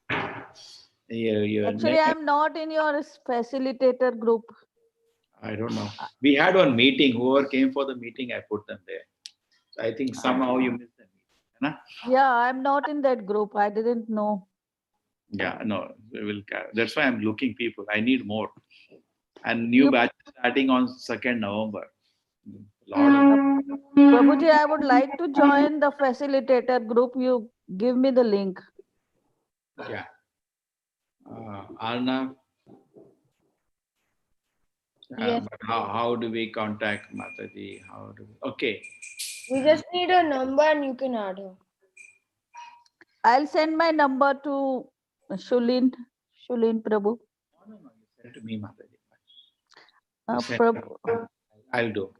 Actually, I am not in your facilitator group.
I don't know. We had one meeting. Whoever came for the meeting, I put them there. So I think somehow you missed the meeting.
Yeah, I am not in that group. I didn't know.
Yeah, no. We will. That's why I'm looking people. I need more. And new batch starting on 2nd November.
Prabhuji, I would like to join the facilitator group. You give me the link.
Yeah. Arnav.
Yes.
But how do we contact Mataji? How do we? Okay.
We just need a number and you can add her.
I'll send my number to Shulin Prabhu.
No, you send to me, Mataji. I'll do.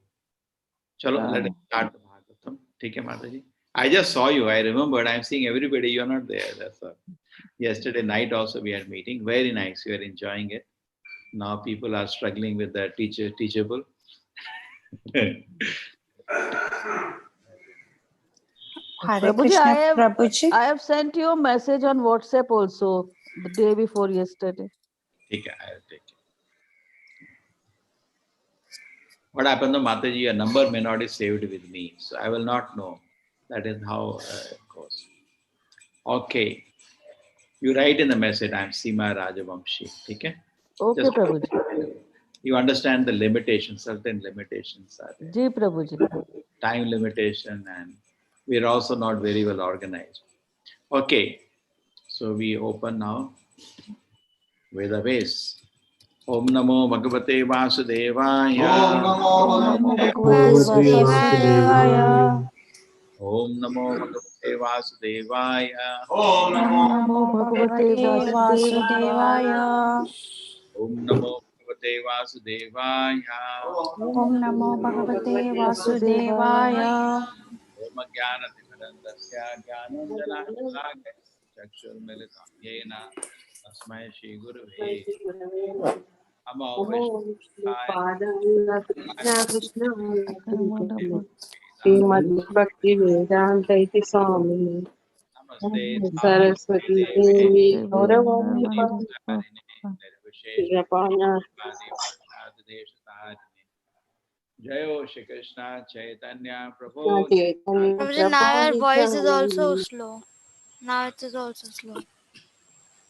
Chalo, let us start the Bhagavatam. ठीक है, Mataji. I just saw you. I remembered. I'm seeing everybody. You're not there. That's all. Yesterday night also we had meeting. Very nice. We are enjoying it. Now people are struggling with the teachable.
Prabhuji, I have sent you a message on WhatsApp also the day before yesterday.
ठीक है, I'll take it. What happened to Mataji? Your number may not be saved with me, so I will not know. That is how it goes. Okay. You write in the message, I'm Seema Rajavamshi. Okay?
Okay, Prabhuji.
You understand the limitations, certain limitations are there.
Ji, Prabhuji.
Time limitation, and we're also not very well organized. Okay. So we open now Veda base. Om Namo Bhagavate Vasudevaya.
Om Namo Bhagavate Vasudevaya.
Om Namo Bhagavate Vasudevaya.
Om Namo Bhagavate Vasudevaya.
Om Namo Bhagavate Vasudevaya.
Om Namo Bhagavate Vasudevaya.
Om Jnana Timirandasya Jnananjana Chakshur Militam Yena Tasmai Shri Gurave Namo
Srimad Bhakti Vedanta iti Swami Saraswati Devi Gauravani Japana.
Jayo Shri Krishna Chaitanya Prabhu.
Prabhuji, now your voice is also slow. Now it is also slow.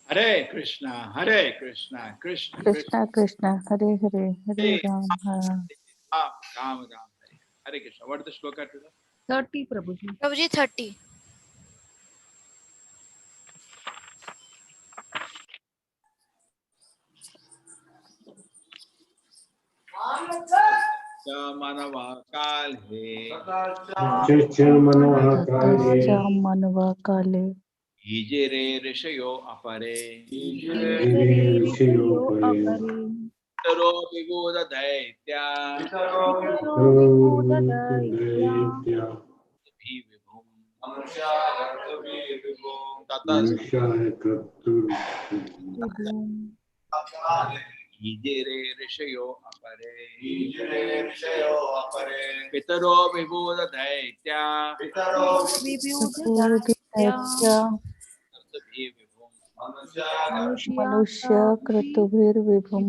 Hare Krishna, Hare Krishna, Krishna
Krishna Krishna, Hare Hare, Hare Ram, Hare
Ram, Hare Krishna. What is the shloka today?
30, Prabhuji.
Prabhuji, 30.
Manava Kale.
Ijere Rishayo Apare. Taro Vibhuda Daitya. Ijere Rishayo Apare. Pitaro Vibhuda Daitya.
Manusya Kratubhir Vibhum.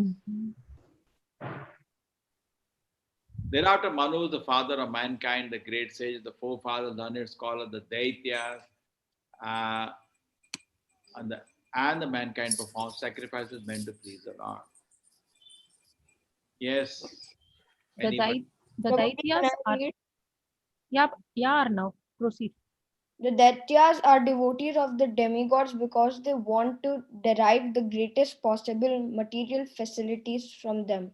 Thereafter, Manu, the father of mankind, the great sage, the forefather, learned scholar, the Daityas, uh, and the mankind performs sacrifices meant to please the Lord. Yes.
The
Anybody?
Daityas are. Yeah, Arnav, proceed.
The Daityas are devotees of the demigods because they want to derive the greatest possible material facilities from them.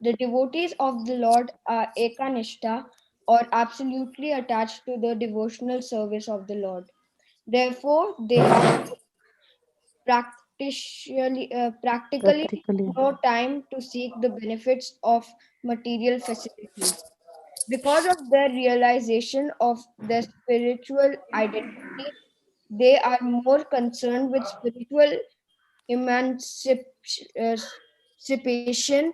The devotees of the Lord are Ekanishta, or absolutely attached to the devotional service of the Lord. Therefore, they have practically no time to seek the benefits of material facilities. Because of their realization of their spiritual identity, they are more concerned with spiritual emancipation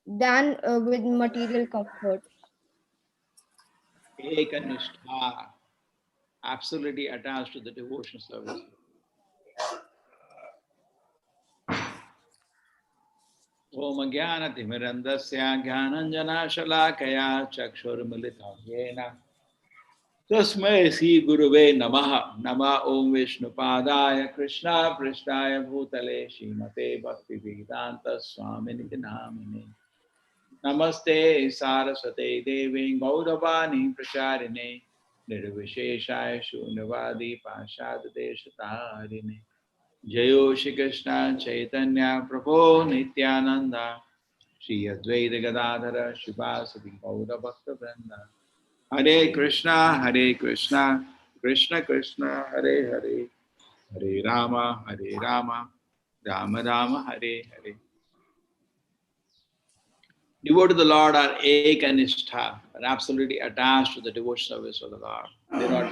than with material comfort.
Ekanistha, absolutely attached to the devotional service. Om Jnana Timirandasya Jnananjana Shalakaya Chakshurmilitam Yena Tasmai Sri Guruve Namaha Nama Om Vishnu Padaya Krishna Prishtaya Bhutale Srimate Bhakti Vedanta Swamini Namine Namaste Saraswate Devi Gauravani Pracharine Nirvisheshaya Shunyavadi Pashad Deshatarine Jayo Shri Krishna Chaitanya Prabhu Nityananda Shri Advaita Gadadhara Shivasati Gaura Bhakta Vrinda Hare Krishna Krishna Krishna Hare Hare Hare Rama Rama Rama Hare Hare. Devoted to the Lord are Ekanistha, are absolutely attached to the devotional service of the Lord. They are not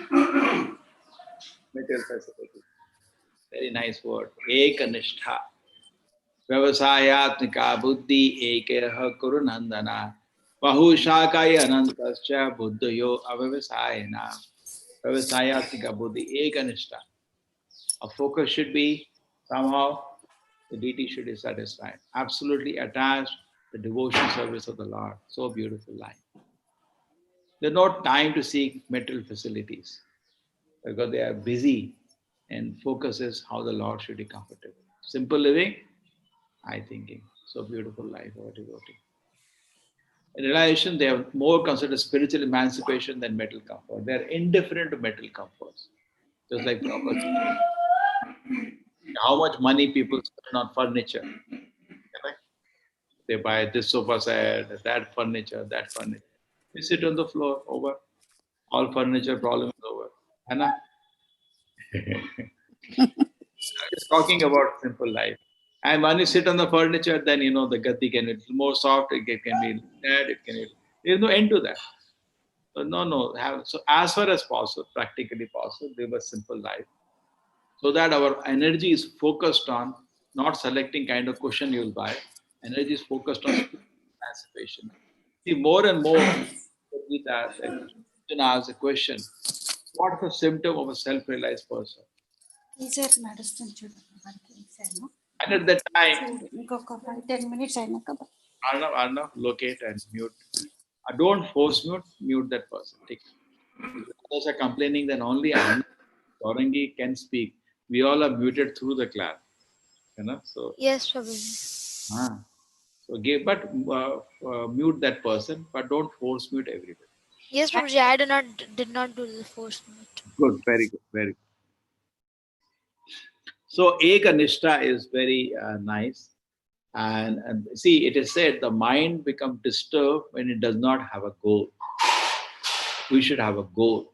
material facility. Very nice word. Ekanistha. Vyavasayatmika buddhi ekeha kurunandana. Bahushakaya anantascha buddhayo avavasayana. Vyavasayatmika buddhi ekanistha. Our focus should be somehow the deity should be satisfied. Absolutely attached to the devotion service of the Lord. So beautiful life. There's no time to seek material facilities because they are busy and focus is how the Lord should be comfortable. Simple living, high thinking. So beautiful life of a devotee. In realization, they are more considered spiritual emancipation than material comfort. They are indifferent to material comforts. Just like property. How much money people spend on furniture. Correct? They buy this sofa set, that furniture, that furniture. They sit on the floor, over. All furniture problem is over. Anna? Just talking about simple life. And when you sit on the furniture, then you know the gati can be more soft, it can be that, it can be. There's no end to that. So so as far as possible, practically possible, live a simple life. So that our energy is focused on not selecting kind of cushion you'll buy. Energy is focused on emancipation. See, more and more, Gita asks a question, what is the symptom of a self-realized person? And at that time,
10 minutes
Arnav, locate and mute. Don't force mute that person. If others are complaining, then only Arnav Saurangi can speak. We all are muted through the class. So
Yes, Prabhuji.
So mute that person, but don't force mute everybody.
Yes, Prabhuji, I did not do the force mute.
Good, very good, very good. So Ekanishta is very nice. And see, it is said the mind becomes disturbed when it does not have a goal. We should have a goal.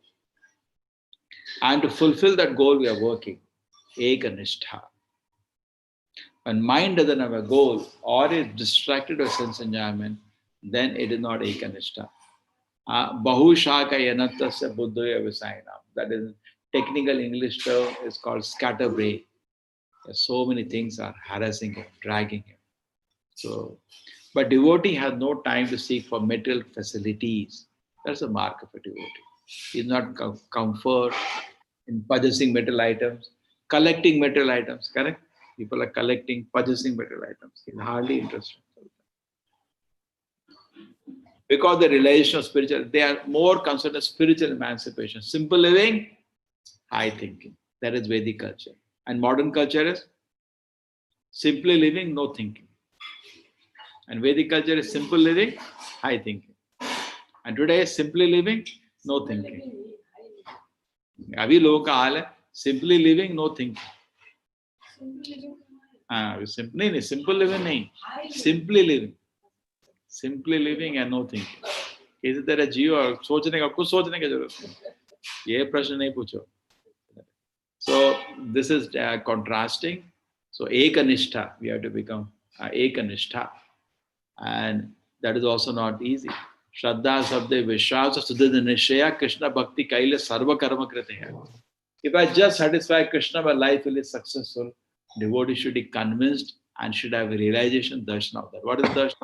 And to fulfill that goal, we are working. Ekanistha. When mind doesn't have a goal or is distracted by sense enjoyment, then it is not Ekanistha. Bahushaka yanatasya buddhaya visayana. That is technical English term is called scatterbrain. So many things are harassing him, dragging him. So, but devotee has no time to seek for material facilities. That's a mark of a devotee. He's not comfort in purchasing material items, collecting material items, correct? People are collecting, purchasing material items. He's hardly interested. Because the realization of spiritual, they are more concerned with spiritual emancipation. Simple living, high thinking. That is Vedic culture. And modern culture is simply living, no thinking. And Vedic culture is simple living, high thinking. And today is simply living, no thinking. अभी लोगों का हाल है simply living, no thinking. नहीं, simple living नहीं, simply living. Simply living and no thinking. किसी तरह जियो और सोचने का कुछ सोचने की जरूरत नहीं. ये प्रश्न नहीं पूछो. So this is contrasting. So Ekanistha, we have to become Ekanistha. And that is also not easy. Shraddha Sabde Vishwasa Suddha Nishaya Krishna Bhakti Kaila Sarva Karma Kriteya. If I just satisfy Krishna, my life will be successful. Devotee should be convinced and should have a realization, darshan of that. What is darshan?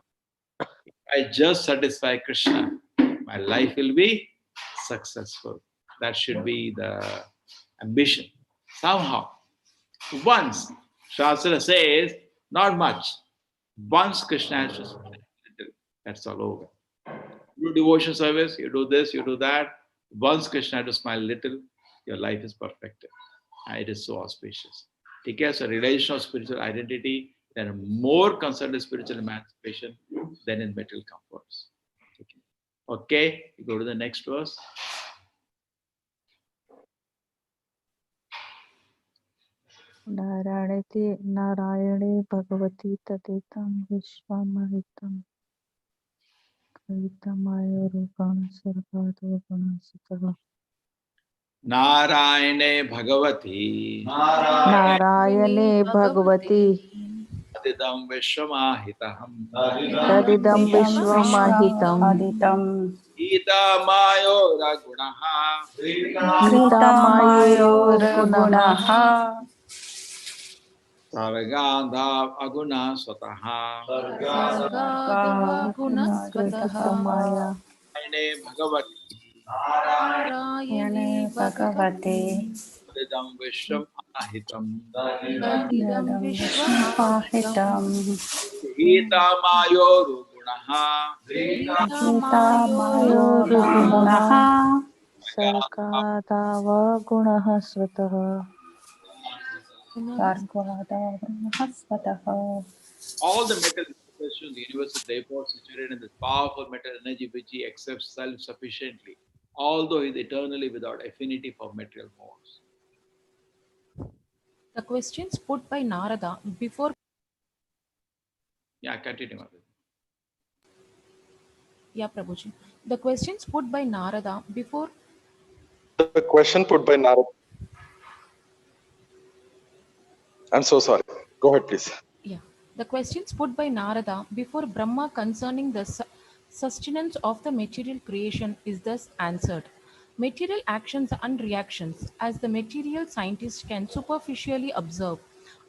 If I just satisfy Krishna, my life will be successful. That should be the ambition. Somehow, once, Shastra says, not much. Once Krishna has to smile, that's all over. You do devotion service, you do this, you do that. Once Krishna has to smile little, your life is perfected. And it is so auspicious. Okay, so realization of spiritual identity, they are more concerned with spiritual emancipation than in material comforts. Okay, you go to the next verse.
नारायणे Bhagwati तदितं विश्वमहितं कवितमायोरुगणसर्गादो गुणसुतः
Narayane Bhagavati
नारायणे Bhagwati
Adidam Vishwamahitaham
तदिदं विश्वमहितं
Gita Mayo Ragunaha
गीतामायोर्गुणः
Sargandha Aguna Swataha
गुणस्वतः
Narayane Bhagavati
नारायणे भगवते
Adidam Vishwamahitam
विश्वमाहितं
Gita Mayo Ragunaha
गीतामायोर्गुणः सर्गादावगुणः स्वतः
All the metal manifestations, the universal therefore situated in this powerful metal energy which he accepts self-sufficiently, although he is eternally without affinity for material modes.
The questions put by Narada before
Continue. Madhu.
Prabhuji. The questions put by Narada before
The question put by Narada. I'm so sorry. Go ahead, please.
the questions put by Narada before Brahma concerning the sustenance of the material creation is thus answered. Material actions and reactions, as the material scientist can superficially observe,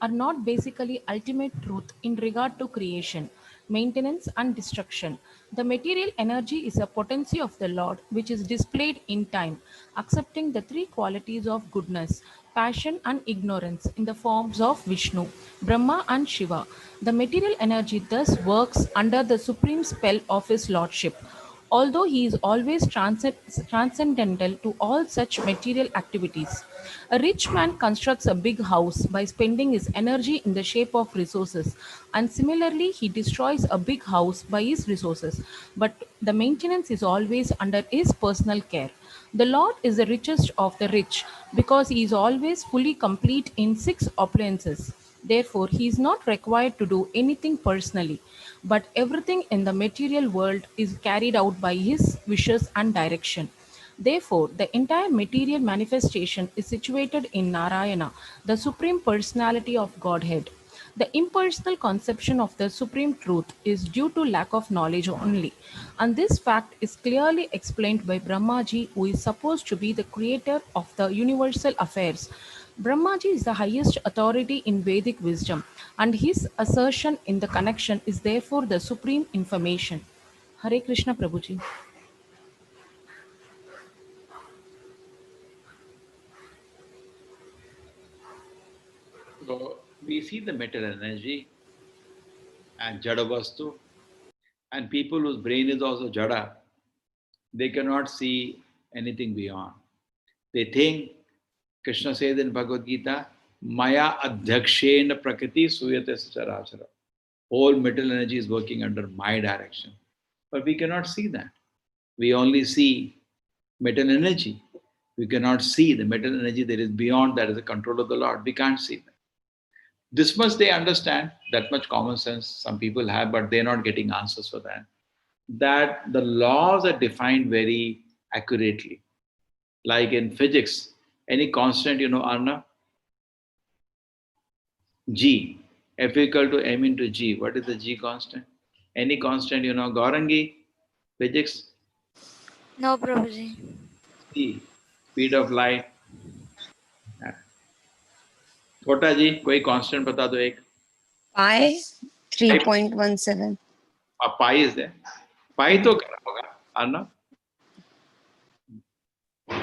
are not basically ultimate truth in regard to creation, maintenance, and destruction. The material energy is a potency of the Lord which is displayed in time, accepting the three qualities of goodness, passion, and ignorance in the forms of Vishnu, Brahma, and Shiva. The material energy thus works under the supreme spell of his lordship. Although he is always transcendental to all such material activities. A rich man constructs a big house by spending his energy in the shape of resources, and similarly, he destroys a big house by his resources, but the maintenance is always under his personal care. The Lord is the richest of the rich because he is always fully complete in 6 opulences. Therefore, he is not required to do anything personally, but everything in the material world is carried out by his wishes and direction. Therefore, the entire material manifestation is situated in Narayana, the Supreme Personality of Godhead. The impersonal conception of the Supreme Truth is due to lack of knowledge only, and this fact is clearly explained by Brahmaji, who is supposed to be the creator of the universal affairs. Brahmaji is the highest authority in Vedic wisdom, and his assertion in the connection is therefore the supreme information. Hare Krishna Prabhuji.
So we see the metal energy and Jadavastu And people whose brain is also jada, they cannot see anything beyond. They think, Krishna says in Bhagavad Gita, Maya adhyakshena prakriti suyate sarachara. Whole material energy is working under my direction. But we cannot see that. We only see material energy. We cannot see the material energy that is beyond, that is the control of the Lord. We can't see that. This much they understand, that much common sense some people have, but they're not getting answers for that. That the laws are defined very accurately. Like in physics, any constant, Arna? G. F equal to m into G. What is the G constant? Any constant, Gaurangi? Physics?
No, Prabhuji.
G. Speed of light. छोटा जी कोई constant बता दो एक.
Pi 3.17.
Pi is there. Pi तो क्या होगा Arna?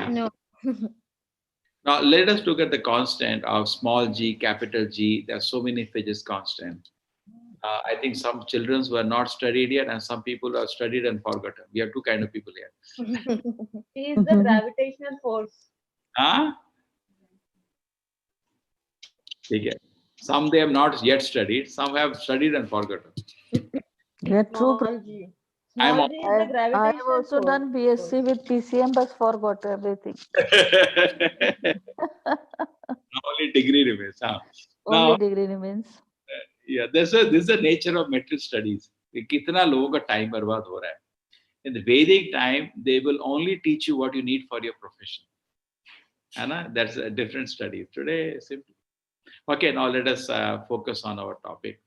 No.
Now let us look at the constant of small g, capital G. There are so many physics constants. I think some children were not studied yet, and some people are studied and forgotten. We have two kind of people here.
He is the gravitational force.
Huh? Okay. Some they have not yet studied. Some have studied and forgotten.
Yeah, true.
I am
I have also done BSc with PCM, but forgot everything.
Only degree remains. Huh?
Only
Now,
degree remains.
yeah, this is the nature of material studies. कि कितना लोगों का time बर्बाद हो रहा है. In the Vedic time, they will only teach you what you need for your profession. That's a different study. Today, simply. Okay, now let us focus on our topic.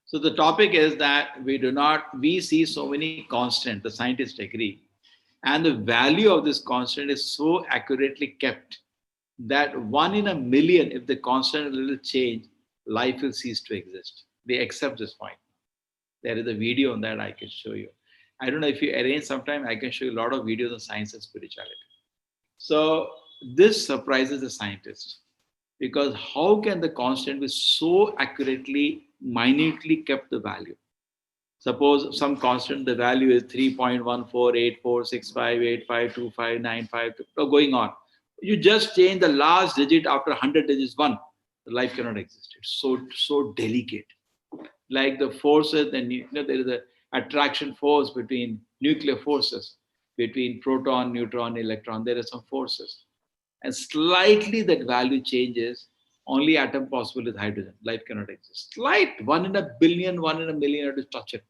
So the topic is that we see so many constants, the scientists agree, and the value of this constant is so accurately kept that 1 in a million, if the constant little change, life will cease to exist. They accept this point. There is a video on that I can show you. I don't know if you arrange sometime, I can show you a lot of videos on science and spirituality. So this surprises the scientists, because how can the constant be so accurately, minutely kept the value? Suppose some constant, the value is 3.148465852595, going on. You just change the last digit after 100 digits, 1, the life cannot exist. It's so delicate. Like the forces, then there is an attraction force between nuclear forces, between proton, neutron, electron. There are some forces. And slightly that value changes, only atom possible is hydrogen. Life cannot exist. Slight, 1 in a billion, 1 in a million, you have to touch it.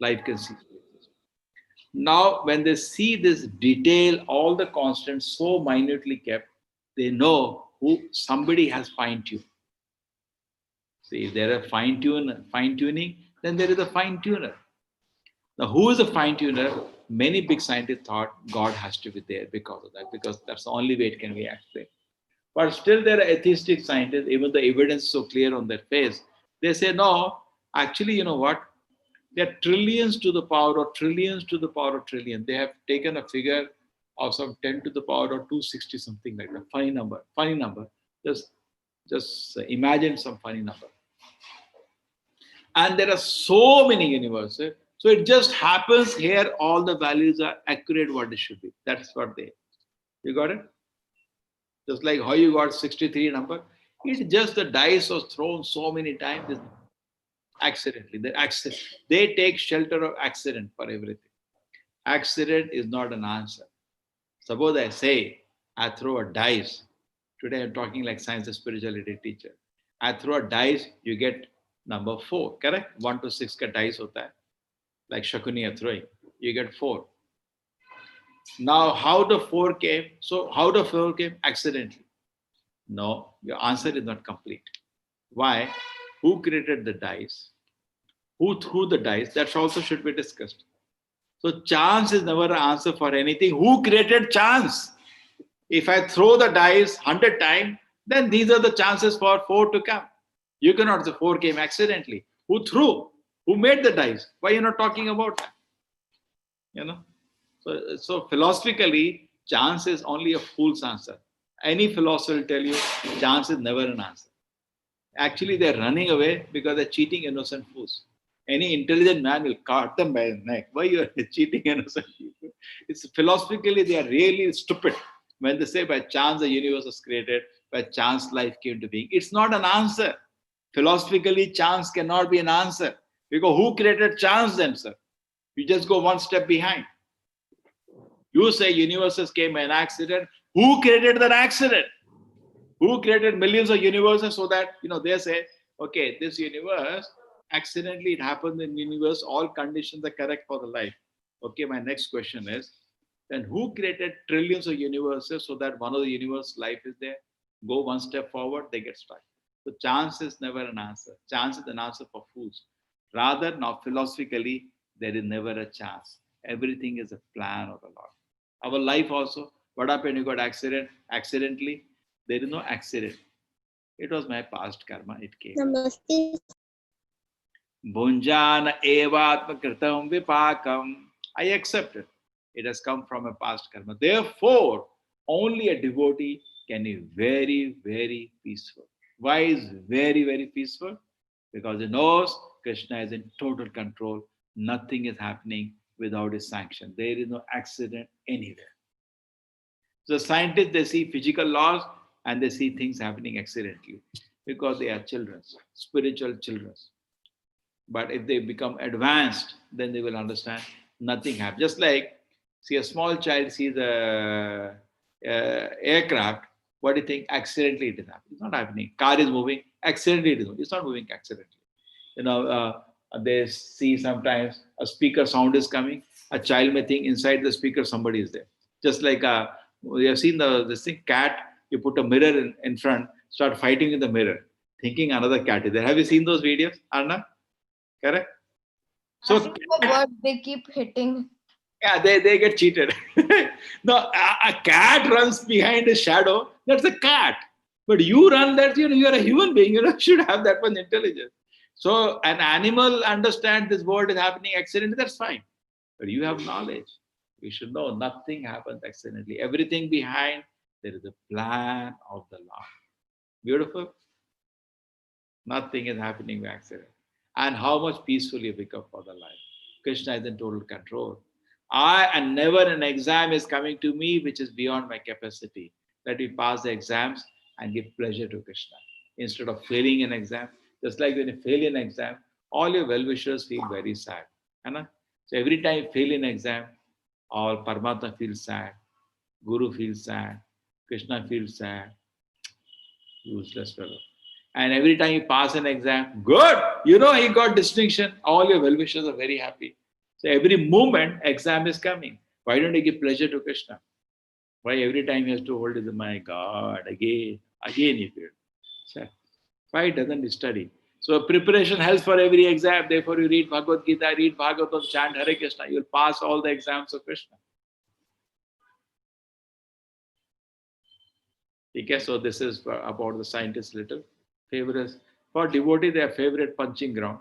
Life can cease to exist. Now, when they see this detail, all the constants so minutely kept, they know who somebody has fine-tuned. See, if there are fine-tuning, then there is a fine-tuner. Now, who is a fine-tuner? Many big scientists thought God has to be there because of that, because that's the only way it can be explained. But still there are atheistic scientists, even the evidence is so clear on their face, they say, no, actually, you know what? There are trillions to the power of trillions to the power of trillion. They have taken a figure of some 10 to the power of 260, something like that. Funny number. Just imagine some funny number. And there are so many universes. So it just happens here, all the values are accurate what it should be. That's what you got it? Just like how you got 63 number. It's just the dice was thrown so many times accidentally. They take shelter of accident for everything. Accident is not an answer. Suppose I say, I throw a dice. Today I'm talking like science and spirituality teacher. I throw a dice, you get number 4, correct? 1 to 6 ka dice hota hai. Like Shakuni are throwing, you get 4. Now, how the 4 came? So, how the 4 came? Accidentally. No, your answer is not complete. Why? Who created the dice? Who threw the dice? That also should be discussed. So, chance is never an answer for anything. Who created chance? If I throw the dice 100 times, then these are the chances for 4 to come. You cannot say 4 came accidentally. Who threw? Who made the dice? Why are you not talking about that? So philosophically, chance is only a fool's answer. Any philosopher will tell you, chance is never an answer. Actually, they're running away because they're cheating innocent fools. Any intelligent man will cut them by the neck. Why you are cheating innocent people? It's philosophically they are really stupid when they say by chance the universe was created, by chance life came to being. It's not an answer. Philosophically, chance cannot be an answer. Because who created chance then, sir? You just go one step behind. You say universes came by an accident. Who created that accident? Who created millions of universes so that, they say, okay, this universe, accidentally it happened in the universe, all conditions are correct for the life. Okay, my next question is, then who created trillions of universes so that one of the universe life is there? Go one step forward, they get stuck. So chance is never an answer. Chance is an answer for fools. Rather, now philosophically, there is never a chance. Everything is a plan of the Lord. Our life also, what happened? You got accident, accidentally. There is no accident. It was my past karma. It came.
Namaste.
Bhunjana evatma kritam vipakam. I accept it. It has come from a past karma. Therefore, only a devotee can be very, very peaceful. Why is very, very peaceful? Because he knows Krishna is in total control. Nothing is happening without his sanction. There is no accident anywhere. So scientists, they see physical laws and they see things happening accidentally because they are children, spiritual children. But if they become advanced, then they will understand nothing happens. Just like, see a small child sees the aircraft, what do you think? Accidentally it is happening. It's not happening. Car is moving, accidentally it is moving. It's not moving accidentally. They see sometimes a speaker sound is coming. A child may think inside the speaker somebody is there. Just like we have seen this thing, cat, you put a mirror in front, start fighting with the mirror, thinking another cat is there. Have you seen those videos, Anna? Correct? So
what they keep hitting.
Yeah, they get cheated. No, a cat runs behind a shadow. That's a cat. But you run that, you're a human being. You should have that much intelligence. So an animal understands this world is happening accidentally. That's fine. But you have knowledge. You should know nothing happens accidentally. Everything behind, there is a plan of the Lord. Beautiful. Nothing is happening by accident. And how much peaceful you become for the life. Krishna is in total control. And never an exam is coming to me which is beyond my capacity. Let me pass the exams and give pleasure to Krishna. Instead of failing an exam, just like when you fail an exam, all your well-wishers feel very sad. So every time you fail an exam, all Paramatma feels sad, Guru feels sad, Krishna feels sad, useless fellow. And every time you pass an exam, good, he got distinction, all your well-wishers are very happy. So every moment, exam is coming. Why don't you give pleasure to Krishna? Why every time he has to hold his, my God, again he failed. So why doesn't he study? So preparation helps for every exam. Therefore, you read Bhagavad Gita, read Bhagavatam, chant Hare Krishna. You'll pass all the exams of Krishna. Okay, so this is about the scientists little. Favorites. For devotee, their favorite punching ground.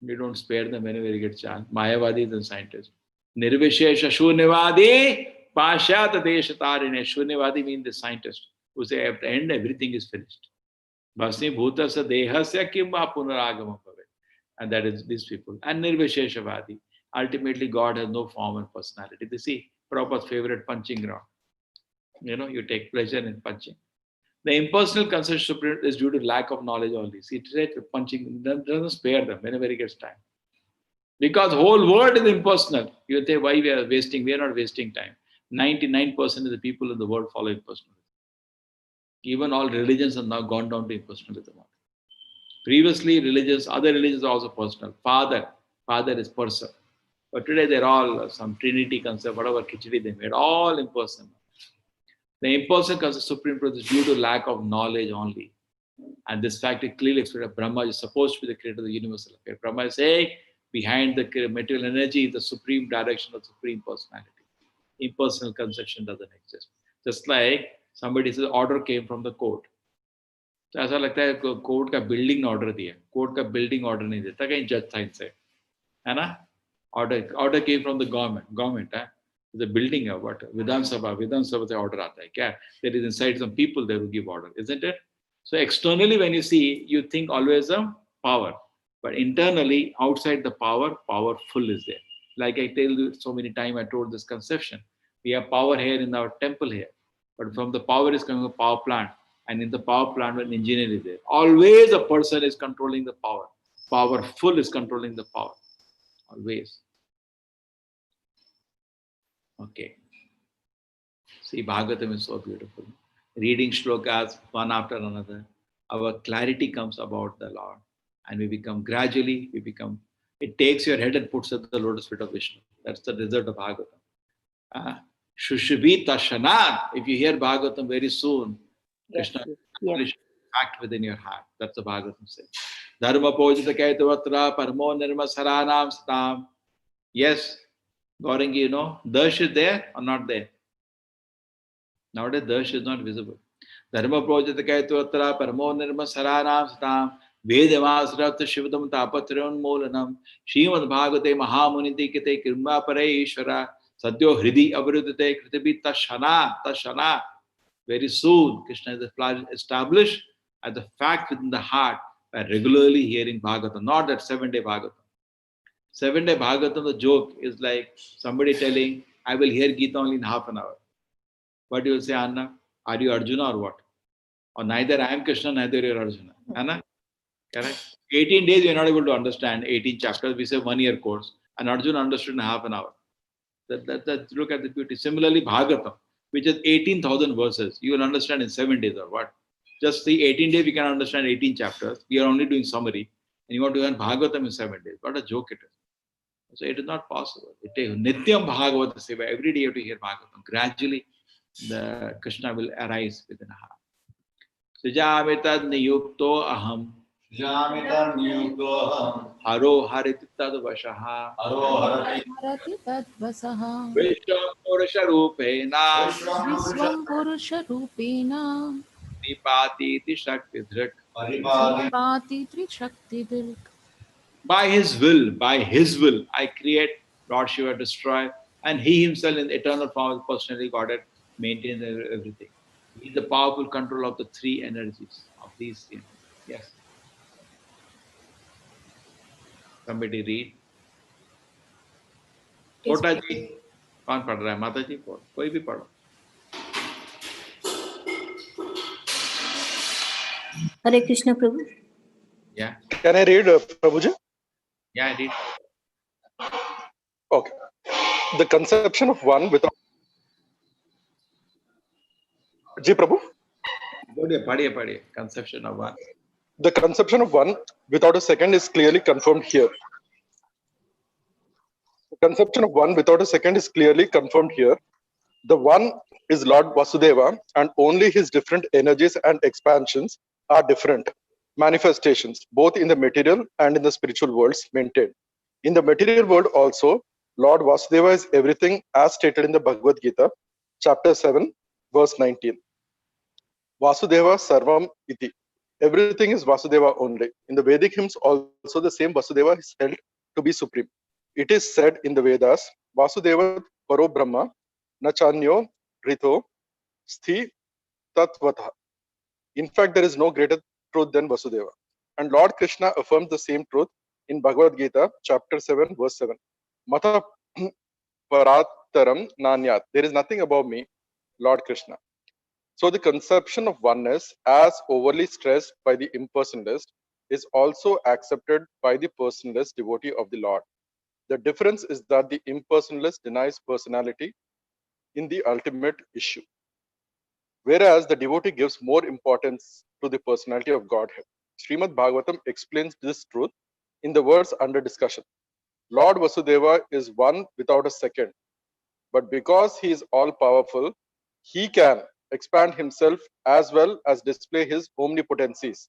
We don't spare them whenever you get chance. Mayavadis and scientists. Nirvishesha Shunyavadi Pashat Deshatarine. Shunyavadi means the scientist who say at the end everything is finished. Bhasni Bhutasya Dehasya Kimma Punaragama Bhave. And that is these people. And Nirvisheshavadi. Ultimately, God has no form and personality. They see Prabhupada's favorite punching ground. You take pleasure in punching. The impersonal conception is due to lack of knowledge only. See, punching doesn't spare them whenever he gets time. Because whole world is impersonal. You say, why we are wasting? We are not wasting time. 99% of the people in the world follow impersonalism. Even all religions have now gone down to impersonalism. Previously, other religions are also personal. Father is person. But today they're all some Trinity concept, whatever khichdi they made, all impersonal. The impersonal concept of Supreme Truth is due to lack of knowledge only. And this fact is clearly explained. Brahma is supposed to be the creator of the universal affair. Brahma is saying, behind the material energy is the supreme direction of supreme personality. Impersonal conception doesn't exist. Just like somebody says order came from the court. So ऐसा लगता है court का building order दिया, court का building order नहीं देता, कहीं जज साइन से, है ना? Order came from the government है. The building of what? Vidhan Sabha से order आता है क्या? There is inside some people there who give order, isn't it? So externally when you see, you think always of power. But internally, outside the power, powerful is there. Like I tell you so many times, I told this conception. We have power here in our temple here. But from the power is coming a power plant. And in the power plant, an engineer is there. Always a person is controlling the power. Powerful is controlling the power. Always. Okay. See, Bhagavatam is so beautiful. Reading shlokas one after another, our clarity comes about the Lord. And gradually, it takes your head and puts at the lotus feet of Vishnu. That's the result of Bhagavatam. Shushubhi Tashanat. If you hear Bhagavatam very soon, Krishna will act within your heart. That's the Bhagavatam says. Dharma pojita kaitavatra parmo nirma saranam satam. Yes, Gaurangi, you know, Dash is there or not there? Nowadays, Dash is not visible. Dharma pojita kaitavatra parmo nirma saranam satam. Vedamasrata Shivadam Tapatrion Molanam Shrimad Bhagavate Mahamuniti Kite Kirma Pare Ishvara Sadyo Hridi Avrudate Kritibi Tashana. Very soon, Krishna is established as the fact within the heart by regularly hearing Bhagavatam, not that 7-day Bhagavatam. 7-day Bhagavatam, the joke is like somebody telling, I will hear Gita only in half an hour. What you will say, Anna? Are you Arjuna or what? Or neither I am Krishna, neither you are Arjuna. Anna? Correct. 18 days you are not able to understand 18 chapters. We say 1 year course. And Arjuna understood in half an hour. Look at the beauty. Similarly, Bhagavatam, which is 18,000 verses, you will understand in 7 days or what? Just see 18 days we can understand 18 chapters. We are only doing summary. And you want to learn Bhagavatam in 7 days. What a joke it is. So it is not possible. It takes Nityam Bhagavata Seva. Every day you have to hear Bhagavatam. Gradually, the Krishna will arise within a heart. Sujamitad niyukto aham. Haro hariti tadvashaha. Vishwam Purusha Rupena. Nipati Shakti Dhrik. By his will, I create, Lord Shiva destroy, and he himself in the eternal form of personality Godhead maintains everything. He is the powerful control of the 3 energies of these things. Yes. Somebody read. छोटा जी कौन पढ़ रहा है? माता जी पढ़ो, कोई भी पढ़ो.
Hare Krishna Prabhu.
Yeah. Can I read, Prabhuji?
Yeah, I read.
Okay. The conception of one without. Ji Prabhu?
Padhiye. Conception of one.
The conception of one without a second is clearly confirmed here. The conception of one without a second is clearly confirmed here. The one is Lord Vasudeva, and only his different energies and expansions are different manifestations, both in the material and in the spiritual worlds maintained. In the material world also, Lord Vasudeva is everything as stated in the Bhagavad Gita, chapter 7, verse 19. Vasudeva Sarvam Iti. Everything is Vasudeva only. In the Vedic hymns also the same Vasudeva is held to be supreme. It is said in the Vedas, Vasudeva Paro Brahma, Nachanyo Rito Sthi Tatvatha. In fact, there is no greater truth than Vasudeva. And Lord Krishna affirms the same truth in Bhagavad Gita, chapter 7, verse 7. Mata Parataram Nanyat. There is nothing above me, Lord Krishna. So the conception of oneness, as overly stressed by the impersonalist, is also accepted by the personalist devotee of the Lord. The difference is that the impersonalist denies personality in the ultimate issue, whereas the devotee gives more importance to the personality of Godhead. Srimad Bhagavatam explains this truth in the verse under discussion. Lord Vasudeva is one without a second, but because he is all-powerful, he can expand himself as well as display his omnipotencies.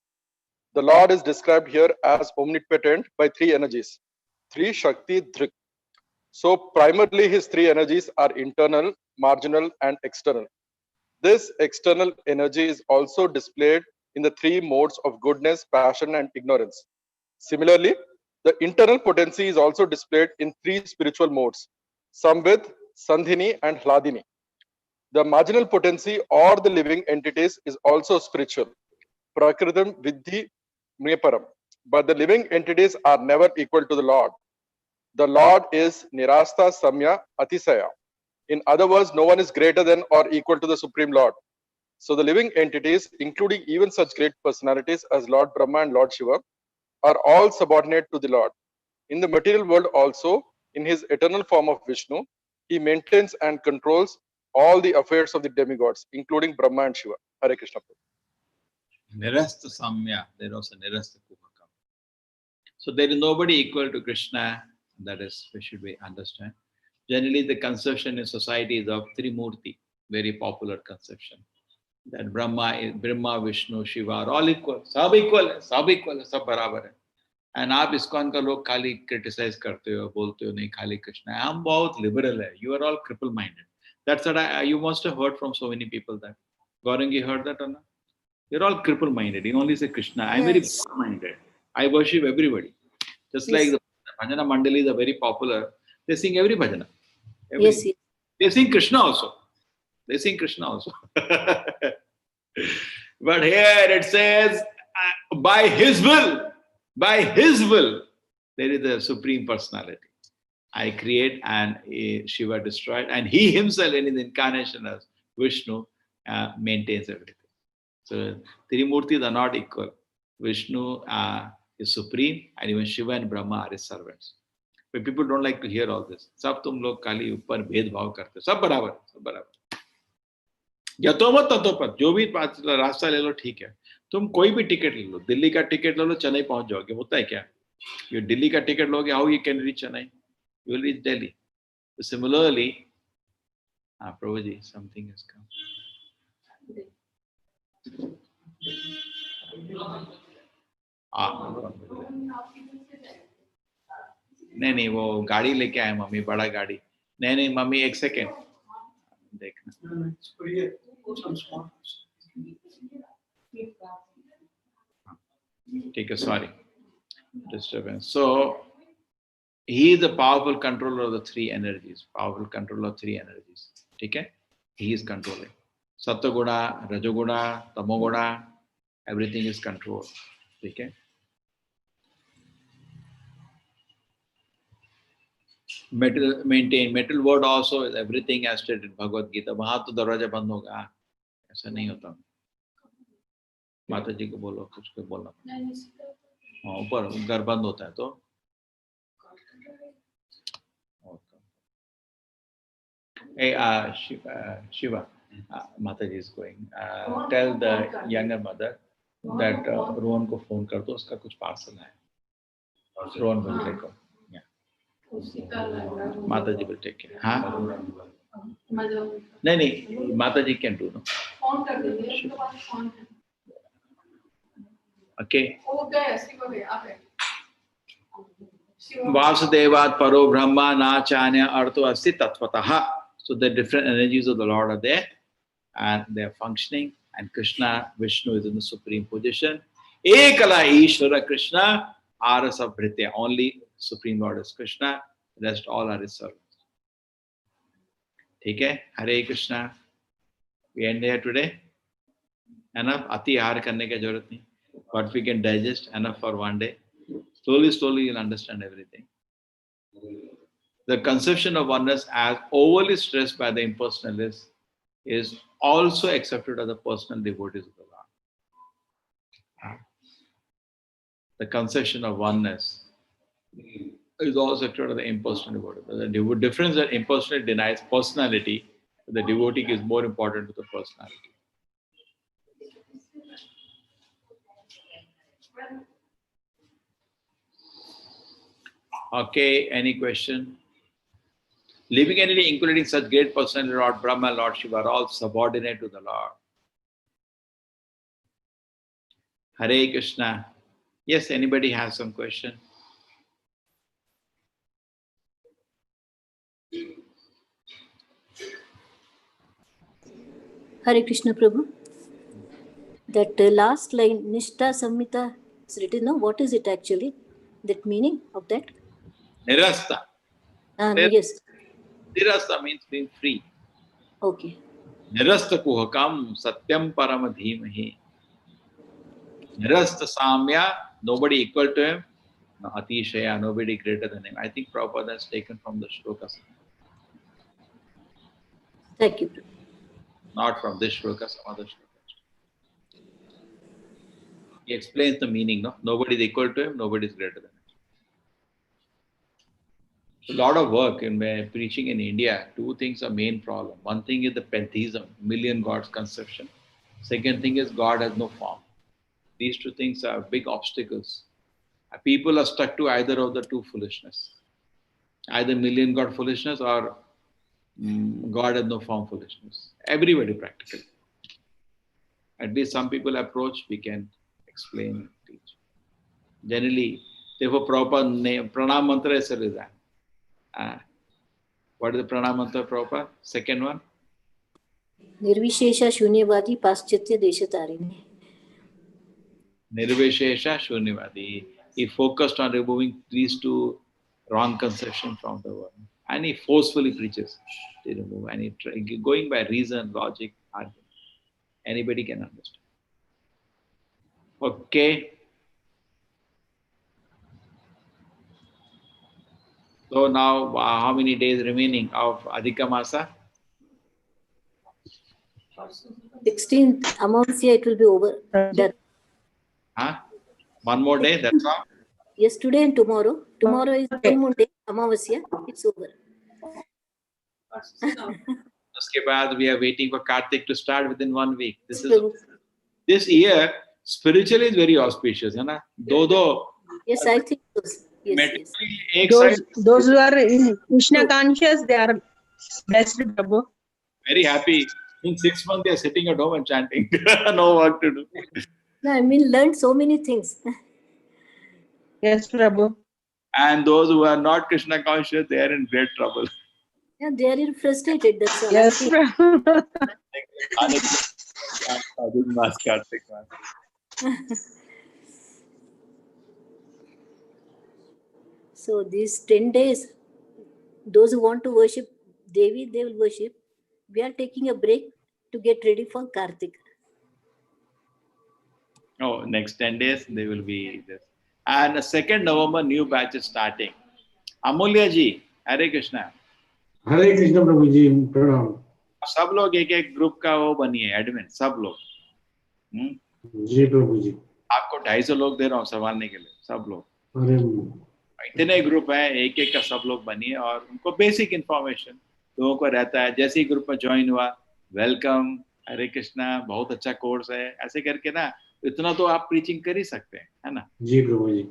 The Lord is described here as omnipotent by 3 energies, 3 Shakti Dhrik. So primarily his 3 energies are internal, marginal and external. This external energy is also displayed in the 3 modes of goodness, passion and ignorance. Similarly, the internal potency is also displayed in 3 spiritual modes, Samvid, Sandhini and Hladini. The marginal potency or the living entities is also spiritual, Prakritam Vidhi Mriparam. but the living entities are never equal to the Lord. The Lord is Nirasta Samya Atisaya. In other words, no one is greater than or equal to the Supreme Lord. So the living entities, including even such great personalities as Lord Brahma and Lord Shiva, are all subordinate to the Lord. In the material world also, in his eternal form of Vishnu, he maintains and controls all the affairs of the demigods, including Brahma and Shiva. Hare Krishna.
Nirasta Samya, there was a Nirasta Kuhakam. So there is nobody equal to Krishna. That is, we should understand. Generally, the conception in society is of Trimurti, very popular conception. That Brahma, Vishnu, Shiva are all equal. Sab equal hai, sab barabar hai. And आप ISKCON का लोग खाली criticize करते हो, बोलते हो नहीं खाली कृष्णा है. हम बहुत liberal है. You are all cripple-minded. That's what you must have heard from so many people that. Gaurangi heard that or not? You're all cripple-minded. You only say Krishna. I'm very broad-minded. I worship everybody. Just like the Bhajana Mandalis are very popular. They sing every bhajana.
Yes.
They sing Krishna also. But here it says, by his will, there is the Supreme Personality. I create and Shiva destroyed, and he himself in his incarnation as Vishnu maintains everything. So Trimurtis are not equal. Vishnu is supreme, and even Shiva and Brahma are his servants. But people don't like to hear all this. Sab tum log kali upar bhed bhav karte. Sab barabar. यतोमत ततोपत, जो भी रास्ता ले लो ठीक है. तुम कोई भी ticket ले लो, दिल्ली का टिकट ले लो, चेन्नई पहुंच जाओगे. होता है क्या? ये दिल्ली का टिकट लोगे, how you can reach Chennai? You will reach Delhi. So similarly, Prabhuji, something has come. नहीं वो गाड़ी लेके आए मम्मी, बड़ा गाड़ी. नहीं मम्मी एक सेकेंड देखना. ठीक है, sorry, disturbance. So he is the powerful controller of the three energies. ठीक है, he is controlling. Sattva-guna, Rajoguna, Tamoguna, everything is controlled. ठीक है. Metal word also, everything as stated in Bhagavad Gita. वहां तो दरवाजा बंद होगा, ऐसा नहीं होता. माता जी को बोलो, कुछ को बोलना. ऊपर घर बंद होता है तो hey, Shiva, Mataji is going. Tell the younger mother that Rohan को phone कर दो, उसका कुछ parcel है. Rohan will take care. Yeah. Mataji will take care. हाँ? नहीं, Mataji can do no.
phone कर देंगे, phone.
Okay.
Okay.
Vasudevat Paro Brahma Na Chanya Artho Asti Tattvataha. So the different energies of the Lord are there and they are functioning, and Krishna, Vishnu is in the supreme position. Ekala Ishvara Krishna Arasa Bhritya. Only Supreme Lord is Krishna, the rest all are his servants. Okay? Hare Krishna. We end here today. Enough. Ati ahar karne ki zarurat nahi. What we can digest, enough for one day. Slowly you'll understand everything. The conception of oneness as overly stressed by the impersonalists is also accepted as the personal devotees of the Lord. The conception of oneness is also accepted as the impersonal devotee. The difference that impersonal denies personality, the devotee is more important to the personality. Okay, any question? Living entity, including such great personality, Lord Brahma, Lord Shiva, are all subordinate to the Lord. Hare Krishna. Yes, anybody has some question?
Hare Krishna Prabhu. That last line, Nishta Samhita, is written now. What is it actually? That meaning of that?
Nirasta.
Yes.
Nirasta means being free.
Okay.
Nirasta kuhakam satyam paramadhimahi. Nirasta samya nobody equal to him, no, Atishaya, nobody greater than him. I think Prabhupada has taken from the shlokas.
Thank you.
Not from this shloka, some other shlokas. He explains the meaning, no? Nobody is equal to him, nobody is greater than him. A lot of work in preaching in India. Two things are main problem. One thing is the pantheism, million gods conception. Second thing is God has no form. These two things are big obstacles. People are stuck to either of the two foolishness. Either million god foolishness or God has no form foolishness. Everybody practically. At least some people approach, we can explain, teach. Generally, therefore Prabhupada name, Pranam Mantra is a what is the Pranam Mantra, Prabhupada? Second one?
Nirvishesha Shunyavadi Paschatya Deshatharini.
Nirvishesha Shunyavadi. He focused on removing these two wrong conceptions from the world. And he forcefully preaches to remove. And he going by reason, logic, argument. Anybody can understand. Okay. So now, how many days remaining of Adhika Masa?
16th Amavasya, it will be over. That,
One more day, that's all?
yes, today and tomorrow. Tomorrow is full moon day, Amavasya. It's over.
Uske baad we are waiting for Kartik to start within 1 week. This year, spiritually is very auspicious, है ना? दो.
Yes, I think so. Yes,
yes.
Those who are in Krishna conscious, they are blessed, Prabhu.
Very happy. In 6 months, they are sitting at home and chanting. No work to do.
No, I mean, learned so many things.
Yes, Prabhu.
And those who are not Krishna conscious, they are in great trouble.
Yeah, they are frustrated. That's all.
Yes, Prabhu.
So these 10 days, those who want to worship Devi, they will worship. We are taking a break to get ready for Kartik.
Oh, next 10 days, they will be this. And 2nd November, new batch is starting. Amulya ji, Hare Krishna.
Hare Krishna Prabhu ji, pranam.
सब लोग एक group का वो बनिए admin, सब लोग.
जी प्रभु जी.
आपको 250 लोग दे रहा हूँ संभालने के लिए, सब लोग. इतने ग्रुप है, एक का सब लोग बनिए और उनको बेसिक इंफॉर्मेशन लोगों को रहता है. जैसे ही ग्रुप में ज्वाइन हुआ, वेलकम, हरे कृष्णा, बहुत अच्छा कोर्स है, ऐसे करके ना इतना तो आप प्रीचिंग कर ही सकते हैं, है ना?
जी प्रभु जी.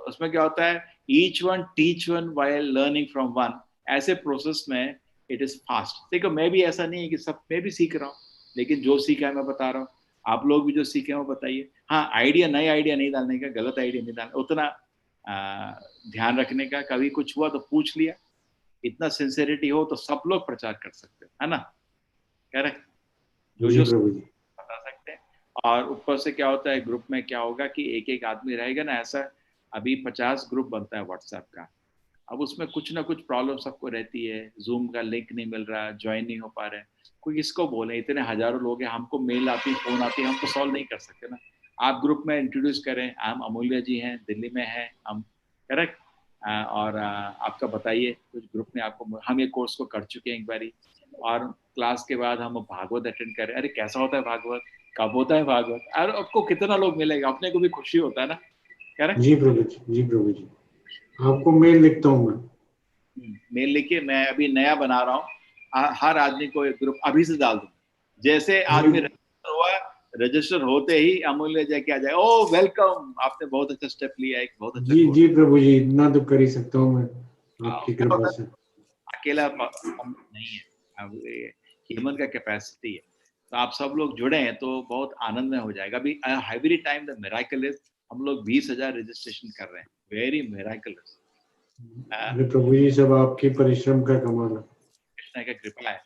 उसमें क्या होता है, each one teach one while learning from one. ऐसे प्रोसेस में इट इज फास्ट. देखो, मैं भी ऐसा नहीं है कि सब मैं भी सीख रहा हूँ, लेकिन जो सीखा है मैं बता रहा हूँ. आप लोग भी जो सीखे हैं वो बताइए. हाँ, आइडिया नई आइडिया नहीं डालने का, गलत आइडिया नहीं डालना, उतना ध्यान रखने का. कभी कुछ हुआ तो पूछ लिया. इतना सिंसियरिटी हो तो सब लोग प्रचार कर सकते हैं, है ना? करेक्ट. जो बता सकते हैं. और ऊपर से क्या होता है, ग्रुप में क्या होगा कि एक आदमी रहेगा ना. ऐसा अभी 50 ग्रुप बनता है व्हाट्सएप का. अब उसमें कुछ ना कुछ प्रॉब्लम सबको रहती है. जूम का लिंक नहीं मिल रहा, ज्वाइन नहीं हो पा रहे. कोई किसको बोले, इतने हजारों लोग हैं, हमको मेल आती, फोन आती, हम तो सॉल्व नहीं कर सकते ना. आप ग्रुप में इंट्रोड्यूस करें, हम अमूल्य जी हैं, दिल्ली में हैं हम, करेक्ट. और आपका बताइए कुछ ग्रुप में आपको. हम ये कोर्स को कर चुके हैं एक बारी, और क्लास के बाद हम भागवत अटेंड करें. अरे कैसा होता है भागवत, कब होता है भागवत, और आपको कितना लोग मिलेगा, अपने को भी खुशी होता है ना. करेक्ट.
जी प्रभु जी, जी प्रभु जी. आपको मेल लिखता हूँ मैं.
मेल लिखिए. मैं अभी नया बना रहा हूँ. हर आदमी को एक ग्रुप अभी से डाल दूँ. जैसे आदमी रजिस्टर हुआ, रजिस्टर होते ही अमूल्य जाके आ जाए, ओ वेलकम, आपने बहुत अच्छा स्टेप लिया, एक बहुत अच्छा.
जी जी प्रभु जी, इतना तो कर ही सकता हूँ मैं आपकी कृपा से.
अकेला नहीं है, अब ह्यूमन का कैपेसिटी है. तो आप सब लोग जुड़े हैं तो बहुत आनंद में हो जाएगा. अभी every time the miracle is, हम लोग 20,000 रजिस्ट्रेशन कर रहे हैं. Very miracles.
प्रभु जी, सब आपके परिश्रम का कमाल है,
कृष्ण का कृपा है.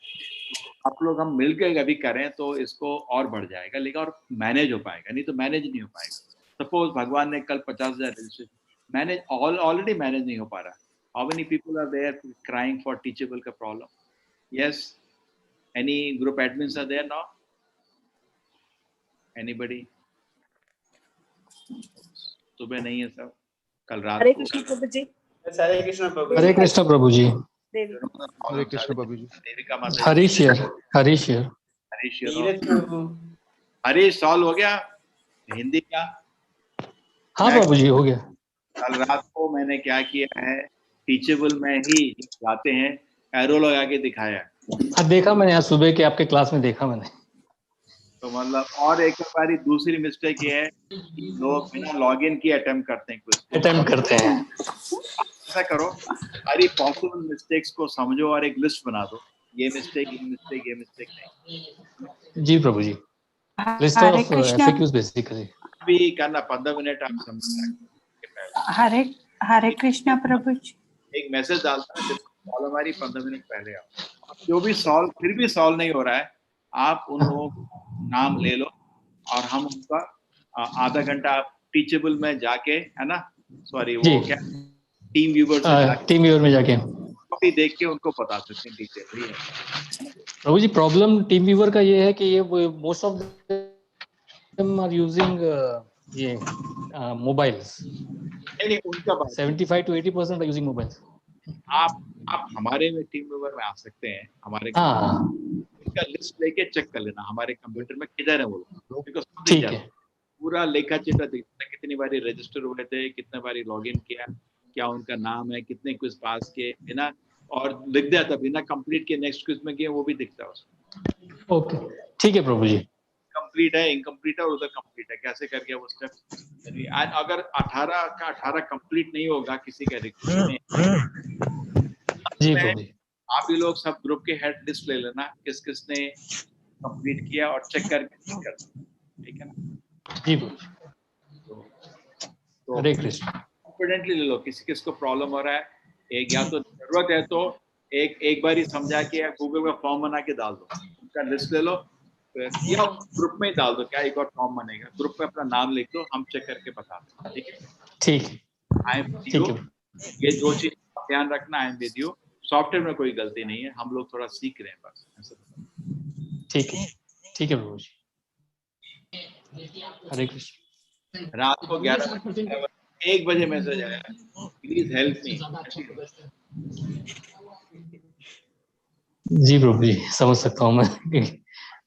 आप लोग हम मिलकर अभी करें तो इसको और बढ़ जाएगा, लेकिन और मैनेज हो पाएगा. नहीं तो मैनेज नहीं हो पाएगा. सपोज भगवान ने कल 50,000 रजिस्ट्रेशन मैनेज, ऑलरेडी मैनेज नहीं हो पा रहा. How many people are there crying for teachable का problem? Yes, any group admins are there now? Anybody? सुबह नहीं है सब, कल रात
हरे
को।
कृष्ण प्रभु जी।
हरे कृष्ण प्रभु
हरे कृष्ण प्रभु जी।
देवी
हरे कृष्ण प्रभु ji. Devika Mata ji.
Harish here, Harish here.
Harish
Neeraj Prabhu.
Harish solve हो गया हिंदी का?
हाँ प्रभु जी, हो गया।
कल रात को मैंने क्या किया है, टीचेबल में ही जाते हैं एरो लगा के दिखाया।
हाँ देखा मैंने, आज सुबह के आपके क्लास में देखा मैंने।
तो मतलब और एक बारी दूसरी मिस्टेक ये है कि लोग बिना लॉगिन किए अटेम्प्ट करते हैं कुछ।
अटेम्प्ट करते हैं।
ऐसा करो, सारी पॉसिबल मिस्टेक्स को समझो और एक लिस्ट बना दो, ये मिस्टेक, ये मिस्टेक, ये मिस्टेक नहीं।
जी प्रभु जी, लिस्ट ऑफ एफएक्यूज बेसिकली।
अभी करना 15 मिनट आप समझ।
हरे कृष्णा प्रभु जी।
एक मैसेज डालता है, सॉल्व हमारी 15 मिनट पहले आओ। जो भी सॉल्व फिर भी सॉल्व नहीं हो रहा है, आप उन लोगों को नाम ले लो और हम उनका आधा घंटा टीचेबल में जाके, है ना, सॉरी वो क्या टीम व्यूवर से जाके,
टीम व्यूवर में जाके
देख के उनको बता सकते हैं teacher.
Prabhu ji problem team viewer का ये है कि ये most of them are using ये मोबाइल्स।
नहीं उनका बात
75 to 80% आर यूजिंग मोबाइल्स।
आप हमारे में टीम व्यूवर में आ सकते हैं, हमारे उनका लिस्ट लेके चेक कर लेना हमारे कंप्यूटर में किधर है वो लोग।
ठीक है,
पूरा लेखा चिट्ठा दिखता है, कितनी बारी रजिस्टर हुए थे, कितने बारी लॉगिन किया, क्या उनका नाम है, कितने क्विज पास किए, है ना, और लिख दिया था बिना कंप्लीट के नेक्स्ट क्विज में किए, वो भी दिखता है उसमें।
ओके ठीक है प्रभु जी।
कंप्लीट है, इनकम्प्लीट है और उधर कंप्लीट है, कैसे करके वो स्टेप। अगर 18 का 18 कंप्लीट नहीं होगा किसी का रिक्वेस्ट में,
जी प्रभु जी, आप
ही लोग सब ग्रुप के हेड लिस्ट ले लेना, किस किस ने कंप्लीट किया और चेक करके कर, ठीक है ना
जी प्रभु। तो हरे कृष्ण।
कॉन्फिडेंटली ले लो, किसी किस को प्रॉब्लम हो रहा है, एक या तो जरूरत है तो एक बार ही समझा के गूगल में फॉर्म बना के डाल दो, उनका लिस्ट ले लो या ग्रुप में डाल दो, क्या एक और फॉर्म बनेगा, ग्रुप में अपना नाम लिख दो, हम चेक करके बता दें, ठीक है।
ठीक है।
ये दो चीज ध्यान रखना, I am with you. Software में कोई गलती नहीं है, हम लोग थोड़ा सीख रहे हैं बस।
ठीक है प्रभु जी। हरे कृष्ण।
रात को 1 बजे मैसेज आया, प्लीज हेल्प मी।
जी प्रभु जी, समझ सकता हूँ मैं,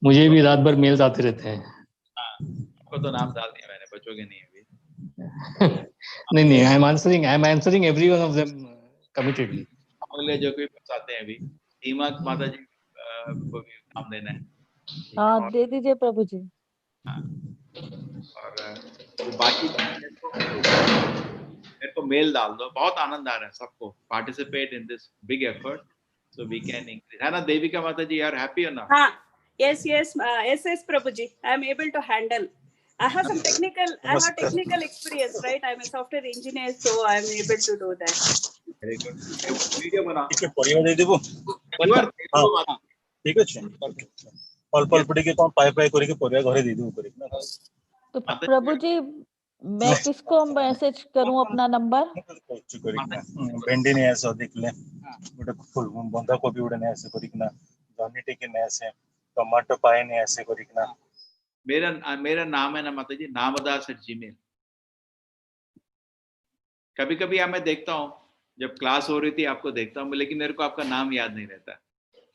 मुझे भी रात भर मेल्स आते रहते हैं।
आपको तो नाम डाल दिया मैंने, बचोगे नहीं अभी।
नहीं, I am answering every one of them committedly.
अगले जो कोई फंसाते हैं अभी, सीमा माता जी को भी नाम देना है।
हाँ दे दीजिए प्रभु जी।
और बाकी मेरे को मेल डाल दो, बहुत आनंद आ रहा है सबको, participate in this big effort so we can increase, है ना देविका माता जी, आर हैप्पी और ना?
हाँ, yes Prabhu ji, I am able to handle. I have technical experience, right? I am a software engineer, so I am able to do that.
Very good. Video बना।
परिवार दे देबो। हां ठीक अछि। अल्प अल्प टिके कोन पाई करी के परिवार घरे दे देबो करी ना।
तो प्रभु जी मैं किसको मैसेज करूं अपना नंबर?
भेंडी ने ऐसे देखले गोटे फुल बंधा कोबी उड़े ने ऐसे करी ना, जॉनी टिके ने ऐसे, टमाटो पाए ने ऐसे करी ना।
मेरा नाम है ना माता जी, naamdas@gmail। कभी कभी मैं देखता हूँ जब क्लास हो रही थी आपको देखता हूँ, लेकिन मेरे को आपका नाम याद नहीं रहता,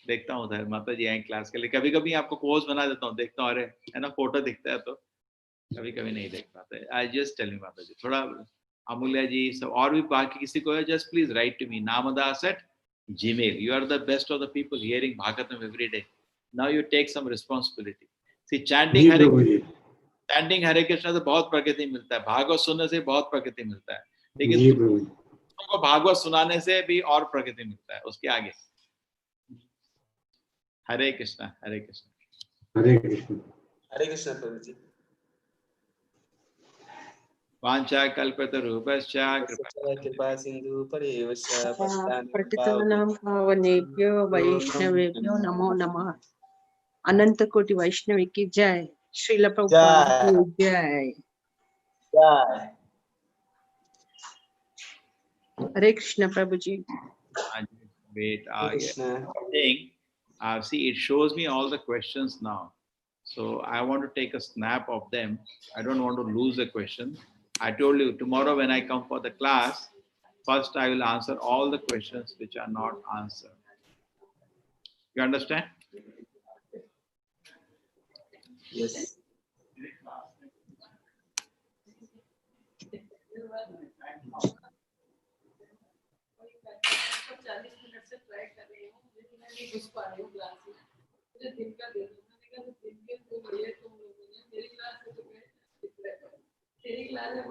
देखता हूँ उधर माता जी आए क्लास के लिए, कभी कभी आपको पोज बना देता हूँ, देखता हूँ अरे है ना फोटो दिखता है, तो कभी कभी नहीं देख पाते। आई जस्ट टेलिंग माता जी, थोड़ा अमूल्या जी सब और भी बाकी किसी को है, just please write to me naamdas@gmail। You are the best of the people hearing Bhagavatam every day, now you take some responsibility. See chanting Hare Krishna से बहुत प्रगति मिलता है, भागवत सुनने से बहुत प्रगति मिलता है, लेकिन को भागवत सुनाने से भी और प्रगति मिलता है उसके आगे। हरे कृष्णा हरे कृष्णा
हरे कृष्ण।
हरे कृष्णा प्रभु जी।
वांछा कल्पतरुभ्यश्च
कृपा सिंधु परेवश्च
पतितानां पावनेभ्यो वैष्णवेभ्यो नमो नमः। अनंत कोटि वैष्णवी की जय। श्रील प्रभुपाद की जय। हरे कृष्ण प्रभु जी।
Wait, see, it shows me all the questions now, so I want to take a snap of them. I don't want to lose the question, I told you tomorrow when I come for the class, first I will answer all the questions which are not answered. You understand?
Yes.
Try कर रही हूँ लेकिन मैं नहीं घुस पा रही हूँ क्लास में। मुझे दिन का दे दो। मैंने कहा दिन के तुम लिए तुम लोगों ने मेरी क्लास में तो तेरी क्लास में